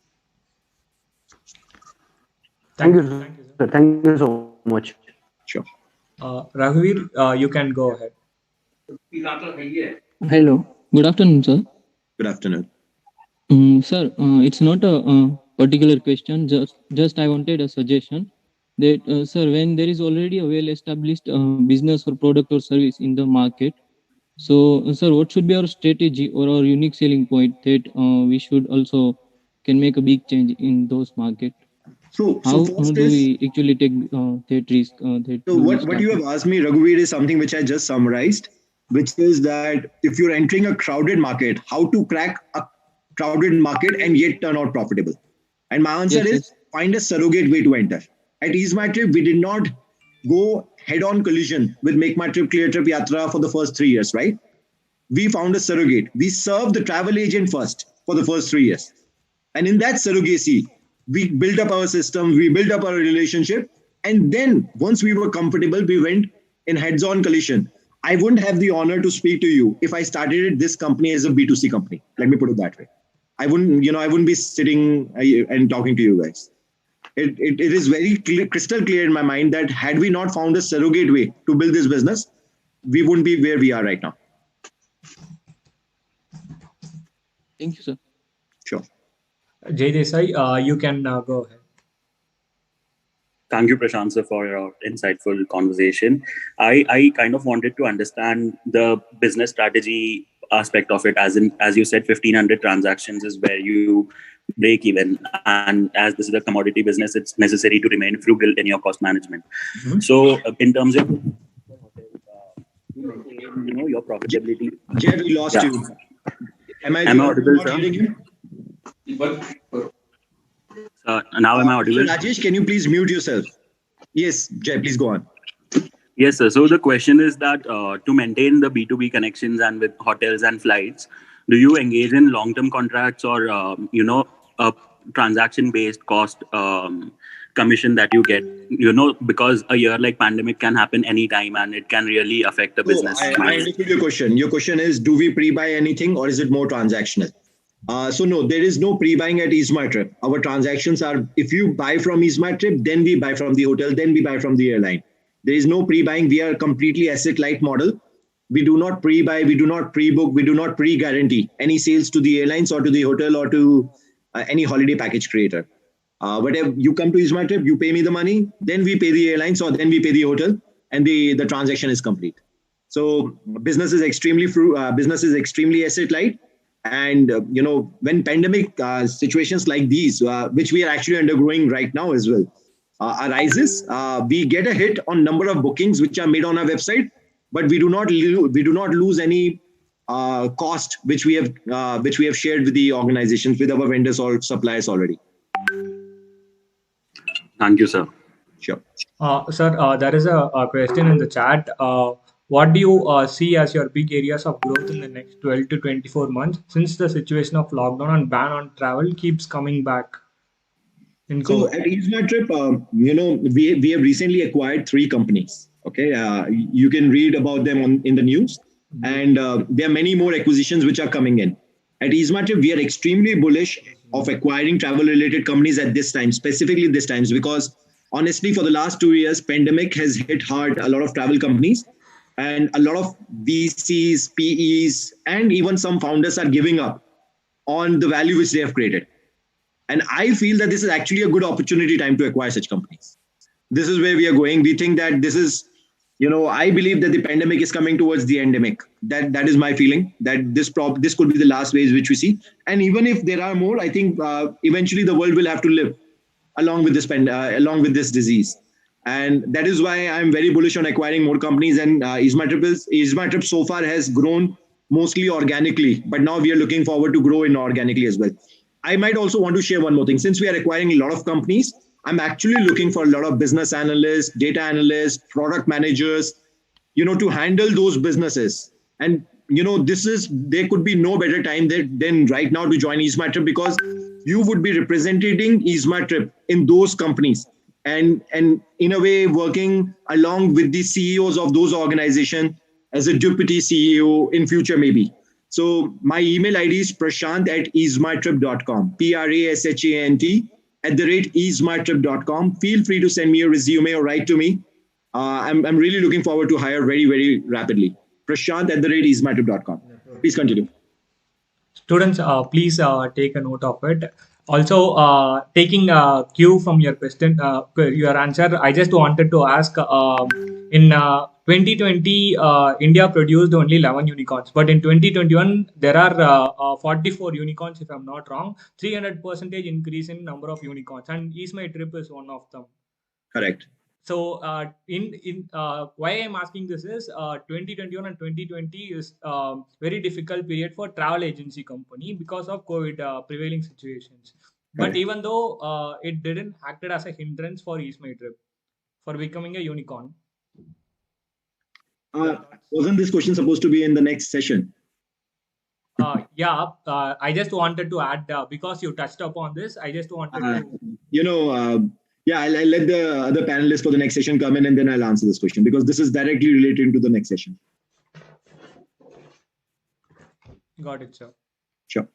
Thank you, sir. Thank you so much. Sure. Raghuveer, you can go ahead. Hello. Good afternoon, sir. Good afternoon. Sir, it's not a particular question. Just I wanted a suggestion that, sir, when there is already a well-established business or product or service in the market, so, sir, what should be our strategy or our unique selling point that we should also can make a big change in those market? So how first do we actually take that risk? So what you have asked me, Raghuveer, is something which I just summarized, which is that if you're entering a crowded market, how to crack a crowded market and yet turn out profitable. And my answer is find a surrogate way to enter. At EaseMyTrip, we did not go head-on collision with Make My Trip, Clear Trip, Yatra for the first 3 years, right? We found a surrogate. We served the travel agent first for the first 3 years. And in that surrogacy, we built up our system, we built up our relationship. And then once we were comfortable, we went in heads-on collision. I wouldn't have the honor to speak to you if I started this company as a B2C company. Let me put it that way. I wouldn't be sitting and talking to you guys. It is very crystal clear in my mind that had we not found a surrogate way to build this business, we wouldn't be where we are right now. Thank you, sir. Sure. Jay Desai, you can go ahead. Thank you, Prashant, sir, for your insightful conversation. I kind of wanted to understand the business strategy aspect of it, as you said, 1,500 transactions is where you break even, and as this is a commodity business, it's necessary to remain frugal in your cost management. Mm-hmm. So in terms of your profitability, Jay, we lost you. Am I audible, sir? Now am I audible? Rajesh, can you please mute yourself? Yes, Jay, please go on. Yes, sir. So the question is that to maintain the B2B connections and with hotels and flights, do you engage in long-term contracts or, a transaction-based cost commission that you get, because a year like pandemic can happen anytime and it can really affect the business? I understood your question. Your question is, do we pre-buy anything or is it more transactional? So no, there is no pre-buying at EaseMyTrip. Our transactions are, if you buy from EaseMyTrip, then we buy from the hotel, then we buy from the airline. There is no pre-buying. We are a completely asset-light model. We do not pre-buy, we do not pre-book, we do not pre-guarantee any sales to the airlines or to the hotel or to any holiday package creator. Whatever you come to EaseMyTrip, you pay me the money, then we pay the airlines or then we pay the hotel, and the transaction is complete. So business is extremely asset-light. And when pandemic situations like these, which we are actually undergoing right now as well, arises, we get a hit on number of bookings which are made on our website, but we do not lose any cost which we have shared with the organizations, with our vendors or suppliers already. Thank you, sir. Sure. Sir, there is a question in the chat. What do you see as your big areas of growth in the next 12 to 24 months, since the situation of lockdown and ban on travel keeps coming back? So at EaseMyTrip, we have recently acquired 3 companies. Okay, you can read about them in the news. and there are many more acquisitions which are coming in. At EaseMyTrip, we are extremely bullish of acquiring travel-related companies at this time, specifically this times, because honestly, for the last 2 years, pandemic has hit hard a lot of travel companies, and a lot of VCs, PEs, and even some founders are giving up on the value which they have created. And I feel that this is actually a good opportunity time to acquire such companies. This is where we are going. We think that this is, I believe that the pandemic is coming towards the endemic. That is my feeling, that this could be the last wave which we see. And even if there are more, I think eventually the world will have to live along with this disease. And that is why I'm very bullish on acquiring more companies. And EaseMyTrip so far has grown mostly organically, but now we are looking forward to grow inorganically as well. I might also want to share one more thing. Since we are acquiring a lot of companies, I'm actually looking for a lot of business analysts, data analysts, product managers, to handle those businesses. And, there could be no better time than right now to join EaseMyTrip, because you would be representing EaseMyTrip in those companies and in a way working along with the CEOs of those organizations as a deputy CEO in future maybe. So my email ID is prashant@easemytrip.com, prashant@easemytrip.com. Feel free to send me a resume or write to me. I'm really looking forward to hire very, very rapidly. prashant@easemytrip.com. Please continue. Students, please take a note of it. Also, taking a cue from your question, your answer, I just wanted to ask, in 2020, India produced only 11 unicorns, but in 2021, there are 44 unicorns, if I'm not wrong, 300% increase in number of unicorns, and EaseMyTrip is one of them. Correct. So, why I'm asking this is 2021 and 2020 is very difficult period for travel agency company because of COVID prevailing situations. But even though it didn't acted as a hindrance for EaseMyTrip for becoming a unicorn. Wasn't this question supposed to be in the next session? Yeah, I just wanted to add because you touched upon this. I just wanted to. Yeah, I'll let the other panelists for the next session come in, and then I'll answer this question, because this is directly related to the next session. Got it, sir. Sure.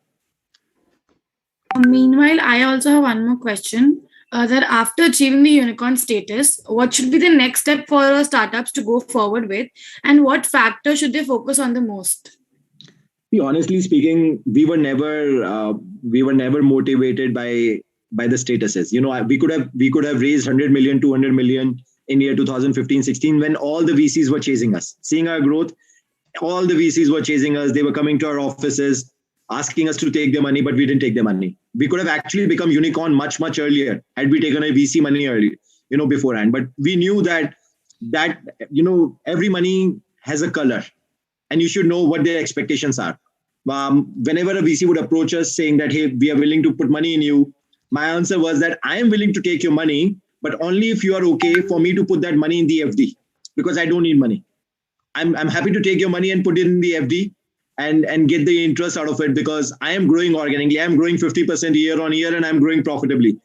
Meanwhile, I also have one more question. That after achieving the unicorn status, what should be the next step for startups to go forward with, and what factor should they focus on the most? Honestly speaking, we were never motivated by the statuses. We could have raised 100 million, 200 million in year 2015-16 when all the VCs were chasing us. Seeing our growth, all the VCs were chasing us. They were coming to our offices, asking us to take their money, but we didn't take their money. We could have actually become unicorn much, much earlier had we taken a VC money early, beforehand. But we knew that every money has a color, and you should know what their expectations are. Whenever a VC would approach us saying that, hey, we are willing to put money in you, my answer was that I am willing to take your money, but only if you are okay for me to put that money in the FD, because I don't need money. I'm happy to take your money and put it in the FD and get the interest out of it, because I am growing organically. I'm growing 50% year on year, and I'm growing profitably.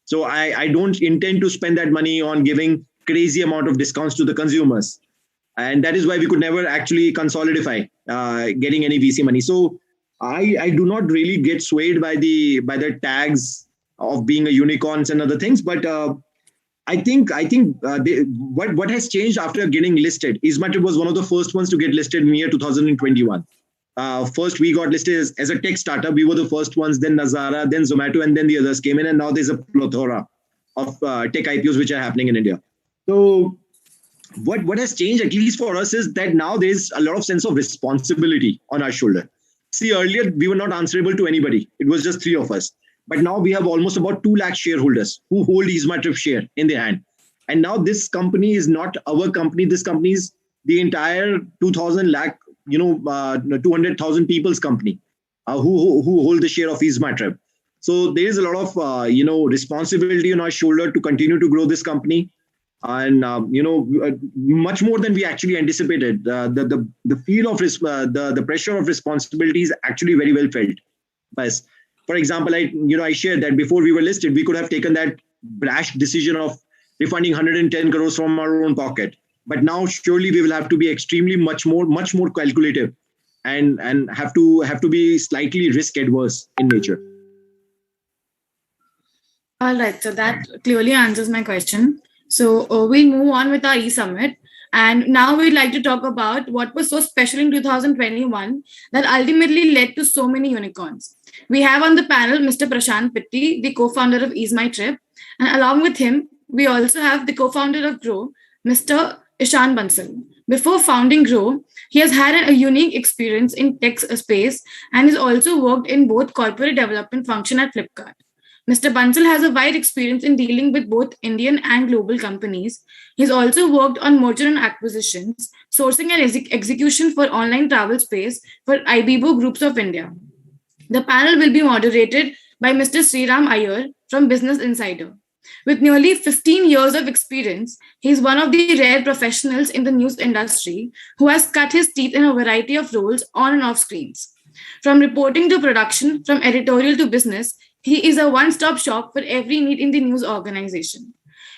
So I don't intend to spend that money on giving crazy amount of discounts to the consumers. And that is why we could never actually consolidate getting any VC money. So I do not really get swayed by the tags of being a unicorns and other things, but I think what has changed after getting listed. EaseMyTrip was one of the first ones to get listed in year 2021. First, we got listed as a tech startup. We were the first ones. Then Nazara, then Zomato, and then the others came in, and now there's a plethora of tech IPOs which are happening in India. So what has changed, at least for us, is that now there's a lot of sense of responsibility on our shoulder. See, earlier we were not answerable to anybody. It was just 3 of us. But now we have almost about 2 lakh shareholders who hold EaseMyTrip share in their hand. And now this company is not our company. This company is the entire 200,000 people's company who hold the share of EaseMyTrip. So there is a lot of responsibility on our shoulder to continue to grow this company, and much more than we actually anticipated. The feel of the pressure of responsibility is actually very well felt by us. For example, I shared that before we were listed, we could have taken that brash decision of refunding 110 crores from our own pocket. But now surely we will have to be extremely much more calculative, and have to be slightly risk adverse in nature. All right, so that clearly answers my question. So we'll move on with our e-summit. And now we'd like to talk about what was so special in 2021 that ultimately led to so many unicorns. We have on the panel Mr. Prashant Pitti, the co-founder of Ease My Trip. And along with him, we also have the co-founder of Grow, Mr. Ishan Bansal. Before founding Grow, he has had a unique experience in tech space and has also worked in both corporate development function at Flipkart. Mr. Bansal has a wide experience in dealing with both Indian and global companies. He's also worked on merger and acquisitions, sourcing and execution for online travel space for IBBO Groups of India. The panel will be moderated by Mr. Sriram Iyer from Business Insider. With nearly 15 years of experience, he is one of the rare professionals in the news industry who has cut his teeth in a variety of roles on and off screens. From reporting to production, from editorial to business, he is a one-stop shop for every need in the news organization.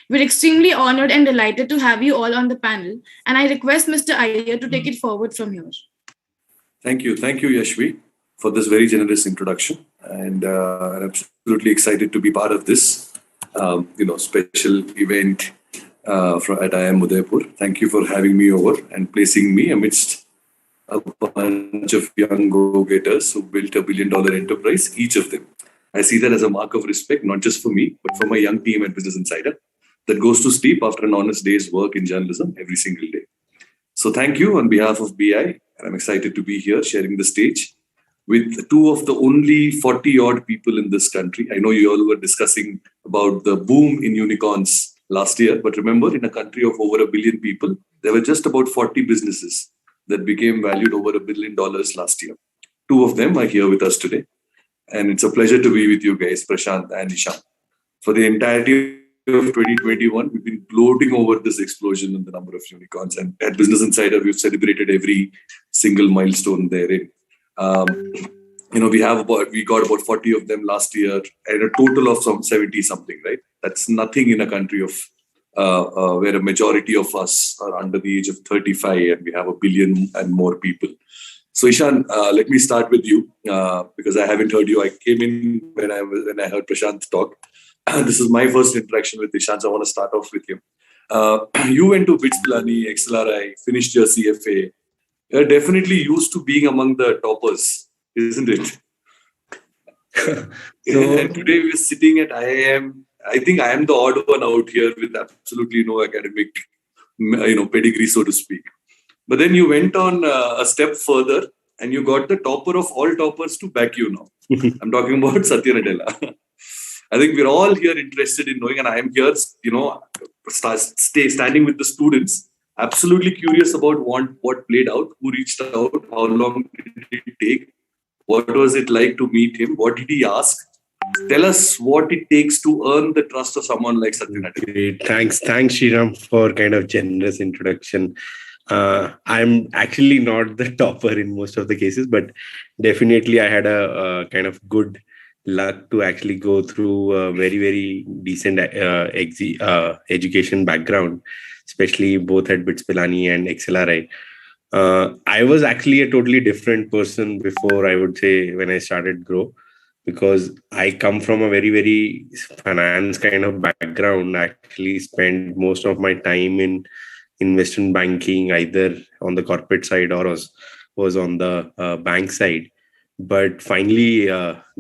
We're extremely honored and delighted to have you all on the panel, and I request Mr. Iyer to take it forward from here. Thank you, Yashvi, for this very generous introduction, and I'm absolutely excited to be part of this, special event at IIM Udaipur. Thank you for having me over and placing me amidst a bunch of young go-getters who built $1 billion enterprise, each of them. I see that as a mark of respect, not just for me, but for my young team at Business Insider that goes to sleep after an honest day's work in journalism every single day. So thank you on behalf of BI, and I'm excited to be here sharing the stage with two of the only 40-odd people in this country. I know you all were discussing about the boom in unicorns last year, but remember, in a country of over 1 billion people, there were just about 40 businesses that became valued over $1 billion last year. Two of them are here with us today. And it's a pleasure to be with you guys, Prashant and Ishan. For the entirety of 2021, we've been gloating over this explosion in the number of unicorns. And at Business Insider, we've celebrated every single milestone therein. We got about 40 of them last year, and a total of some 70 something, right? That's nothing in a country of where a majority of us are under the age of 35, and we have 1 billion and more people. So Ishan, let me start with you because I haven't heard you. I came in when I heard Prashant talk. This is my first interaction with Ishan, so I want to start off with you. You went to BITS Pilani, XLRI, finished your CFA. You're definitely used to being among the toppers, isn't it? And today we're sitting at IIM. I think I am the odd one out here with absolutely no academic, pedigree, so to speak. But then you went on a step further and you got the topper of all toppers to back you now. I'm talking about Satya Nadella. I think we're all here interested in knowing, and I am here, standing with the students, absolutely curious about what played out, who reached out, how long did it take, what was it like to meet him, what did he ask? Tell us what it takes to earn the trust of someone like Satya Nadella. Great. Thanks, Sriram, for kind of generous introduction. I'm actually not the topper in most of the cases, but definitely I had a kind of good luck to actually go through a very, very decent education background, especially both at BITS Pilani and XLRI. I was actually a totally different person before, I would say, when I started Grow, because I come from a very, very finance kind of background. I actually spent most of my time in investment banking, either on the corporate side or was on the bank side. But finally,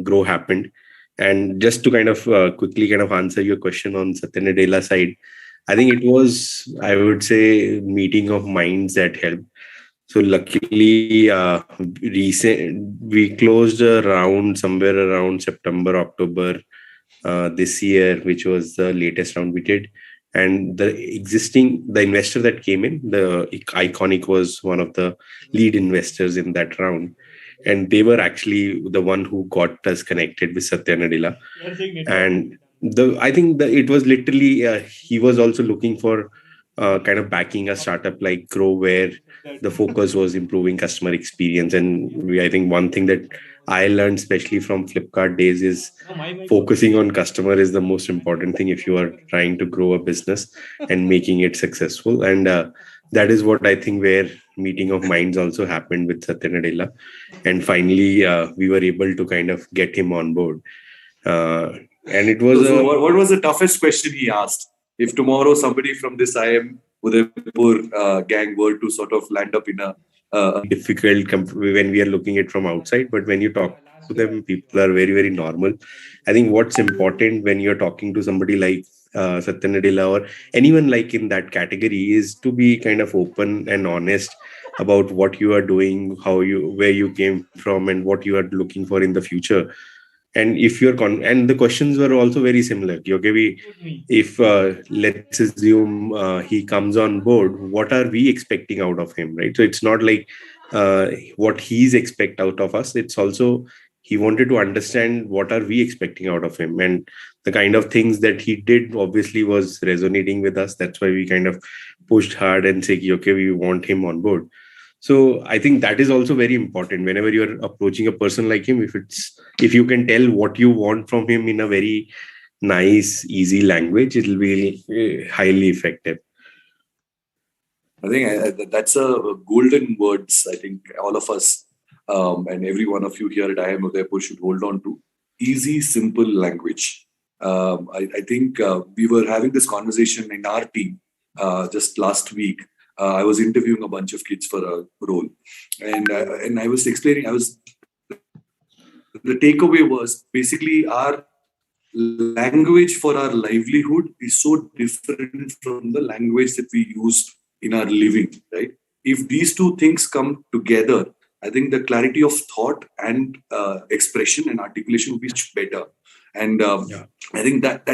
Grow happened. And just to kind of quickly kind of answer your question on Satya Nadella side, I think it was, I would say, meeting of minds that helped. So luckily, we closed a round somewhere around September, October this year, which was the latest round we did. And the investor that came in, the Iconic, was one of the lead investors in that round. And they were actually the one who got us connected with Satya Nadella. And I think it was literally, he was also looking for kind of backing a startup like Grow, where the focus was improving customer experience. And I think one thing that I learned, especially from Flipkart days, is focusing on customer is the most important thing if you are trying to grow a business and making it successful. And that is what I think where meeting of minds also happened with Satya Nadella. And finally, we were able to kind of get him on board. And it was So what was the toughest question he asked? If tomorrow somebody from this IM Udaipur gang were to sort of land up in a difficult when we are looking at from outside, but when you talk to them, people are very, very normal. I think what's important when you're talking to somebody like Satya Nadella or anyone like in that category is to be kind of open and honest about what you are doing, where you came from, and what you are looking for in the future. And if you're and the questions were also very similar. Okay, if let's assume he comes on board, what are we expecting out of him, right? So it's not like what he's expect out of us. It's also he wanted to understand what are we expecting out of him, and the kind of things that he did obviously was resonating with us. That's why we kind of pushed hard and say, okay, we want him on board. So I think that is also very important whenever you're approaching a person like him. If you can tell what you want from him in a very nice, easy language, it will be highly effective. I think that's a golden words. I think all of us and every one of you here at IIM Udaipur should hold on to. Easy, simple language. I think we were having this conversation in our team just last week. I was interviewing a bunch of kids for a role, and I was explaining. The takeaway was basically our language for our livelihood is so different from the language that we use in our living, right? If these two things come together, I think the clarity of thought and expression and articulation will be much better. And I think that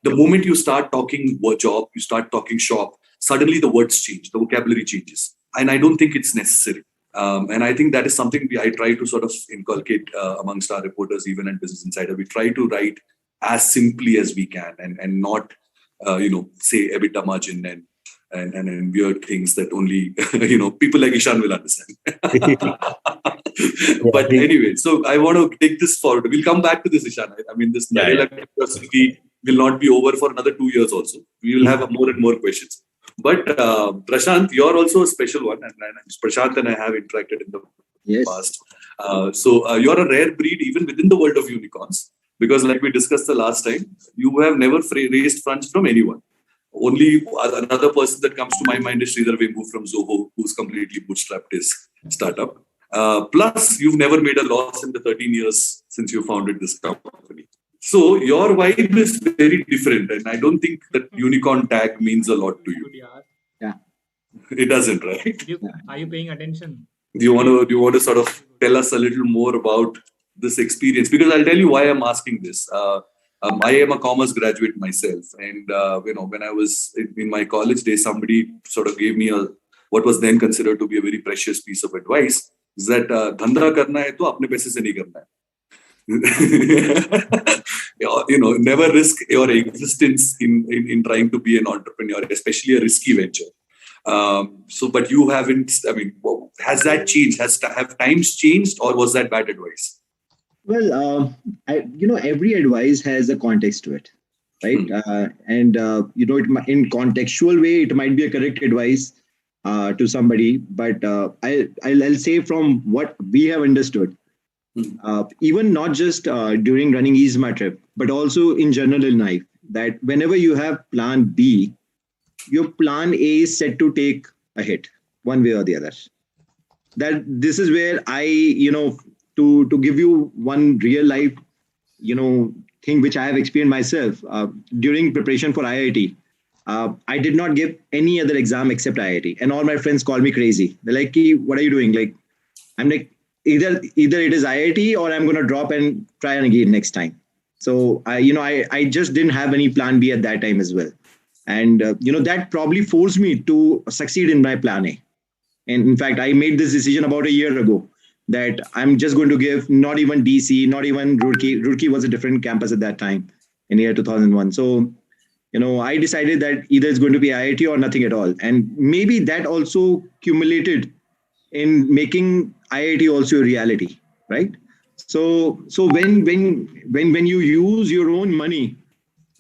the moment you start talking job, you start talking shop, suddenly the words change, the vocabulary changes. And I don't think it's necessary. And I think that is something I try to sort of inculcate amongst our reporters, even at Business Insider. We try to write as simply as we can and not, say EBITDA margin and weird things that only, people like Ishan will understand. But anyway, so I want to take this forward. We'll come back to this, Ishan. I mean, this Nadella curiosity will not be over for another 2 years also. We will have more and more questions. But Prashant, you're also a special one, and Prashant and I have interacted in the past. So you're a rare breed even within the world of unicorns, because like we discussed the last time, you have never raised funds from anyone. Only another person that comes to my mind is Sridhar Vembu from Zoho, who's completely bootstrapped his startup. Plus, you've never made a loss in the 13 years since you founded this company. So your vibe is very different, and I don't think that unicorn tag means a lot to you. Yeah. It doesn't, right? Are you paying attention? Do you want to sort of tell us a little more about this experience? Because I'll tell you why I'm asking this. I am a commerce graduate myself, and when I was in my college days, somebody sort of gave me what was then considered to be a very precious piece of advice: is that धंधा करना है तो अपने पैसे से नहीं करना है. Never risk your existence in trying to be an entrepreneur, especially a risky venture. But you haven't. I mean, has that changed? Have times changed, or was that bad advice? Well, every advice has a context to it, right? In contextual way, it might be a correct advice to somebody, but I'll say from what we have understood, even not just during running EaseMart trip, but also in general in life, that whenever you have plan B, your plan A is set to take a hit one way or the other. That this is where to give you one real life, thing which I have experienced myself during preparation for IIT. I did not give any other exam except IIT, and all my friends call me crazy. They're like, "What are you doing?" Like, I'm like, either it is IIT or I'm going to drop and try again next time. So I just didn't have any plan B at that time as well, and that probably forced me to succeed in my plan A. And in fact, I made this decision about a year ago that I'm just going to give not even DC, not even Roorkee. Roorkee was a different campus at that time in the year 2001. So, I decided that either it's going to be IIT or nothing at all. And maybe that also accumulated in making IIT also a reality, right? So when you use your own money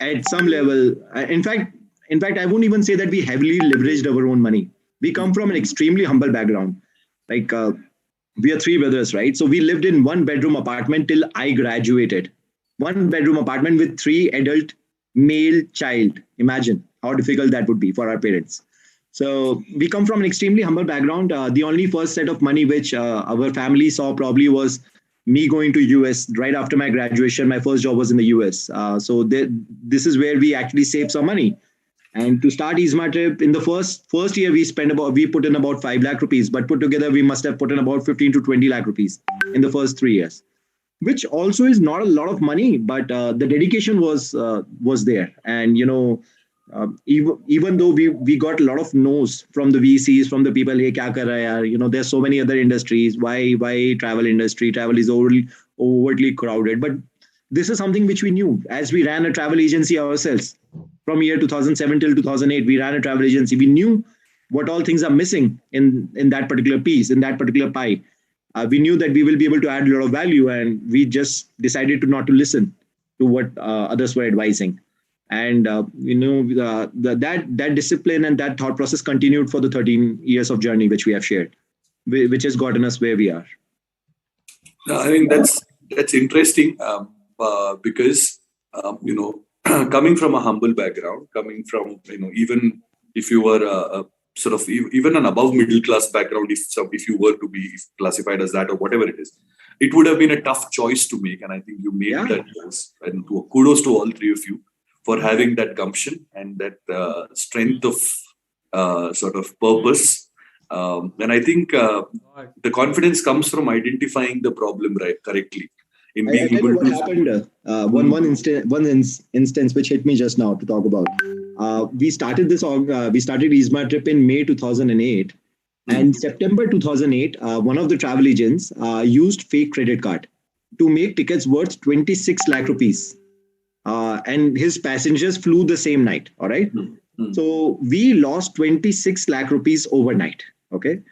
at some level, in fact, I won't even say that we heavily leveraged our own money. We come from an extremely humble background. Like we are three brothers, right? So we lived in one bedroom apartment till I graduated. One bedroom apartment with three adult male child. Imagine how difficult that would be for our parents. So we come from an extremely humble background. The only first set of money which our family saw probably was me going to US right after my graduation. My first job was in the US. This is where we actually saved some money. And to start Isma trip, in the first year, we put in about 5 lakh rupees, but put together we must have put in about 15 to 20 lakh rupees in the first 3 years, which also is not a lot of money, but the dedication was there. And even though we got a lot of no's from the VCs, from the people, hey, kya kar raha hai yaar? There's so many other industries. Why travel industry? Travel is overtly crowded. But this is something which we knew as we ran a travel agency ourselves. From year 2007 till 2008, we ran a travel agency. We knew what all things are missing in that particular piece, in that particular pie. We knew that we will be able to add a lot of value, and we just decided not to listen to what others were advising. And that discipline and that thought process continued for the 13 years of journey which we have shared, which has gotten us where we are. I think that's interesting because coming from a humble background, coming from even if you were sort of even an above middle class background, if you were to be classified as that or whatever it is, it would have been a tough choice to make. And I think you made that choice. And kudos to all three of you for having that gumption and that strength of sort of purpose. And I think the confidence comes from identifying the problem correctly. In being able what happened, one instance which hit me just now to talk about. We started Isma trip in May 2008, and September 2008, one of the travel agents used fake credit card to make tickets worth 26 lakh rupees. And his passengers flew the same night. All right. So we lost 26 lakh rupees overnight. Okay.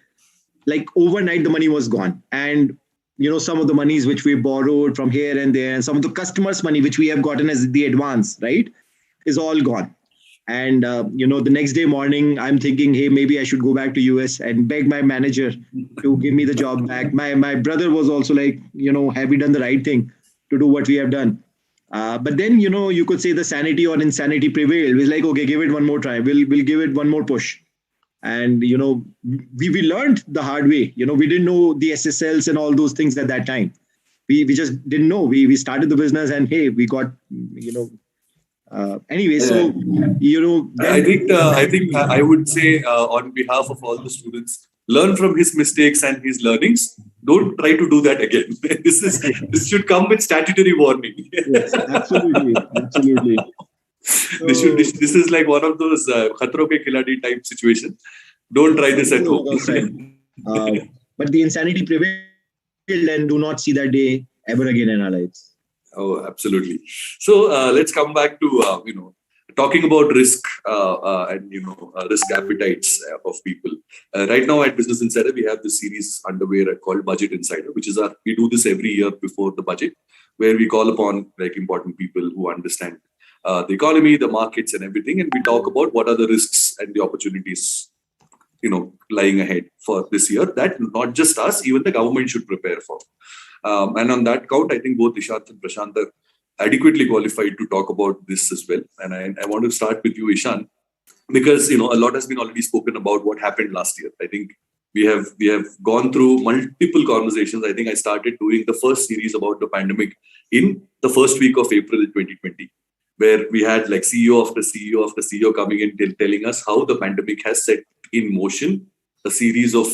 Like overnight, the money was gone. And some of the monies which we borrowed from here and there, and some of the customers' money which we have gotten as the advance, right, is all gone. And the next day morning, I'm thinking, hey, maybe I should go back to US and beg my manager to give me the job back. My brother was also like, have we done the right thing to do what we have done? But then, you could say the sanity or insanity prevailed. It was like, okay, give it one more try. We'll give it one more push. And, we learned the hard way. We didn't know the SSLs and all those things at that time. We just didn't know. We started the business and, hey, we got, anyway. So, I think I would say on behalf of all the students, learn from his mistakes and his learnings. Don't try to do that again. This should come with statutory warning. Yes, absolutely. This is like one of those Khatro ke Khiladi type situation. Don't try this at home. But the insanity prevailed, and do not see that day ever again in our lives. Oh, absolutely. So let's come back to talking about risk and risk appetites of people. Right now at Business Insider, we have this series underway called Budget Insider, which is we do this every year before the budget, where we call upon important people who understand the economy, the markets, and everything, and we talk about what are the risks and the opportunities lying ahead for this year that not just us, even the government should prepare for. And on that count, I think both Ishan and Prashant are adequately qualified to talk about this as well. And I want to start with you, Ishan, because a lot has been already spoken about what happened last year. I think we have gone through multiple conversations. I think I started doing the first series about the pandemic in the first week of April 2020, where we had like CEO after CEO after CEO coming in telling us how the pandemic has set in motion a series of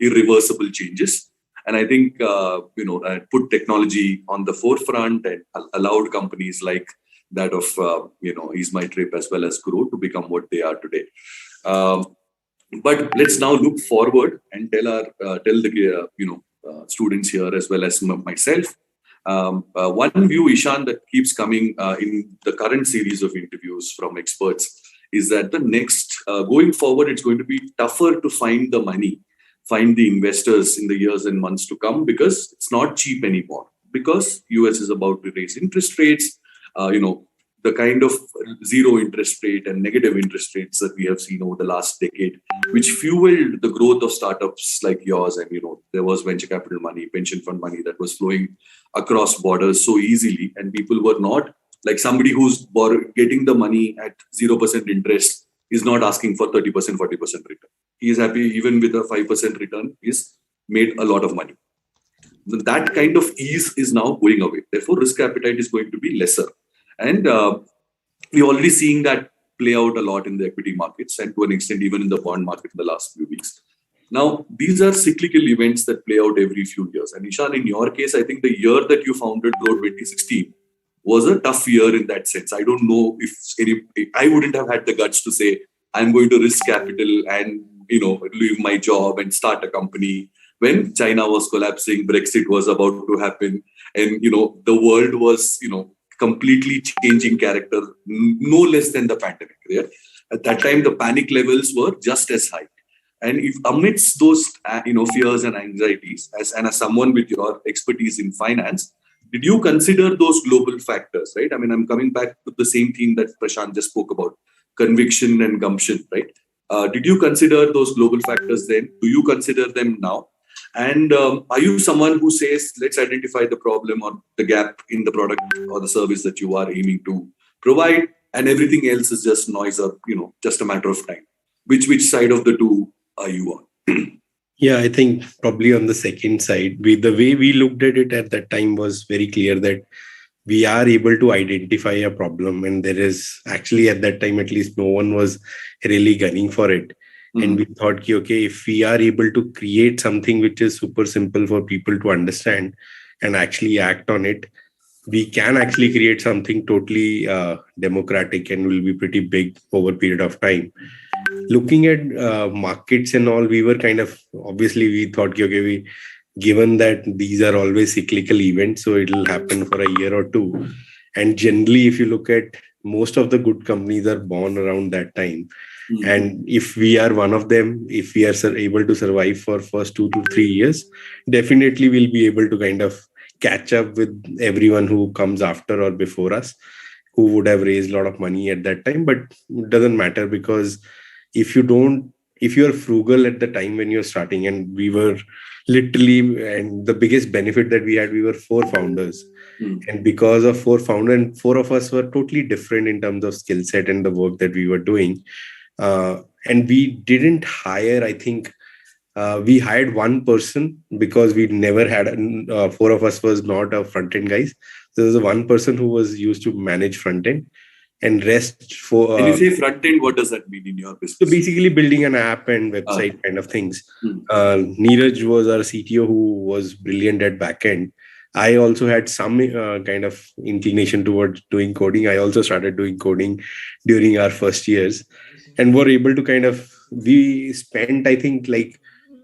irreversible changes. And I think put technology on the forefront and allowed companies like that of Isma Trip as well as Grow to become what they are today. But let's now look forward and tell the students here as well as myself. One view, Ishan, that keeps coming in the current series of interviews from experts is that the next going forward, it's going to be tougher to find the money find the investors in the years and months to come, because it's not cheap anymore. Because US is about to raise interest rates, the kind of zero interest rate and negative interest rates that we have seen over the last decade, which fueled the growth of startups like yours. And, there was venture capital money, pension fund money that was flowing across borders so easily. And people were not like somebody who's getting the money at 0% interest is not asking for 30%, 40% return. He is happy even with a 5% return, he's made a lot of money. That kind of ease is now going away. Therefore, risk appetite is going to be lesser. And we're already seeing that play out a lot in the equity markets and to an extent even in the bond market in the last few weeks. Now, these are cyclical events that play out every few years. And Ishan, in your case, I think the year that you founded Grow 2016 was a tough year in that sense. I don't know if I wouldn't have had the guts to say, I'm going to risk capital and, leave my job and start a company when China was collapsing, Brexit was about to happen, and, the world was, completely changing character, no less than the pandemic. Yeah? At that time, the panic levels were just as high. And if amidst those, fears and anxieties, as someone with your expertise in finance, did you consider those global factors, right? I mean, I'm coming back to the same theme that Prashant just spoke about, conviction and gumption, right? Did you consider those global factors then? Do you consider them now? And are you someone who says, let's identify the problem or the gap in the product or the service that you are aiming to provide, and everything else is just noise or, just a matter of time? Which side of the two are you on? Yeah, I think probably on the second side, the way we looked at it at that time was very clear that we are able to identify a problem, and there is actually at that time, at least no one was really gunning for it. And we thought, okay, if we are able to create something which is super simple for people to understand and actually act on it, we can actually create something totally democratic and will be pretty big over a period of time. Looking at markets and all, we were kind of, obviously we thought, okay, given that these are always cyclical events, so it'll happen for a year or two. And generally, if you look at most of the good companies are born around that time. And if we are one of them, if we are able to survive for first 2 to 3 years, definitely we'll be able to kind of catch up with everyone who comes after or before us, who would have raised a lot of money at that time. But it doesn't matter, because if you are frugal at the time when you're starting, and we were literally, and the biggest benefit that we had, we were 4 founders. And because of 4 founders, and 4 of us were totally different in terms of skill set and the work that we were doing. And we didn't hire, I think, we hired 1 person because we never had, 4 of us was not a front-end guys. So there was 1 person who was used to manage front-end, and rest for... When you say front-end, what does that mean in your business? So basically building an app and website kind of things. Neeraj was our CTO who was brilliant at back-end. I also had some kind of inclination towards doing coding. I also started doing coding during our first years, and were able to we spent, I think, like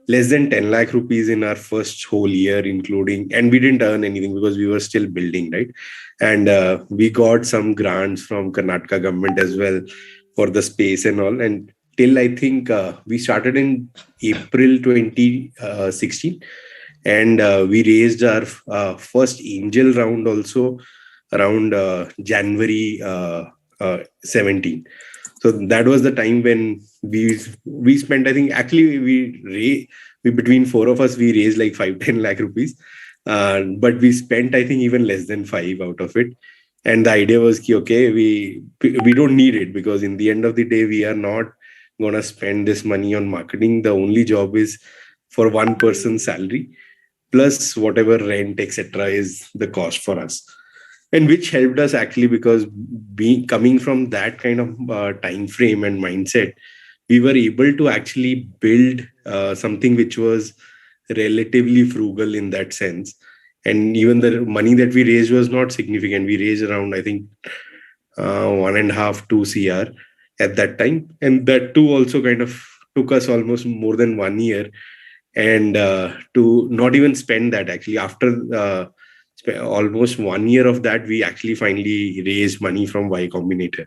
less than 10 lakh rupees in our first whole year, including, and we didn't earn anything because we were still building, right? And we got some grants from Karnataka government as well for the space and all. And till I think we started in April 2016. And we raised our first angel round also around January 17. So that was the time when we spent, I think, actually we between 4 of us, we raised like 5-10 lakh rupees. But we spent, I think, even less than 5 out of it. And the idea was, okay, we don't need it, because in the end of the day, we are not going to spend this money on marketing. The only job is for 1 person's salary, plus whatever rent, etc., is the cost for us. And which helped us actually, because coming from that kind of time frame and mindset, we were able to actually build something which was relatively frugal in that sense. And even the money that we raised was not significant. We raised around, I think, 1.5-2 CR at that time. And that too also kind of took us almost more than 1 year. And to not even spend that, actually, after almost 1 year of that, we actually finally raised money from Y Combinator.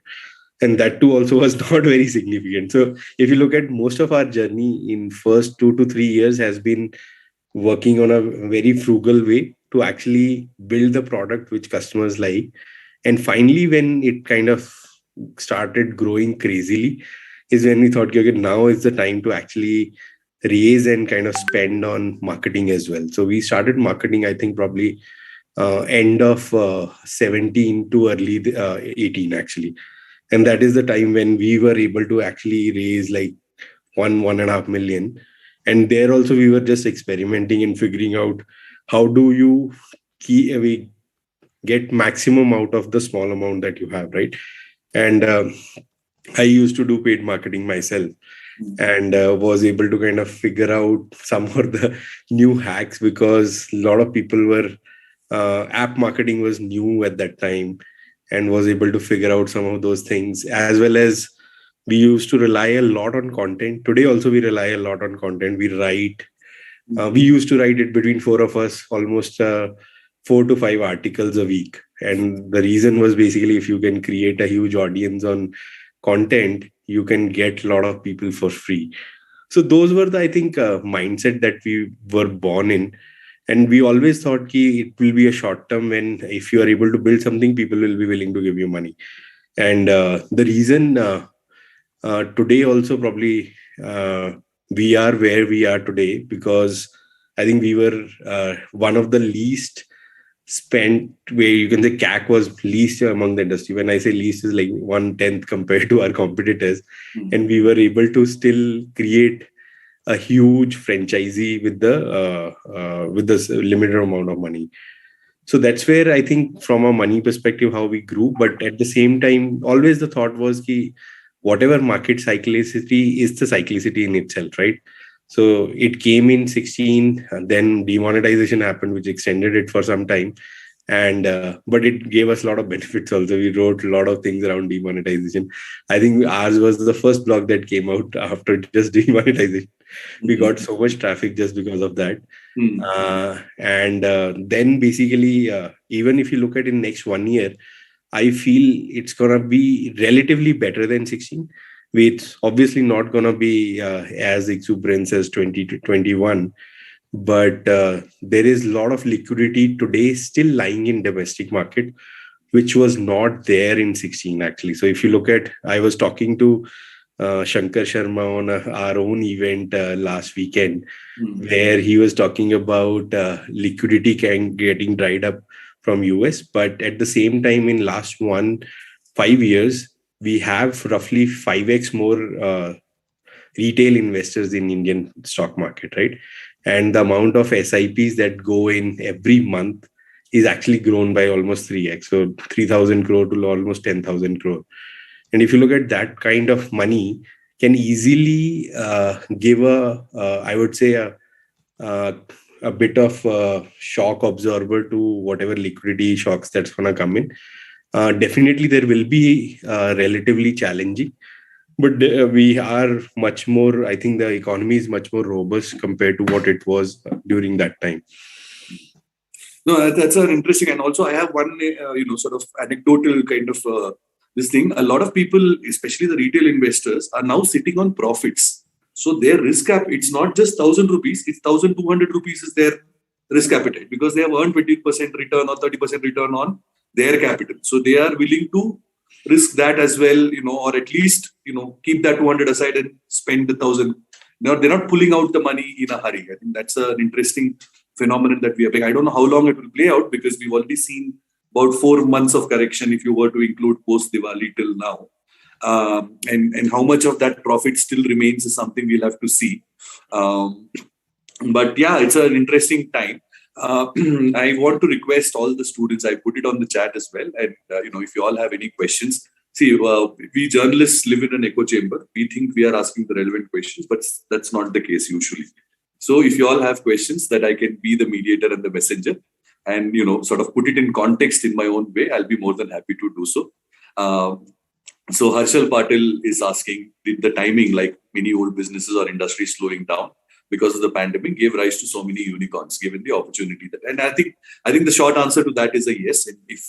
and that too also was not very significant. So if you look at most of our journey in first 2 to 3 years has been working on a very frugal way to actually build the product which customers like. And finally, when it kind of started growing crazily, is when we thought, okay, now is the time to actually raise and kind of spend on marketing as well. So we started marketing, I think, probably end of 17 to early 18 actually. And that is the time when we were able to actually raise like 1.5 million. And there also we were just experimenting and figuring out how do you we get maximum out of the small amount that you have, right? And I used to do paid marketing myself, and was able to kind of figure out some of the new hacks, because a lot of people were app marketing was new at that time, and was able to figure out some of those things. As well as we used to rely a lot on content. Today also we rely a lot on content. We used to write it between four of us, almost 4 to 5 articles a week. And the reason was basically, if you can create a huge audience on content, you can get a lot of people for free. So those were the, I think, mindset that we were born in. And we always thought ki it will be a short term, when if you are able to build something, people will be willing to give you money. And the reason today also probably we are where we are today, because I think we were one of the least spent, where you can say CAC was least among the industry. When I say least, is like 1/10 compared to our competitors. And we were able to still create a huge franchisee with this limited amount of money. So that's where I think, from a money perspective, how we grew. But at the same time, always the thought was ki whatever market cyclicity is the cyclicity in itself, right? So it came in 16, then demonetization happened, which extended it for some time. And but it gave us a lot of benefits also. We wrote a lot of things around demonetization. I think ours was the first blog that came out after just demonetization. We got so much traffic just because of that. And then basically, even if you look at in next 1 year, I feel it's gonna be relatively better than 16. It's obviously not gonna be as exuberant as 20 to 21, but there is a lot of liquidity today still lying in domestic market, which was not there in 16 actually. So if you look at, I was talking to Shankar Sharma on our own event last weekend, where he was talking about liquidity getting dried up from US. But at the same time, in last 5 years, we have roughly 5x more retail investors in Indian stock market, right? And the amount of SIPs that go in every month is actually grown by almost 3x. So 3,000 crore to almost 10,000 crore. And if you look at that kind of money, can easily give I would say, a bit of shock absorber to whatever liquidity shocks that's going to come in. Definitely, there will be relatively challenging, but we are much more, I think the economy is much more robust compared to what it was during that time. No, that's an interesting. And also, I have one, sort of anecdotal kind of this thing. A lot of people, especially the retail investors, are now sitting on profits. So their risk cap, it's not just 1,000 rupees, it's 1,200 rupees is their risk appetite, because they have earned 20% return or 30% return on their capital. So they are willing to risk that as well, or at least, keep that 200 aside and spend the 1,000. Now, they're not pulling out the money in a hurry. I think that's an interesting phenomenon that we are playing. I don't know how long it will play out, because we've already seen about 4 months of correction if you were to include post-Diwali till now. And how much of that profit still remains is something we'll have to see. But yeah, it's an interesting time. I want to request all the students, I put it on the chat as well. And, if you all have any questions, see, we journalists live in an echo chamber. We think we are asking the relevant questions, but that's not the case usually. So if you all have questions that I can be the mediator and the messenger and, sort of put it in context in my own way, I'll be more than happy to do so. So Harshal Patil is asking, did the timing, like many old businesses or industries slowing down because of the pandemic, gave rise to so many unicorns, given the opportunity that? And I think the short answer to that is a yes. And if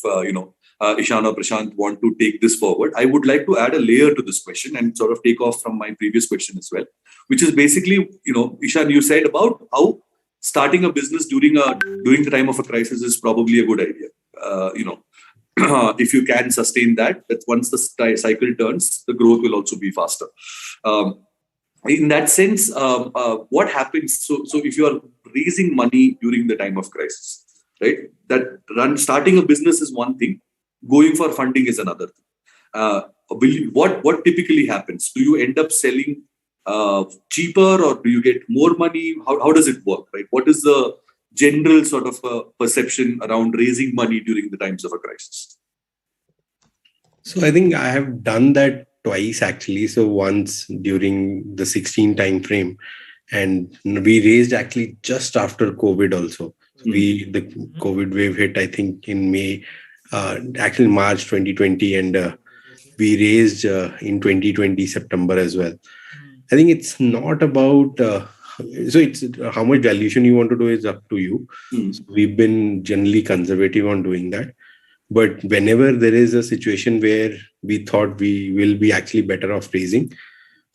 Ishan or Prashant want to take this forward, I would like to add a layer to this question and sort of take off from my previous question as well, which is basically, Ishan, you said about how starting a business during the time of a crisis is probably a good idea. If you can sustain that once the cycle turns, the growth will also be faster. In that sense, what happens? So if you are raising money during the time of crisis, right? Starting a business is one thing. Going for funding is another thing. What typically happens? Do you end up selling cheaper, or do you get more money? How does it work, right? What is the general sort of perception around raising money during the times of a crisis? So I think I have done that twice actually. So once during the 16 time frame, and we raised actually just after COVID also. The COVID wave hit, I think, in May, actually March 2020, and we raised in 2020 September as well. I think it's not about so it's how much valuation you want to do is up to you. So we've been generally conservative on doing that. But whenever there is a situation where we thought we will be actually better off raising,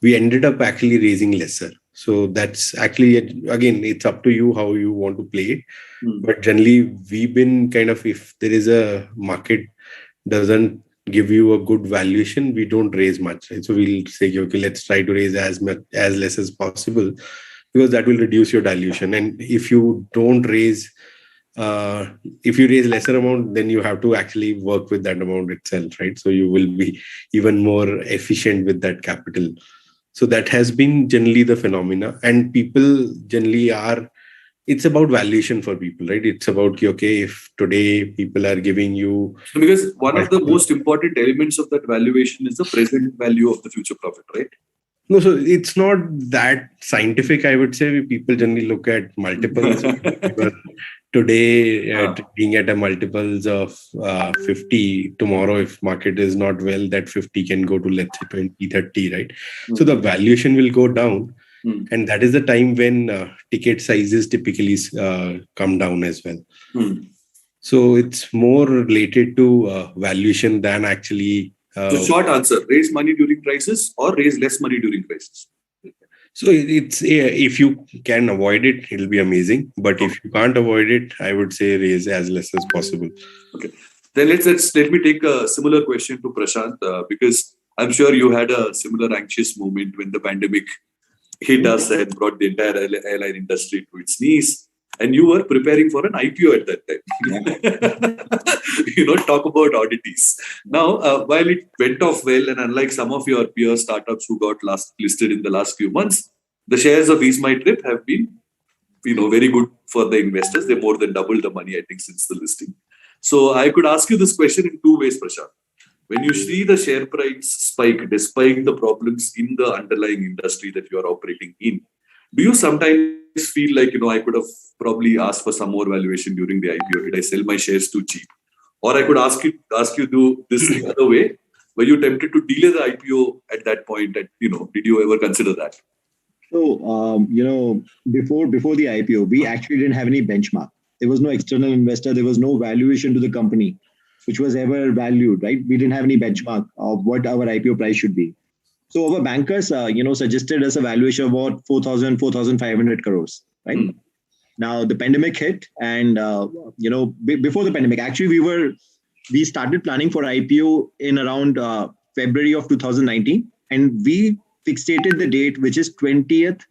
we ended up actually raising lesser. So that's actually, again, it's up to you how you want to play it. But generally, we've been kind of, if there is a market doesn't give you a good valuation, we don't raise much. Right? So we'll say, okay, let's try to raise as less as possible, because that will reduce your dilution. And if you don't raise, if you raise lesser amount, then you have to actually work with that amount itself, right? So you will be even more efficient with that capital. So that has been generally the phenomena, and people generally it's about valuation for people, right? It's about, okay, if today people are giving you... Because one of the most important elements of that valuation is the present value of the future profit, right? No, so it's not that scientific, I would say. People generally look at multiples. Today, being at a multiples of 50, tomorrow, if market is not well, that 50 can go to, let's say, 20, 30, right? So the valuation will go down. And that is the time when ticket sizes typically come down as well. So it's more related to valuation than actually... So short answer, raise money during crisis or raise less money during crisis? So it's if you can avoid it, it'll be amazing. But if you can't avoid it, I would say raise as less as possible. Okay. Then let me take a similar question to Prashant, because I'm sure you had a similar anxious moment when the pandemic hit us and brought the entire airline industry to its knees. And you were preparing for an IPO at that time. Talk about oddities. Now, while it went off well, and unlike some of your peer startups who got listed in the last few months, the shares of Ease My Trip have been, very good for the investors. They more than doubled the money, I think, since the listing. So I could ask you this question in two ways, Prashant. When you see the share price spike despite the problems in the underlying industry that you are operating in, do you sometimes feel like, I could have probably asked for some more valuation during the IPO? Did I sell my shares too cheap? Or I could ask you do this the other way. Were you tempted to delay the IPO at that point? Did you ever consider that? So, before the IPO, we actually didn't have any benchmark. There was no external investor. There was no valuation to the company, which was ever valued, right? We didn't have any benchmark of what our IPO price should be. So our bankers, suggested us a valuation of about 4,500 crores, right? Now the pandemic hit, and before the pandemic, actually we started planning for IPO in around February of 2019, and we fixated the date, which is 20th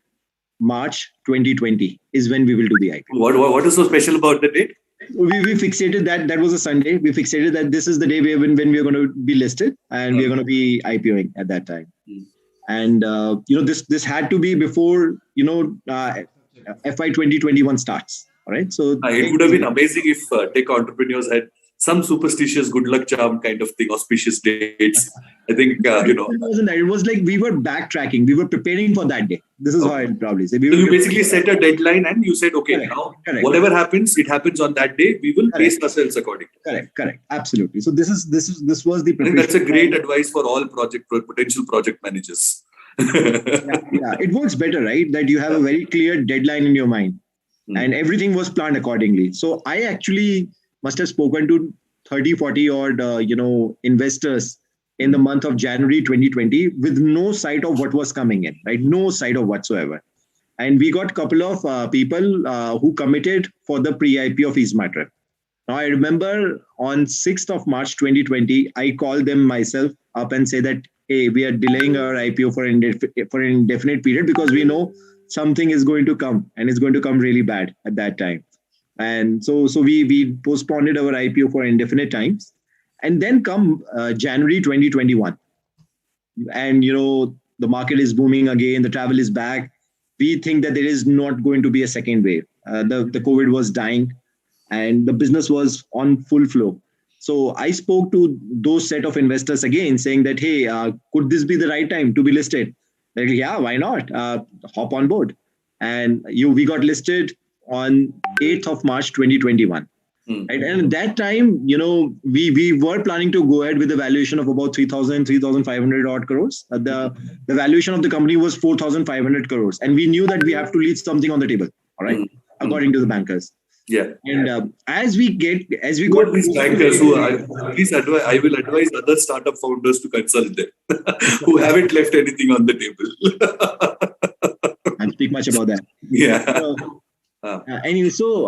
March 2020, is when we will do the IPO. What is so special about the date? We fixated that was a Sunday. We fixated that this is the day when we are going to be listed, and we are going to be IPOing at that time. And this had to be before FY 2021 starts. All right, so it would have been amazing if tech entrepreneurs had some superstitious good luck charm kind of thing, auspicious dates. I think It wasn't that. It was like we were backtracking. We were preparing for that day. This is how I'd probably say. So you basically set a deadline and you said, okay, whatever happens, it happens on that day. We will pace ourselves accordingly. Correct. Absolutely. So this was the. I think that's a great advice for all potential project managers. It works better, right? That you have a very clear deadline in your mind, and everything was planned accordingly. So I actually must have spoken to 30, 40 odd, investors in the month of January 2020 with no sight of what was coming in, right? No sight of whatsoever. And we got a couple of people who committed for the pre-IPO of EaseMyTrip. Now, I remember on 6th of March 2020, I called them myself up and say that, hey, we are delaying our IPO for an indefinite period because we know something is going to come and it's going to come really bad at that time. And so we postponed our IPO for indefinite times. And then come January 2021. And, the market is booming again, the travel is back. We think that there is not going to be a second wave. The COVID was dying and the business was on full flow. So I spoke to those set of investors again saying that, hey, could this be the right time to be listed? Like, yeah, why not? Hop on board. And we got listed on 8th of March 2021. Right? And at that time, we were planning to go ahead with a valuation of about 3,500 odd crores. The valuation of the company was 4,500 crores. And we knew that we have to leave something on the table, all right, according to the bankers. Yeah. And as we got these bankers who I will advise other startup founders to consult them who haven't left anything on the table. I'll speak much about that. Yeah. Anyway, so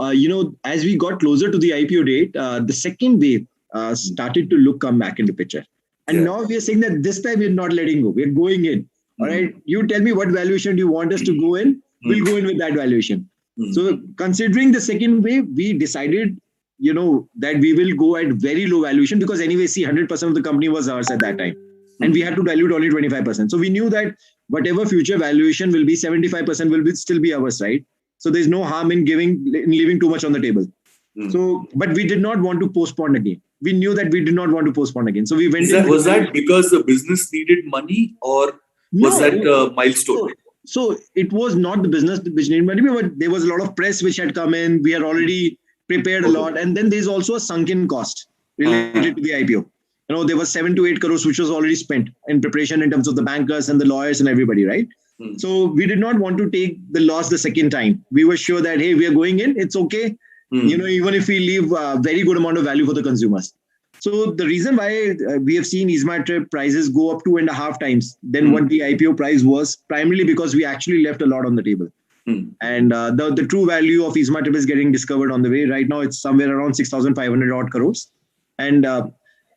as we got closer to the IPO date, the second wave started to come back into picture. And now we are saying that this time we're not letting go. We're going in. All right. You tell me what valuation do you want us to go in? We'll go in with that valuation. So considering the second wave, we decided, that we will go at very low valuation because anyway, 100% of the company was ours at that time. And we had to dilute only 25%. So we knew that whatever future valuation will be, 75% will still be ours, right? So there's no harm in leaving too much on the table. So, but we did not want to postpone again. We knew that we did not want to postpone again. So we went. Was that because the business needed money, or was that a milestone? So it was not the business which needed money, but there was a lot of press which had come in. We had already prepared a lot, and then there's also a sunken cost related to the IPO. There was 7 to 8 crores which was already spent in preparation in terms of the bankers and the lawyers and everybody, right? So we did not want to take the loss the second time. We were sure that, hey, we are going in, it's okay. Even if we leave a very good amount of value for the consumers. So the reason why we have seen EaseMyTrip prices go up 2.5 times than what the IPO price was, primarily because we actually left a lot on the table. And the true value of EaseMyTrip is getting discovered on the way. Right now, it's somewhere around 6,500 odd crores. And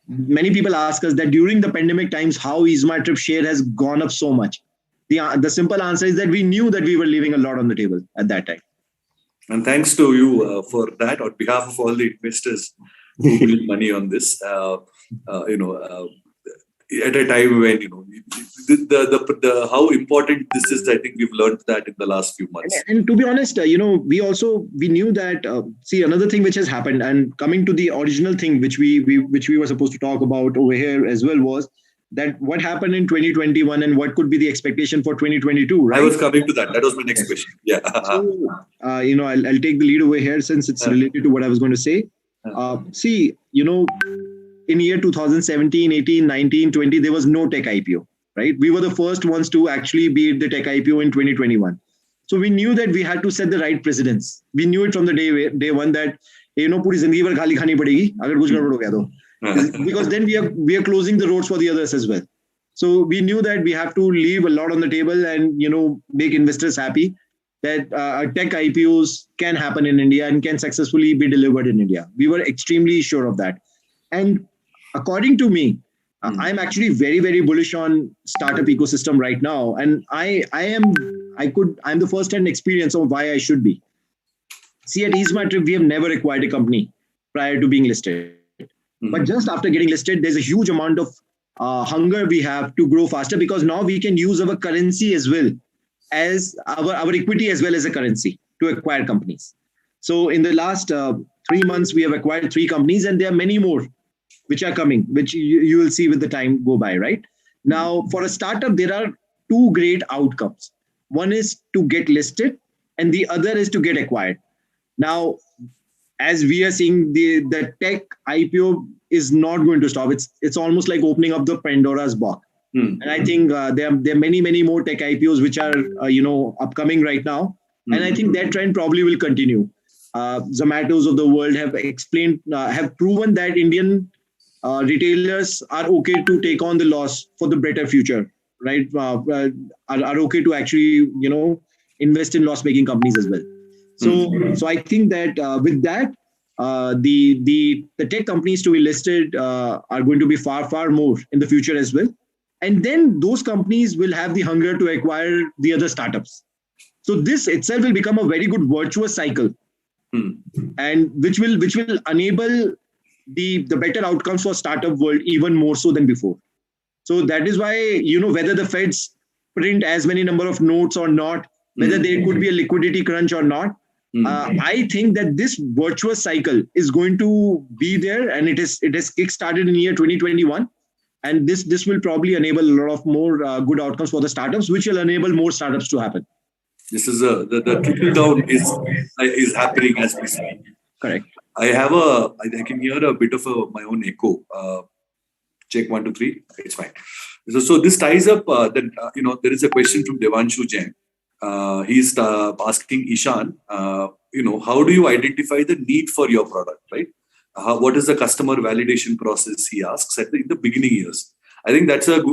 many people ask us that during the pandemic times, how EaseMyTrip share has gone up so much. The simple answer is that we knew that we were leaving a lot on the table at that time. And thanks to you for that, on behalf of all the investors who put money on this. At a time when the how important this is, I think we've learned that in the last few months. And to be honest, we knew that. See, another thing which has happened, and coming to the original thing which we were supposed to talk about over here as well, was that what happened in 2021 and what could be the expectation for 2022, right? I was coming to that. That was my next question. Yeah. So, I'll take the lead over here since it's related to what I was going to say. See, in year 2017, 18, 19, 20, there was no tech IPO, right? We were the first ones to actually be the tech IPO in 2021. So we knew that we had to set the right precedence. We knew it from the day one that, puri zindagi bhar gali khani padegi, agar kuch gadbad ho gaya to. Because then we are closing the roads for the others as well. So we knew that we have to leave a lot on the table and make investors happy that tech IPOs can happen in India and can successfully be delivered in India. We were extremely sure of that. And according to me, I'm actually very, very bullish on startup ecosystem right now. And I'm the first-hand experience of why I should be. See, at EaseMyTrip, we have never acquired a company prior to being listed. But just after getting listed, there's a huge amount of hunger we have to grow faster because now we can use our currency as well as our equity as well as a currency to acquire companies. So in the last 3 months, we have acquired 3 companies and there are many more which are coming, which you will see with the time go by, right? Now, for a startup, there are 2 great outcomes. One is to get listed and the other is to get acquired. Now, as we are seeing, the tech IPO is not going to stop. It's almost like opening up the Pandora's box. And I think there are many, many more tech IPOs which are upcoming right now. And I think that trend probably will continue. Zomatos of the world have explained, have proven that Indian retailers are okay to take on the loss for the better future, right? Are okay to actually, invest in loss-making companies as well. So I think that with that, the tech companies to be listed are going to be far more in the future as well, and then those companies will have the hunger to acquire the other startups. So this itself will become a very good virtuous cycle, and which will enable the better outcomes for startup world even more so than before. So that is why, whether the Feds print as many number of notes or not, whether there could be a liquidity crunch or not, I think that this virtuous cycle is going to be there, and it has kick-started in year 2021, and this will probably enable a lot of more good outcomes for the startups, which will enable more startups to happen. This is the trickle down is happening as we speak. Correct. I can hear a bit of my own echo. Check 1, 2, 3. It's fine. So this ties up that there is a question from Devanshu Jain. He's asking Ishan, how do you identify the need for your product, right? What is the customer validation process? He asks in the beginning years. I think that's an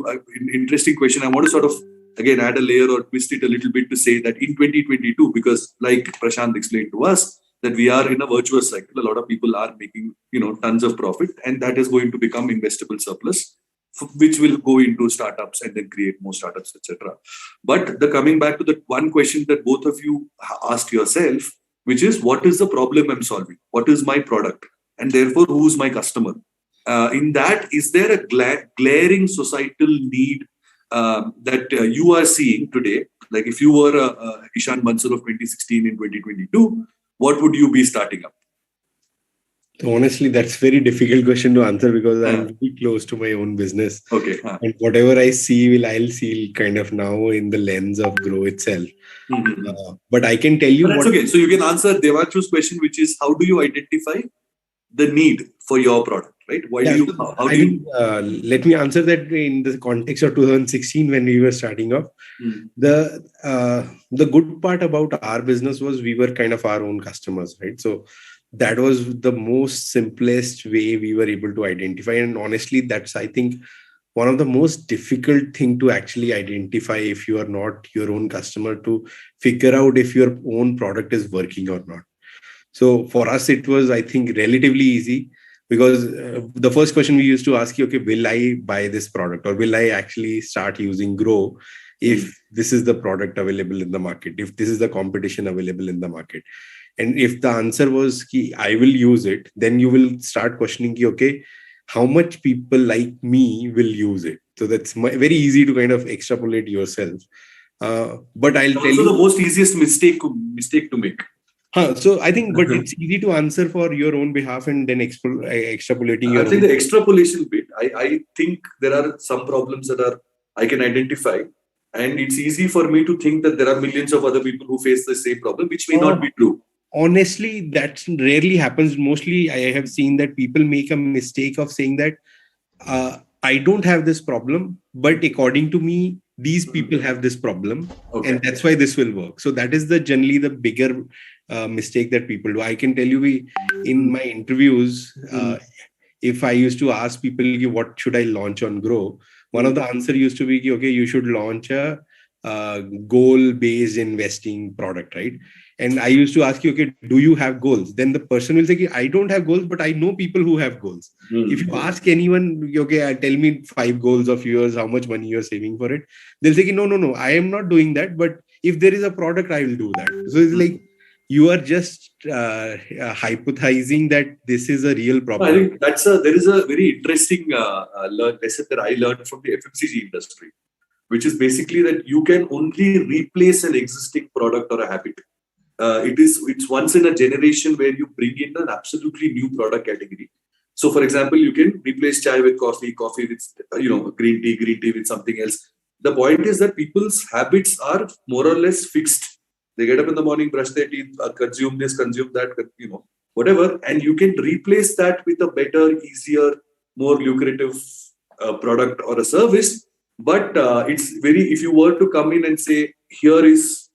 interesting question. I want to sort of again add a layer or twist it a little bit to say that in 2022, because like Prashant explained to us, that we are in a virtuous cycle. A lot of people are making tons of profit, and that is going to become investable surplus, which will go into startups and then create more startups, etc. But coming back to the one question that both of you asked yourself, which is, what is the problem I'm solving? What is my product? And therefore, who's my customer? In that, is there a glaring societal need that you are seeing today? Like if you were Ishan Bansal of 2016 in 2022, what would you be starting up? Honestly, that's very difficult question to answer because I'm very close to my own business. Okay. And whatever I see, I'll see kind of now in the lens of Grow itself. But I can tell you that's okay. So you can answer Devanshu's question, which is, how do you identify the need for your product, right? Let me answer that in the context of 2016 when we were starting off. The good part about our business was we were kind of our own customers, right? So that was the most simplest way we were able to identify. And honestly, that's, I think, one of the most difficult thing to actually identify if you are not your own customer, to figure out if your own product is working or not. So for us, it was, I think, relatively easy because the first question we used to ask you, okay, will I buy this product or will I actually start using Grow if this is the product available in the market, if this is the competition available in the market? And if the answer was, I will use it, then you will start questioning, okay, how much people like me will use it? So that's very easy to kind of extrapolate yourself. But I'll tell you, the most easiest mistake to make. So I think, but it's easy to answer for your own behalf and then extrapolating your I think the extrapolation bit, I think there are some problems that I can identify, and it's easy for me to think that there are millions of other people who face the same problem, which may not be true. Honestly, that rarely happens. Mostly, I have seen that people make a mistake of saying that I don't have this problem, but according to me, these people have this problem, and that's why this will work. So that is generally the bigger mistake that people do. I can tell you, in my interviews, if I used to ask people, what should I launch on Grow? One of the answer used to be, okay, you should launch a goal-based investing product, right? And I used to ask you, okay, do you have goals? Then the person will say, I don't have goals, but I know people who have goals. If you ask anyone, okay, tell me 5 goals of yours, how much money you're saving for it, they'll say, no, I am not doing that. But if there is a product, I will do that. So it's like, you are just hypothesizing that this is a real problem. I think there is a very interesting lesson that I learned from the FMCG industry, which is basically that you can only replace an existing product or a habit. It's once in a generation where you bring in an absolutely new product category. So, for example, you can replace chai with coffee with green tea with something else. The point is that people's habits are more or less fixed. They get up in the morning, brush their teeth, consume this, consume that, whatever, and you can replace that with a better, easier, more lucrative product or a service. But it's if you were to come in and say, here is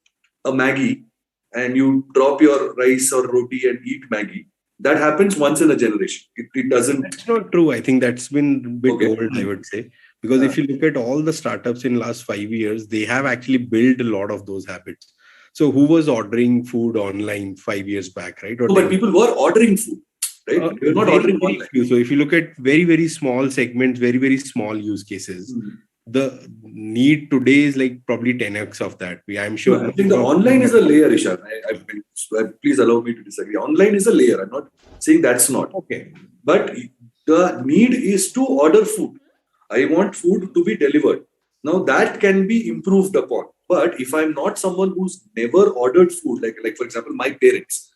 a Maggie, and you drop your rice or roti and eat Maggie, that happens once in a generation. It doesn't. That's not true. I think that's been a bit Okay. old, I would say. Because if you look at all the startups in last 5 years, they have actually built a lot of those habits. So who was ordering food online 5 years back, right? Or No, but people were ordering food, right? They were not very, ordering very online. few. So if you look at very, very small segments, very, very small use cases, the need today is like probably 10x of that. I'm sure. No, I think the online is a layer, Ishan. Please allow me to disagree. Online is a layer. I'm not saying that's not. Okay. But the need is to order food. I want food to be delivered. Now that can be improved upon. But if I'm not someone who's never ordered food, like for example, my parents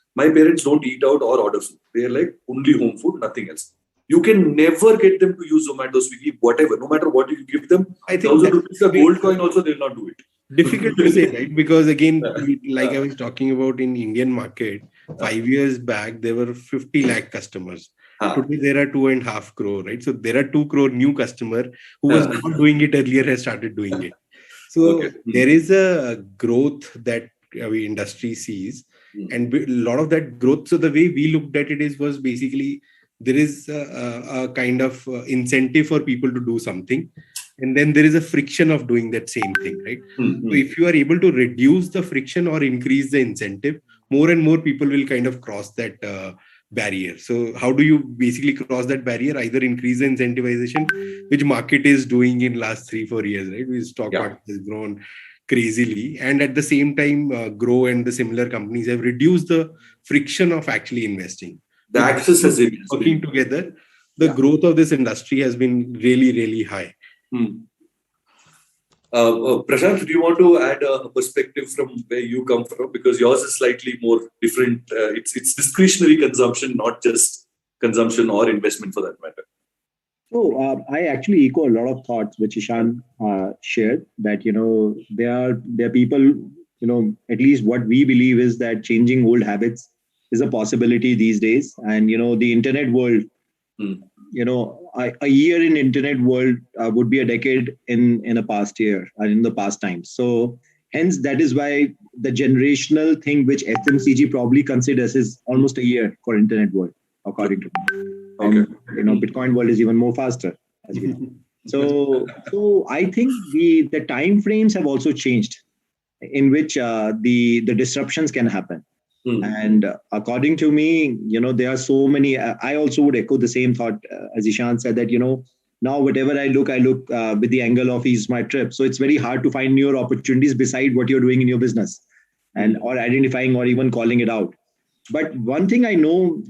don't eat out or order food. They're like only home food, nothing else. You can never get them to use Zomato, Swiggy, whatever. No matter what you give them, I think 1,000 rupees a gold coin also, they'll not do it. Difficult to say, right? Because again, like I was talking about in Indian market, 5 years back, there were 50 lakh customers. Today, there are 2.5 crore, right? So there are 2 crore new customer who was not doing it earlier has started doing it. So there is a growth that our industry sees, and a lot of that growth. So the way we looked at it was basically there is a kind of incentive for people to do something, and then there is a friction of doing that same thing, right? So if you are able to reduce the friction or increase the incentive, more and more people will kind of cross that barrier. So how do you basically cross that barrier? Either increase the incentivization, which market is doing in last 3-4 years, right? The stock market has grown crazily, and at the same time grow, and the similar companies have reduced the friction of actually investing. The access has been working together. The growth of this industry has been really, really high. Prashant, do you want to add a perspective from where you come from? Because yours is slightly more different. It's discretionary consumption, not just consumption or investment for that matter. So I actually echo a lot of thoughts which Ishan shared, that, there are people, at least what we believe is that changing old habits is a possibility these days. And, the internet world, a year in internet world would be a decade in a past year and in the past times. So hence, that is why the generational thing which FMCG probably considers is almost a year for internet world, according to me. Okay. And, Bitcoin world is even more faster, as we know. So I think the time frames have also changed in which the disruptions can happen. And according to me, there are so many. I also would echo the same thought as Ishan said, that, now whatever I look with the angle of ease my trip. So it's very hard to find newer opportunities beside what you're doing in your business, and or identifying or even calling it out. But one thing I know,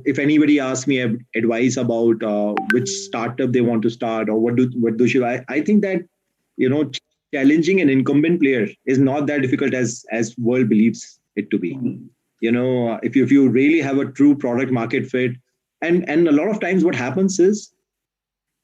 if anybody asks me advice about which startup they want to start or what do I think that, challenging an incumbent player is not that difficult as world believes it to be. If you really have a true product market fit, and a lot of times what happens is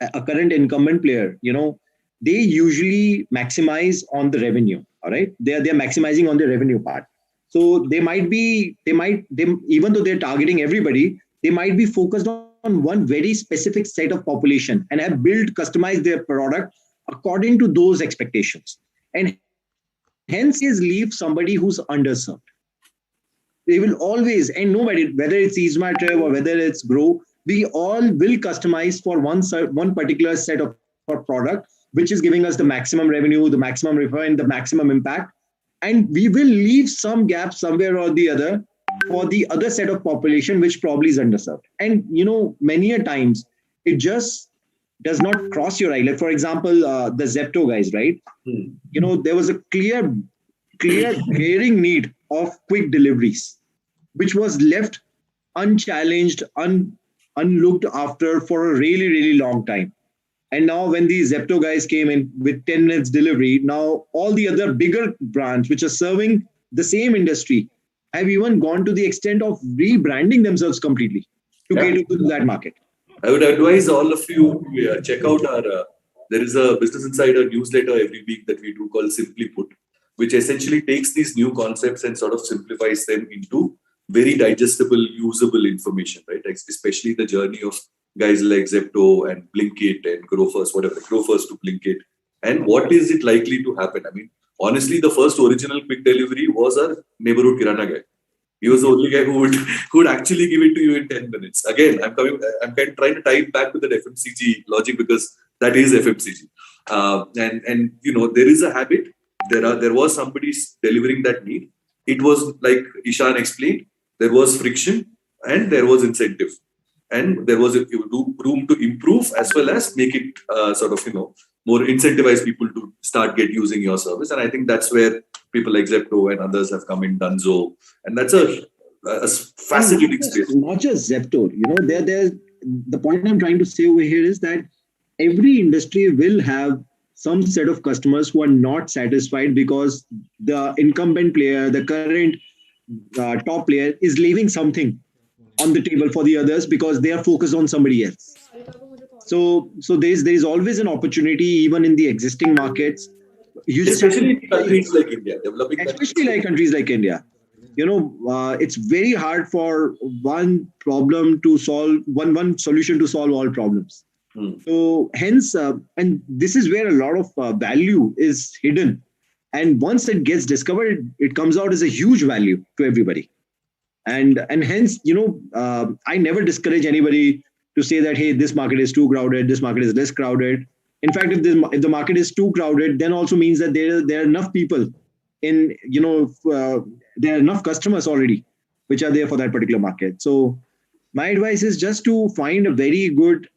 a current incumbent player, they usually maximize on the revenue. All right, they're maximizing on the revenue part. So they even though they're targeting everybody, they might be focused on one very specific set of population and have customized their product according to those expectations, and hence is leave somebody who's underserved. They will always, and nobody, whether it's EaseMyTrip or whether it's Grow, we all will customize for one particular set of product, which is giving us the maximum revenue, the maximum return, the maximum impact. And we will leave some gap somewhere or the other for the other set of population, which probably is underserved. And, many a times it just does not cross your eye. Like, for example, the Zepto guys, right? There was a clear glaring need of quick deliveries, which was left unchallenged, unlooked after for a really, really long time. And now when these Zepto guys came in with 10 minutes delivery, now all the other bigger brands which are serving the same industry have even gone to the extent of rebranding themselves completely to cater to that market. I would advise all of you to check out there is a Business Insider newsletter every week that we do called Simply Put, which essentially takes these new concepts and sort of simplifies them into very digestible, usable information, right? Especially the journey of guys like Zepto and Blinkit and Grofers, whatever, Grofers to Blinkit. And what is it likely to happen? I mean, honestly, the first original quick delivery was our neighborhood kirana guy. He was the only guy who would actually give it to you in 10 minutes. Again, I'm kind of trying to tie it back to that FMCG logic because that is FMCG. And there is a habit. There was somebody delivering that need. It was like Ishan explained. There was friction and there was incentive, and there was a room to improve as well as make it more incentivize people to start using your service. And I think that's where people like Zepto and others have come in, done so, and that's a fascinating space. Not just Zepto, there's the point I'm trying to say over here is that every industry will have some set of customers who are not satisfied because the incumbent player, the current top player, is leaving something on the table for the others because they are focused on somebody else. So there's always an opportunity even in the existing markets. Especially in countries like India, developing especially like countries like India. It's very hard for one problem to solve, one solution to solve all problems. So hence, and this is where a lot of value is hidden. And once it gets discovered, it comes out as a huge value to everybody. And hence, I never discourage anybody to say that, hey, this market is too crowded, this market is less crowded. In fact, if the market is too crowded, then also means that there are enough people in, there are enough customers already which are there for that particular market. So my advice is just to find a very good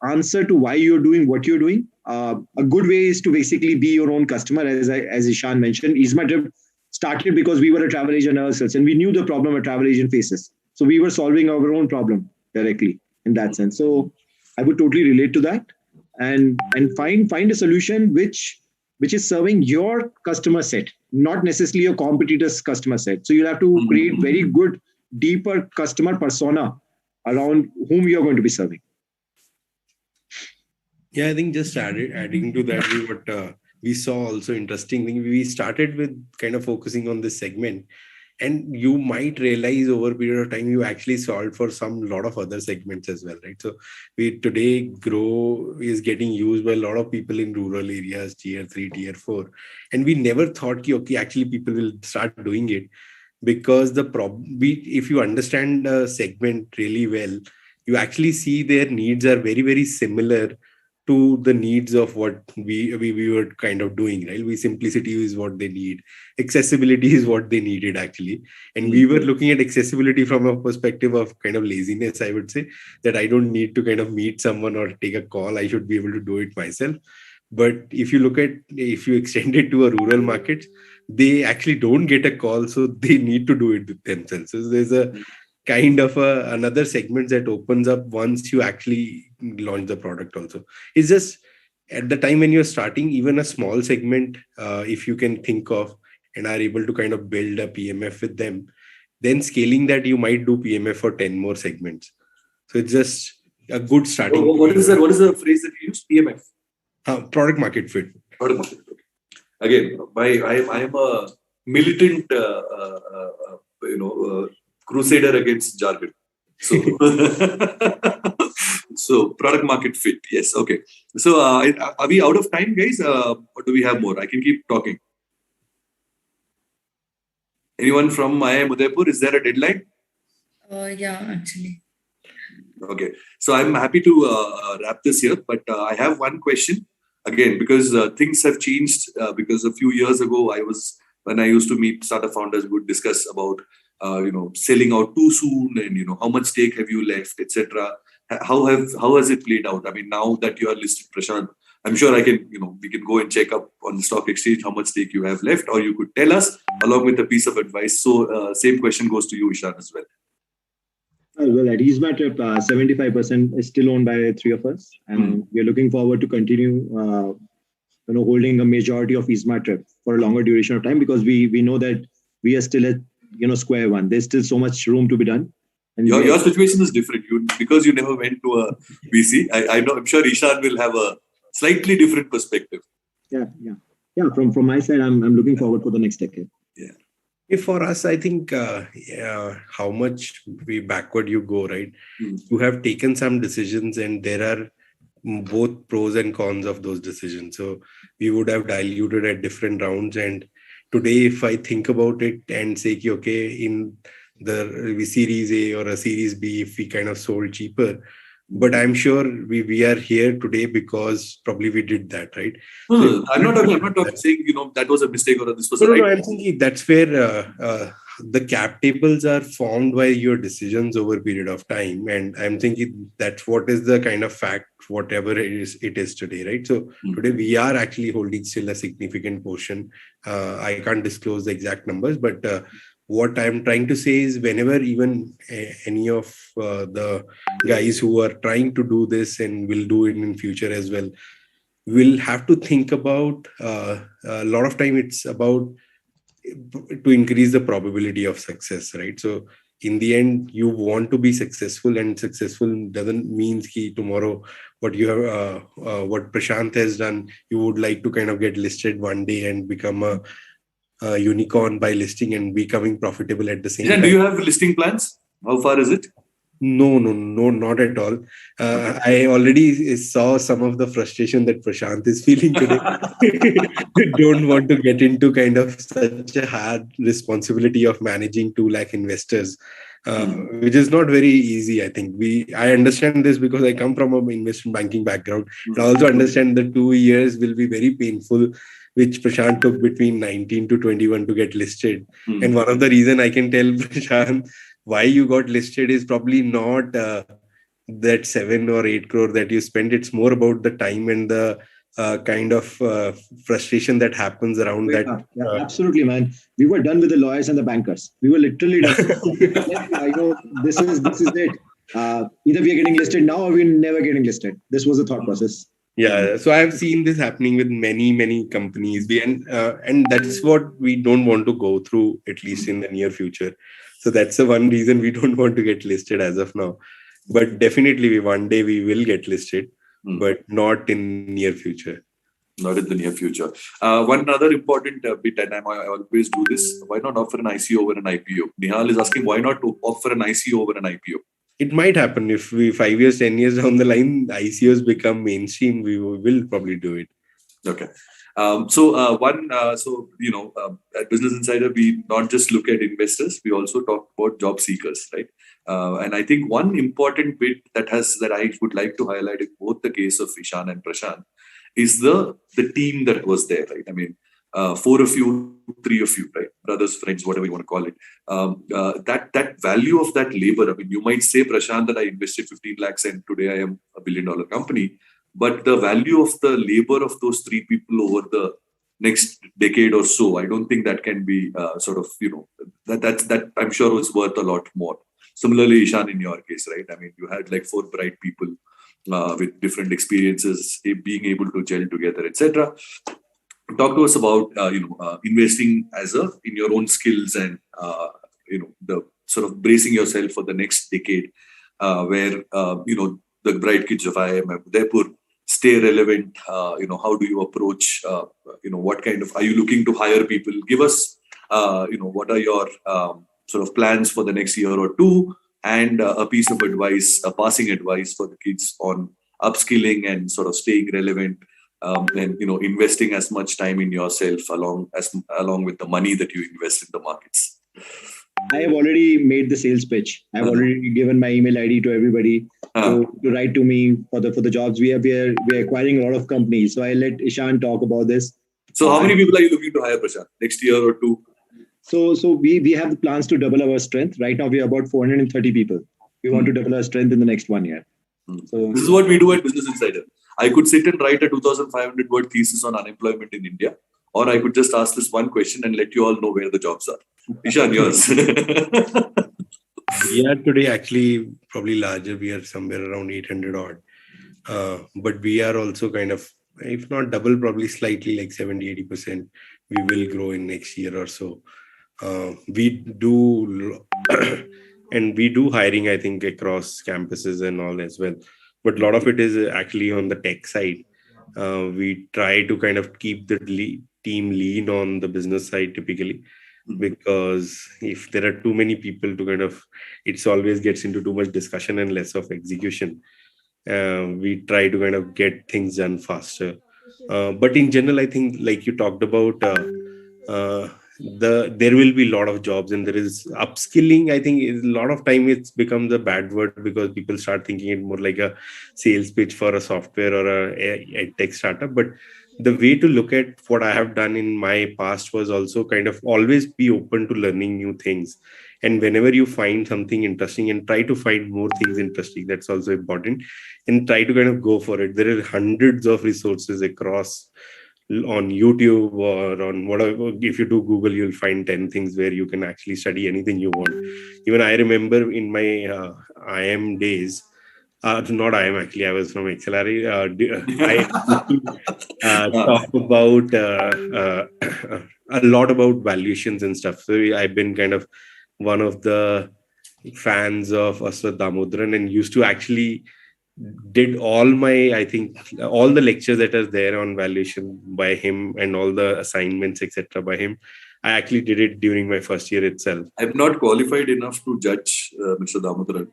answer to why you're doing what you're doing. A good way is to basically be your own customer. As Ishan mentioned, EaseMyTrip started because we were a travel agent ourselves and we knew the problem a travel agent faces. So we were solving our own problem directly in that sense. So I would totally relate to that and find a solution which is serving your customer set, not necessarily your competitor's customer set. So you'll have to create very good, deeper customer persona around whom you're going to be serving. Yeah, I think just adding to that, what we saw also interesting thing. We started with kind of focusing on this segment, and you might realize over a period of time you actually solved for some lot of other segments as well, right? So we today Grow is getting used by a lot of people in rural areas, tier 3, tier 4, and we never thought okay, actually people will start doing it because if you understand the segment really well, you actually see their needs are very, very similar to the needs of what we were kind of doing, right? Simplicity is what they need. Accessibility is what they needed actually. And we were looking at accessibility from a perspective of kind of laziness, I would say, that I don't need to kind of meet someone or take a call. I should be able to do it myself. But if you extend it to a rural market, they actually don't get a call. So they need to do it themselves. So there's a kind of another segment that opens up once you actually launch the product also. It's just at the time when you're starting, even a small segment, if you can think of and are able to kind of build a PMF with them, then scaling that you might do PMF for 10 more segments. So it's just a good starting. What is that? What is the phrase that you use? PMF? Product market fit. Product market fit. Again, I am a militant, crusader against jargon. So, so product market fit. Yes. Okay. So are we out of time, guys? Or do we have more? I can keep talking. Anyone from IIM Udaipur? Is there a deadline? Yeah, actually. Okay. So I'm happy to wrap this here, but I have one question again, because things have changed because a few years ago, when I used to meet startup founders, we would discuss about selling out too soon and how much stake have you left, etc. How has it played out? I mean, now that you are listed, Prashant, I'm sure we can go and check up on the stock exchange how much stake you have left, or you could tell us along with a piece of advice. So same question goes to you, Ishan, as well. Well, at EaseMyTrip, 75% is still owned by 3 of us, and we are looking forward to continue holding a majority of EaseMyTrip for a longer duration of time, because we know that we are still at square one. There's still so much room to be done. And your situation is different. Because you never went to a VC. I'm sure Ishan will have a slightly different perspective. Yeah. From my side, I'm looking forward for the next decade. Yeah. For us, I think how much backward you go, right? You have taken some decisions, and there are both pros and cons of those decisions. So we would have diluted at different rounds. And today, if I think about it and say, okay, in the series A or a series B, if we kind of sold cheaper, but I'm sure we are here today because probably we did that, right? No, I'm not saying that was a mistake or this was a No, right. I'm thinking that's where the cap tables are formed by your decisions over a period of time, and I'm thinking that's what is the kind of fact, whatever it is today, right? So today we are actually holding still a significant portion. I can't disclose the exact numbers, but what I'm trying to say is whenever even any of the guys who are trying to do this and will do it in future as well, will have to think about a lot of time it's about to increase the probability of success, right? So in the end, you want to be successful, and successful doesn't mean ki tomorrow what you have what Prashant has done, you would like to kind of get listed one day and become a unicorn by listing and becoming profitable at the same time. Do you have listing plans? How far is it? No, not at all. I already saw some of the frustration that Prashant is feeling today. Don't want to get into kind of such a hard responsibility of managing 2 lakh investors, which is not very easy. I think I understand this because I come from an investment banking background. I also understand the 2 years will be very painful, which Prashant took between 19 to 21 to get listed. And one of the reason I can tell Prashant why you got listed is probably not that 7 or 8 crore that you spend. It's more about the time and the kind of frustration that happens around that. Absolutely, man. We were done with the lawyers and the bankers. We were literally done. This is it. Either we are getting listed now or we're never getting listed. This was the thought process. Yeah, so I've seen this happening with many companies, and that's what we don't want to go through, at least in the near future. So that's the one reason we don't want to get listed as of now. But definitely, one day we will get listed, but not in near future. Not in the near future. One other important bit, and I always do this: why not offer an ICO over an IPO? Nihal is asking, why not to offer an ICO over an IPO? It might happen if we 5 years, 10 years down the line, ICOs become mainstream. We will probably do it. Okay. At Business Insider, we not just look at investors, we also talk about job seekers, right? And I think one important bit that I would like to highlight in both the case of Ishan and Prashant is the team that was there, right? I mean, 4 of you, 3 of you, right? Brothers, friends, whatever you want to call it. That value of that labor, I mean, you might say, Prashant, that I invested 15 lakhs and today I am a $1 billion company. But the value of the labor of those 3 people over the next decade or so, I don't think that can be that I'm sure was worth a lot more. Similarly, Ishan, in your case, right? I mean, you had like 4 bright people with different experiences, being able to gel together, etc. Talk to us about investing in your own skills and the sort of bracing yourself for the next decade, where the bright kids of IIM Udaipur stay relevant. How do you approach? What kind of, are you looking to hire people? Give us what are your sort of plans for the next year or two, and a piece of advice, a passing advice for the kids on upskilling and sort of staying relevant. And investing as much time in yourself along with the money that you invest in the markets. I have already made the sales pitch. I've already given my email ID to everybody to write to me for the jobs. We are acquiring a lot of companies. So I let Ishan talk about this. So how many people are you looking to hire, Prashant, next year or two? So we have the plans to double our strength. Right now we are about 430 people. We want to double our strength in the next 1 year. So this is what we do at Business Insider. I could sit and write a 2,500 word thesis on unemployment in India, or I could just ask this one question and let you all know where the jobs are. Ishan, yours. We are today actually probably larger. We are somewhere around 800 odd. But we are also kind of, if not double, probably slightly like 70-80%. We will grow in next year or so. We do and we do hiring, I think, across campuses and all as well. But a lot of it is actually on the tech side. We try to kind of keep the team lean on the business side typically, because if there are too many people to kind of, it's always gets into too much discussion and less of execution. we try to kind of get things done faster. But in general, I think like you talked about, there will be a lot of jobs and there is upskilling. I think a lot of time it's becomes a bad word because people start thinking it more like a sales pitch for a software or a tech startup. But the way to look at what I have done in my past was also kind of always be open to learning new things. And whenever you find something interesting, and try to find more things interesting, that's also important, and try to kind of go for it. There are hundreds of resources across on YouTube or on whatever. If you do Google, you'll find 10 things where you can actually study anything you want. Even I remember in my IM days, not IM actually, I was from XLRE. I talk about a lot about valuations and stuff. So I've been kind of one of the fans of Aswat Damodharan and used to actually did all my, I think, all the lectures that are there on valuation by him and all the assignments, etc. by him. I actually did it during my first year itself. I'm not qualified enough to judge Mr. Damodaran.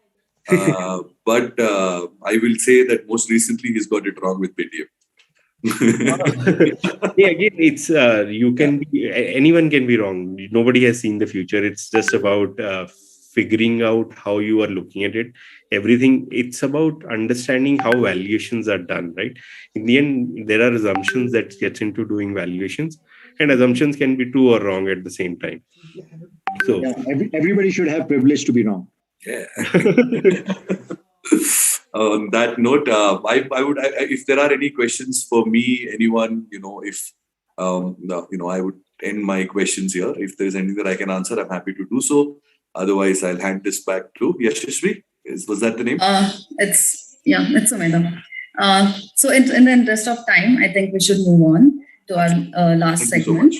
But I will say that most recently he's got it wrong with Paytm. Yeah, again, it's you can be, anyone can be wrong. Nobody has seen the future. It's just about figuring out how you are looking at it. Everything, it's about understanding how valuations are done, right? In the end, there are assumptions that gets into doing valuations, and assumptions can be true or wrong at the same time. So everybody should have privilege to be wrong. Yeah. On that note, I would, if there are any questions for me, anyone, if I would end my questions here. If there is anything that I can answer, I'm happy to do so. Otherwise, I'll hand this back to Yashashri. Was that the name? It's Sumedha. So in the interest of time, I think we should move on to our last segment.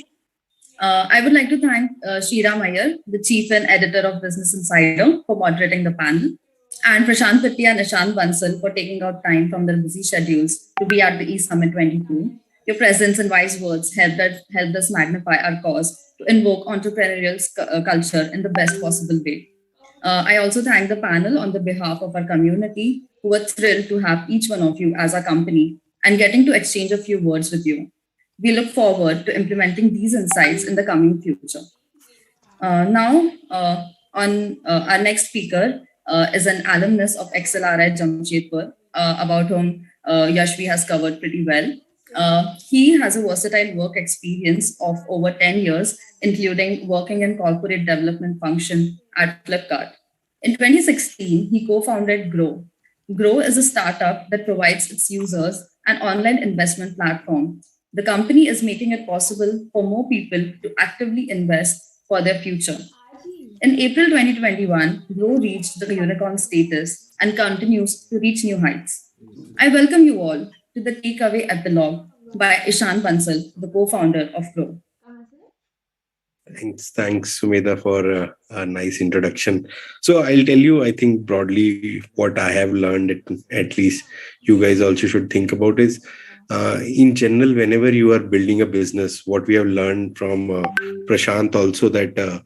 I would like to thank Shriram Iyer, the Chief and Editor of Business Insider, for moderating the panel, and Prashant Pitti and Ishant Bansal for taking out time from their busy schedules to be at the eSummit 22. Your presence and wise words helped us magnify our cause to invoke entrepreneurial culture in the best possible way. I also thank the panel on the behalf of our community, who were thrilled to have each one of you as our company and getting to exchange a few words with you. We look forward to implementing these insights in the coming future. Now, on our next speaker is an alumnus of XLRI Jamshedpur, about whom Yashvi has covered pretty well. He has a versatile work experience of over 10 years, including working in corporate development function at Flipkart. In 2016, he co-founded Grow. Grow is a startup that provides its users an online investment platform. The company is making it possible for more people to actively invest for their future. In April 2021, Grow reached the unicorn status and continues to reach new heights. I welcome you all to the takeaway epilogue by Ishant Bansal, the co-founder of Grow. Thanks, Sumedha, for a nice introduction. So I'll tell you, I think broadly what I have learned, at least you guys also should think about is, in general, whenever you are building a business, what we have learned from Prashant also, that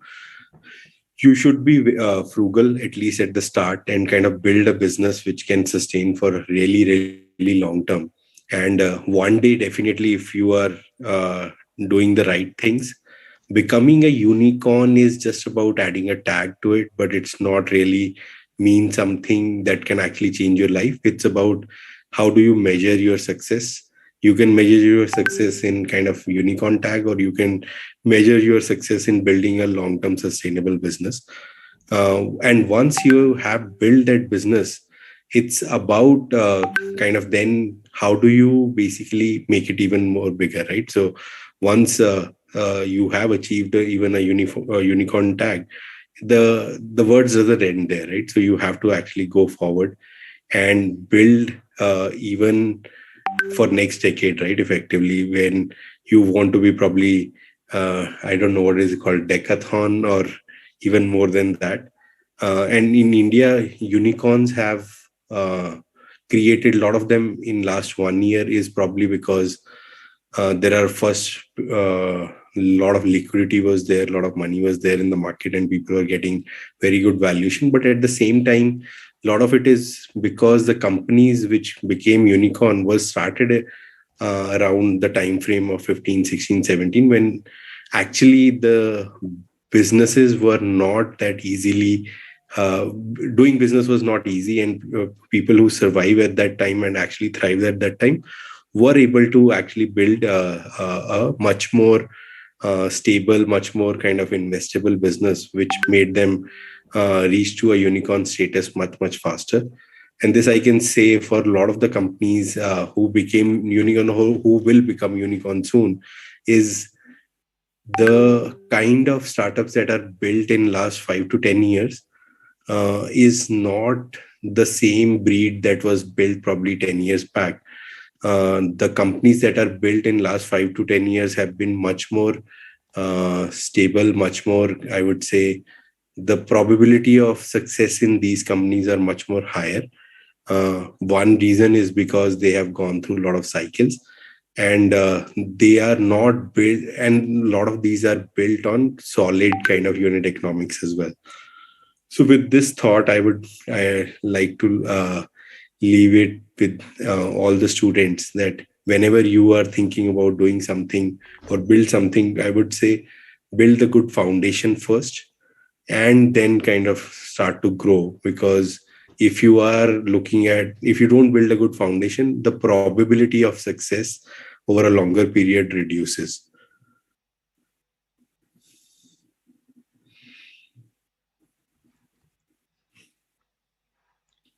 you should be frugal, at least at the start, and kind of build a business which can sustain for really, really long term. And one day, definitely, if you are doing the right things, becoming a unicorn is just about adding a tag to it, but it's not really mean something that can actually change your life. It's about how do you measure your success. You can measure your success in kind of unicorn tag, or you can measure your success in building a long-term sustainable business. And once you have built that business, it's about kind of then how do you basically make it even more bigger, right? So once you have achieved even a unicorn tag, the words doesn't end there, right? So you have to actually go forward and build even for next decade, right? Effectively, when you want to be probably, I don't know what is it called, decathlon or even more than that. And in India, unicorns have created a lot of them in last 1 year is probably because there are first lot of liquidity was there, a lot of money was there in the market, and people are getting very good valuation. But at the same time, lot of it is because the companies which became unicorn was started around the time frame of 15, 16, 17, when actually the businesses were not that easily doing business was not easy, and people who survive at that time and actually thrive at that time were able to actually build a much more stable, much more kind of investable business, which made them reach to a unicorn status much faster. And this I can say for a lot of the companies who became unicorn, who will become unicorn soon, is the kind of startups that are built in last 5 to 10 years is not the same breed that was built probably 10 years back. The companies that are built in last 5 to 10 years have been much more stable, much more, I would say, the probability of success in these companies are much more higher. One reason is because they have gone through a lot of cycles, and they are not built, and a lot of these are built on solid kind of unit economics as well. So with this thought, I like to leave it with all the students that whenever you are thinking about doing something or build something, I would say build the good foundation first and then kind of start to grow. Because if you don't build a good foundation, the probability of success over a longer period reduces.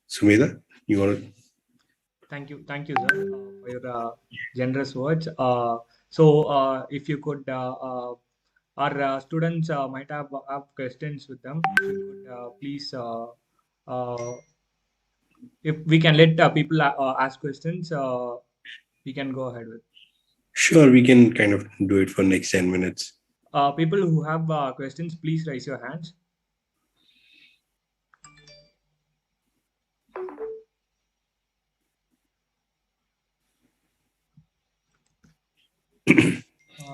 Sumedha, you want to? Thank you, sir, for your generous words. If you could, our students might have questions with them. If you could please, if we can let people ask questions, we can go ahead with. Sure, we can kind of do it for next 10 minutes. People who have questions, please raise your hands.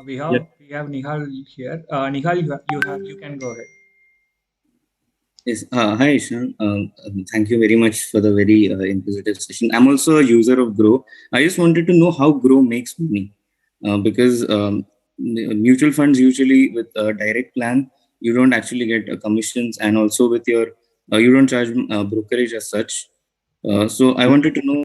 We have Nihal here. Nihal, you can go ahead. Yes. Hi, Ishan. Thank you very much for the very inquisitive session. I'm also a user of Grow. I just wanted to know how Grow makes money, because mutual funds usually with a direct plan, you don't actually get commissions, and also with your you don't charge brokerage as such. So I wanted to know.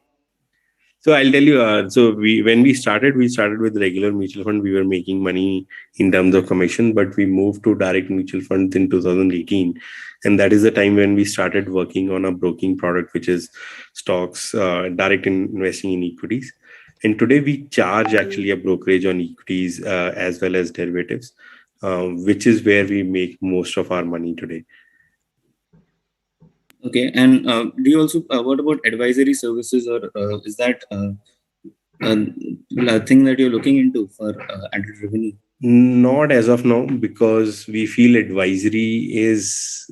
So I'll tell you. When we started with regular mutual fund. We were making money in terms of commission, but we moved to direct mutual funds in 2018, and that is the time when we started working on a broking product, which is stocks, direct investing in equities. And today we charge actually a brokerage on equities as well as derivatives, which is where we make most of our money today. Okay, and do you also what about advisory services, or is that a thing that you're looking into for added revenue? Not as of now, because we feel advisory is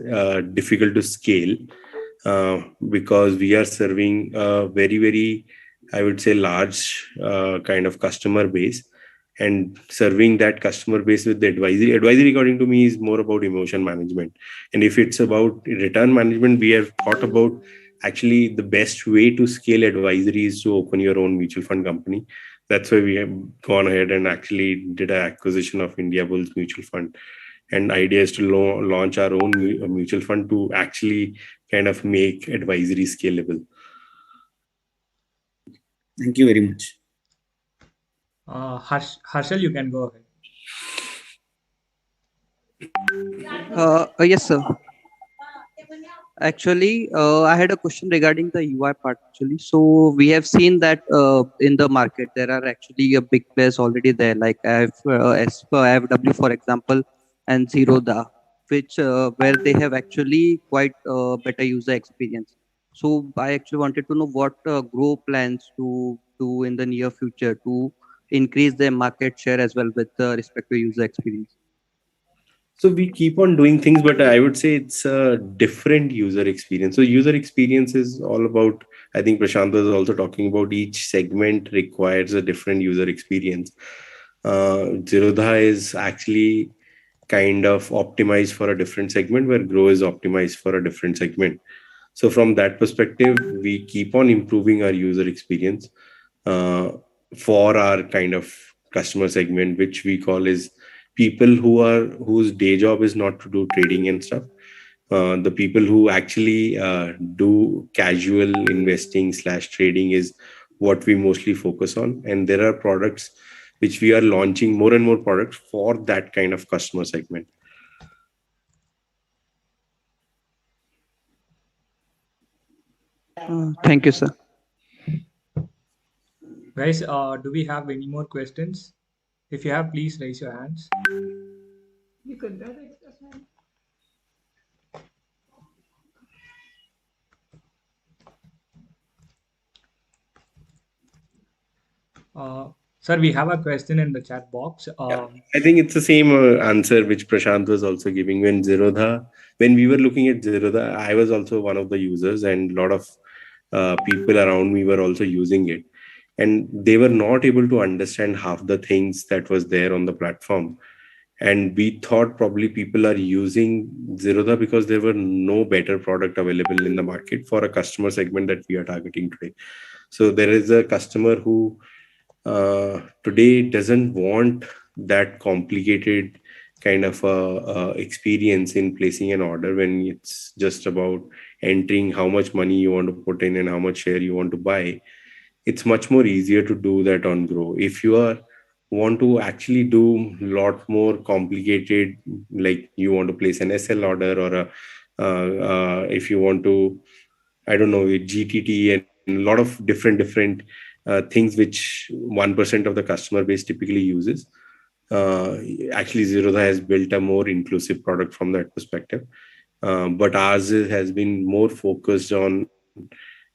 difficult to scale, because we are serving a very, I would say, large kind of customer base. And serving that customer base with the advisory according to me is more about emotion management. And if it's about return management, we have thought about actually the best way to scale advisory is to open your own mutual fund company. That's why we have gone ahead and actually did an acquisition of India Bulls Mutual Fund. And idea is to launch our own mutual fund to actually kind of make advisory scalable. Thank you very much. Harshal, you can go ahead. Yes, sir. Actually, I had a question regarding the UI part. Actually, so we have seen that in the market there are actually a big players already there, like as per IFW, for example, and Zerodha, which where they have actually quite better user experience. So I actually wanted to know what Grow plans to do in the near future to increase their market share as well with respect to user experience. So we keep on doing things, but I would say it's a different user experience. So user experience is all about, I think Prashant was also talking about, each segment requires a different user experience. Zerodha is actually kind of optimized for a different segment, where Grow is optimized for a different segment. So from that perspective, we keep on improving our user experience for our kind of customer segment, which we call is people whose day job is not to do trading and stuff. The people who actually do casual investing slash trading is what we mostly focus on. And there are products which we are launching, more and more products for that kind of customer segment. Thank you, sir. Guys, do we have any more questions? If you have, please raise your hands. You could do it. Sir, we have a question in the chat box. I think it's the same answer which Prashant was also giving when we were looking at Zerodha. I was also one of the users, and a lot of people around me were also using it, and they were not able to understand half the things that was there on the platform. And we thought probably people are using Zerodha because there were no better product available in the market for a customer segment that we are targeting today. So there is a customer who today doesn't want that complicated kind of experience in placing an order, when it's just about entering how much money you want to put in and how much share you want to buy. It's much more easier to do that on Grow. If you want to actually do a lot more complicated, like you want to place an SL order, or if you want to, I don't know, GTT and a lot of different things which 1% of the customer base typically uses. Actually, Zerodha has built a more inclusive product from that perspective. But ours has been more focused on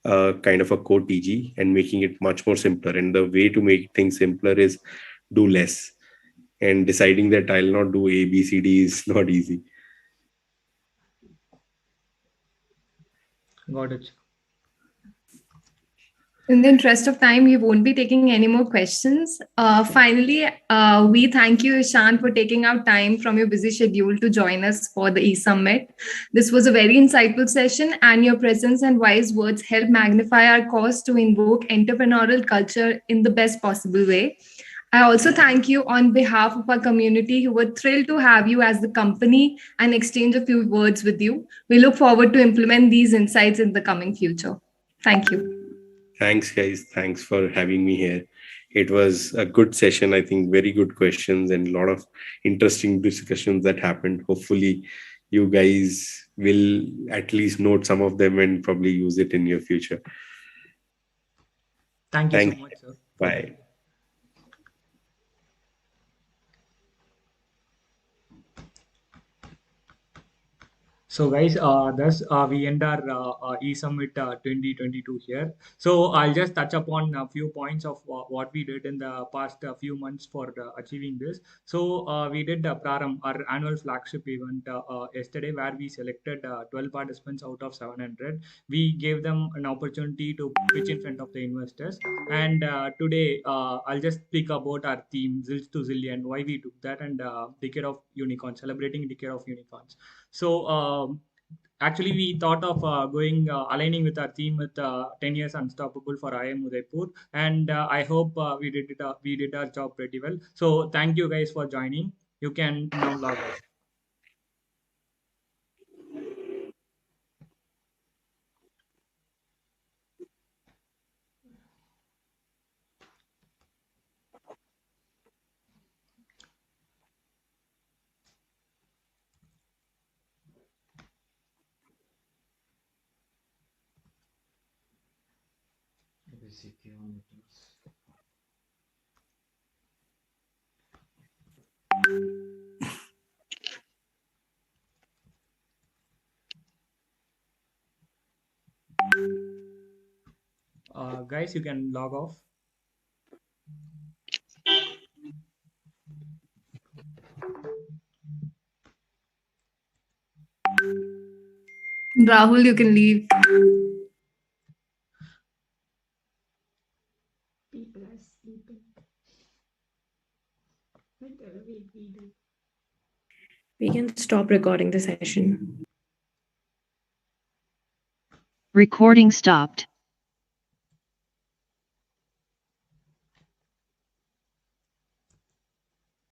kind of a core TG and making it much more simpler. And the way to make things simpler is do less. And deciding that I'll not do A, B, C, D is not easy. Got it. In the interest of time, we won't be taking any more questions. Finally, we thank you, Ishan, for taking out time from your busy schedule to join us for the eSummit. This was a very insightful session, and your presence and wise words help magnify our cause to invoke entrepreneurial culture in the best possible way. I also thank you on behalf of our community, who were thrilled to have you as the company and exchange a few words with you. We look forward to implement these insights in the coming future. Thank you. Thanks, guys. Thanks for having me here. It was a good session. I think very good questions and a lot of interesting discussions that happened. Hopefully, you guys will at least note some of them and probably use it in your future. Thank you so much, sir. Bye. So guys, thus we end our eSummit 2022 here. So I'll just touch upon a few points of what we did in the past few months for achieving this. So we did Praram, our annual flagship event yesterday, where we selected 12 participants out of 700. We gave them an opportunity to pitch in front of the investors. And today I'll just speak about our theme, Zilch to Zillion, why we took that, and Decade of Unicorns, celebrating Decade of Unicorns. So actually, we thought of aligning with our theme with 10 years unstoppable for IIM Udaipur, and I hope we did our job pretty well. So thank you guys for joining. You can now log off. Guys, you can log off. Rahul, you can leave. People are sleeping. Whatever we do. We can stop recording the session. Recording stopped.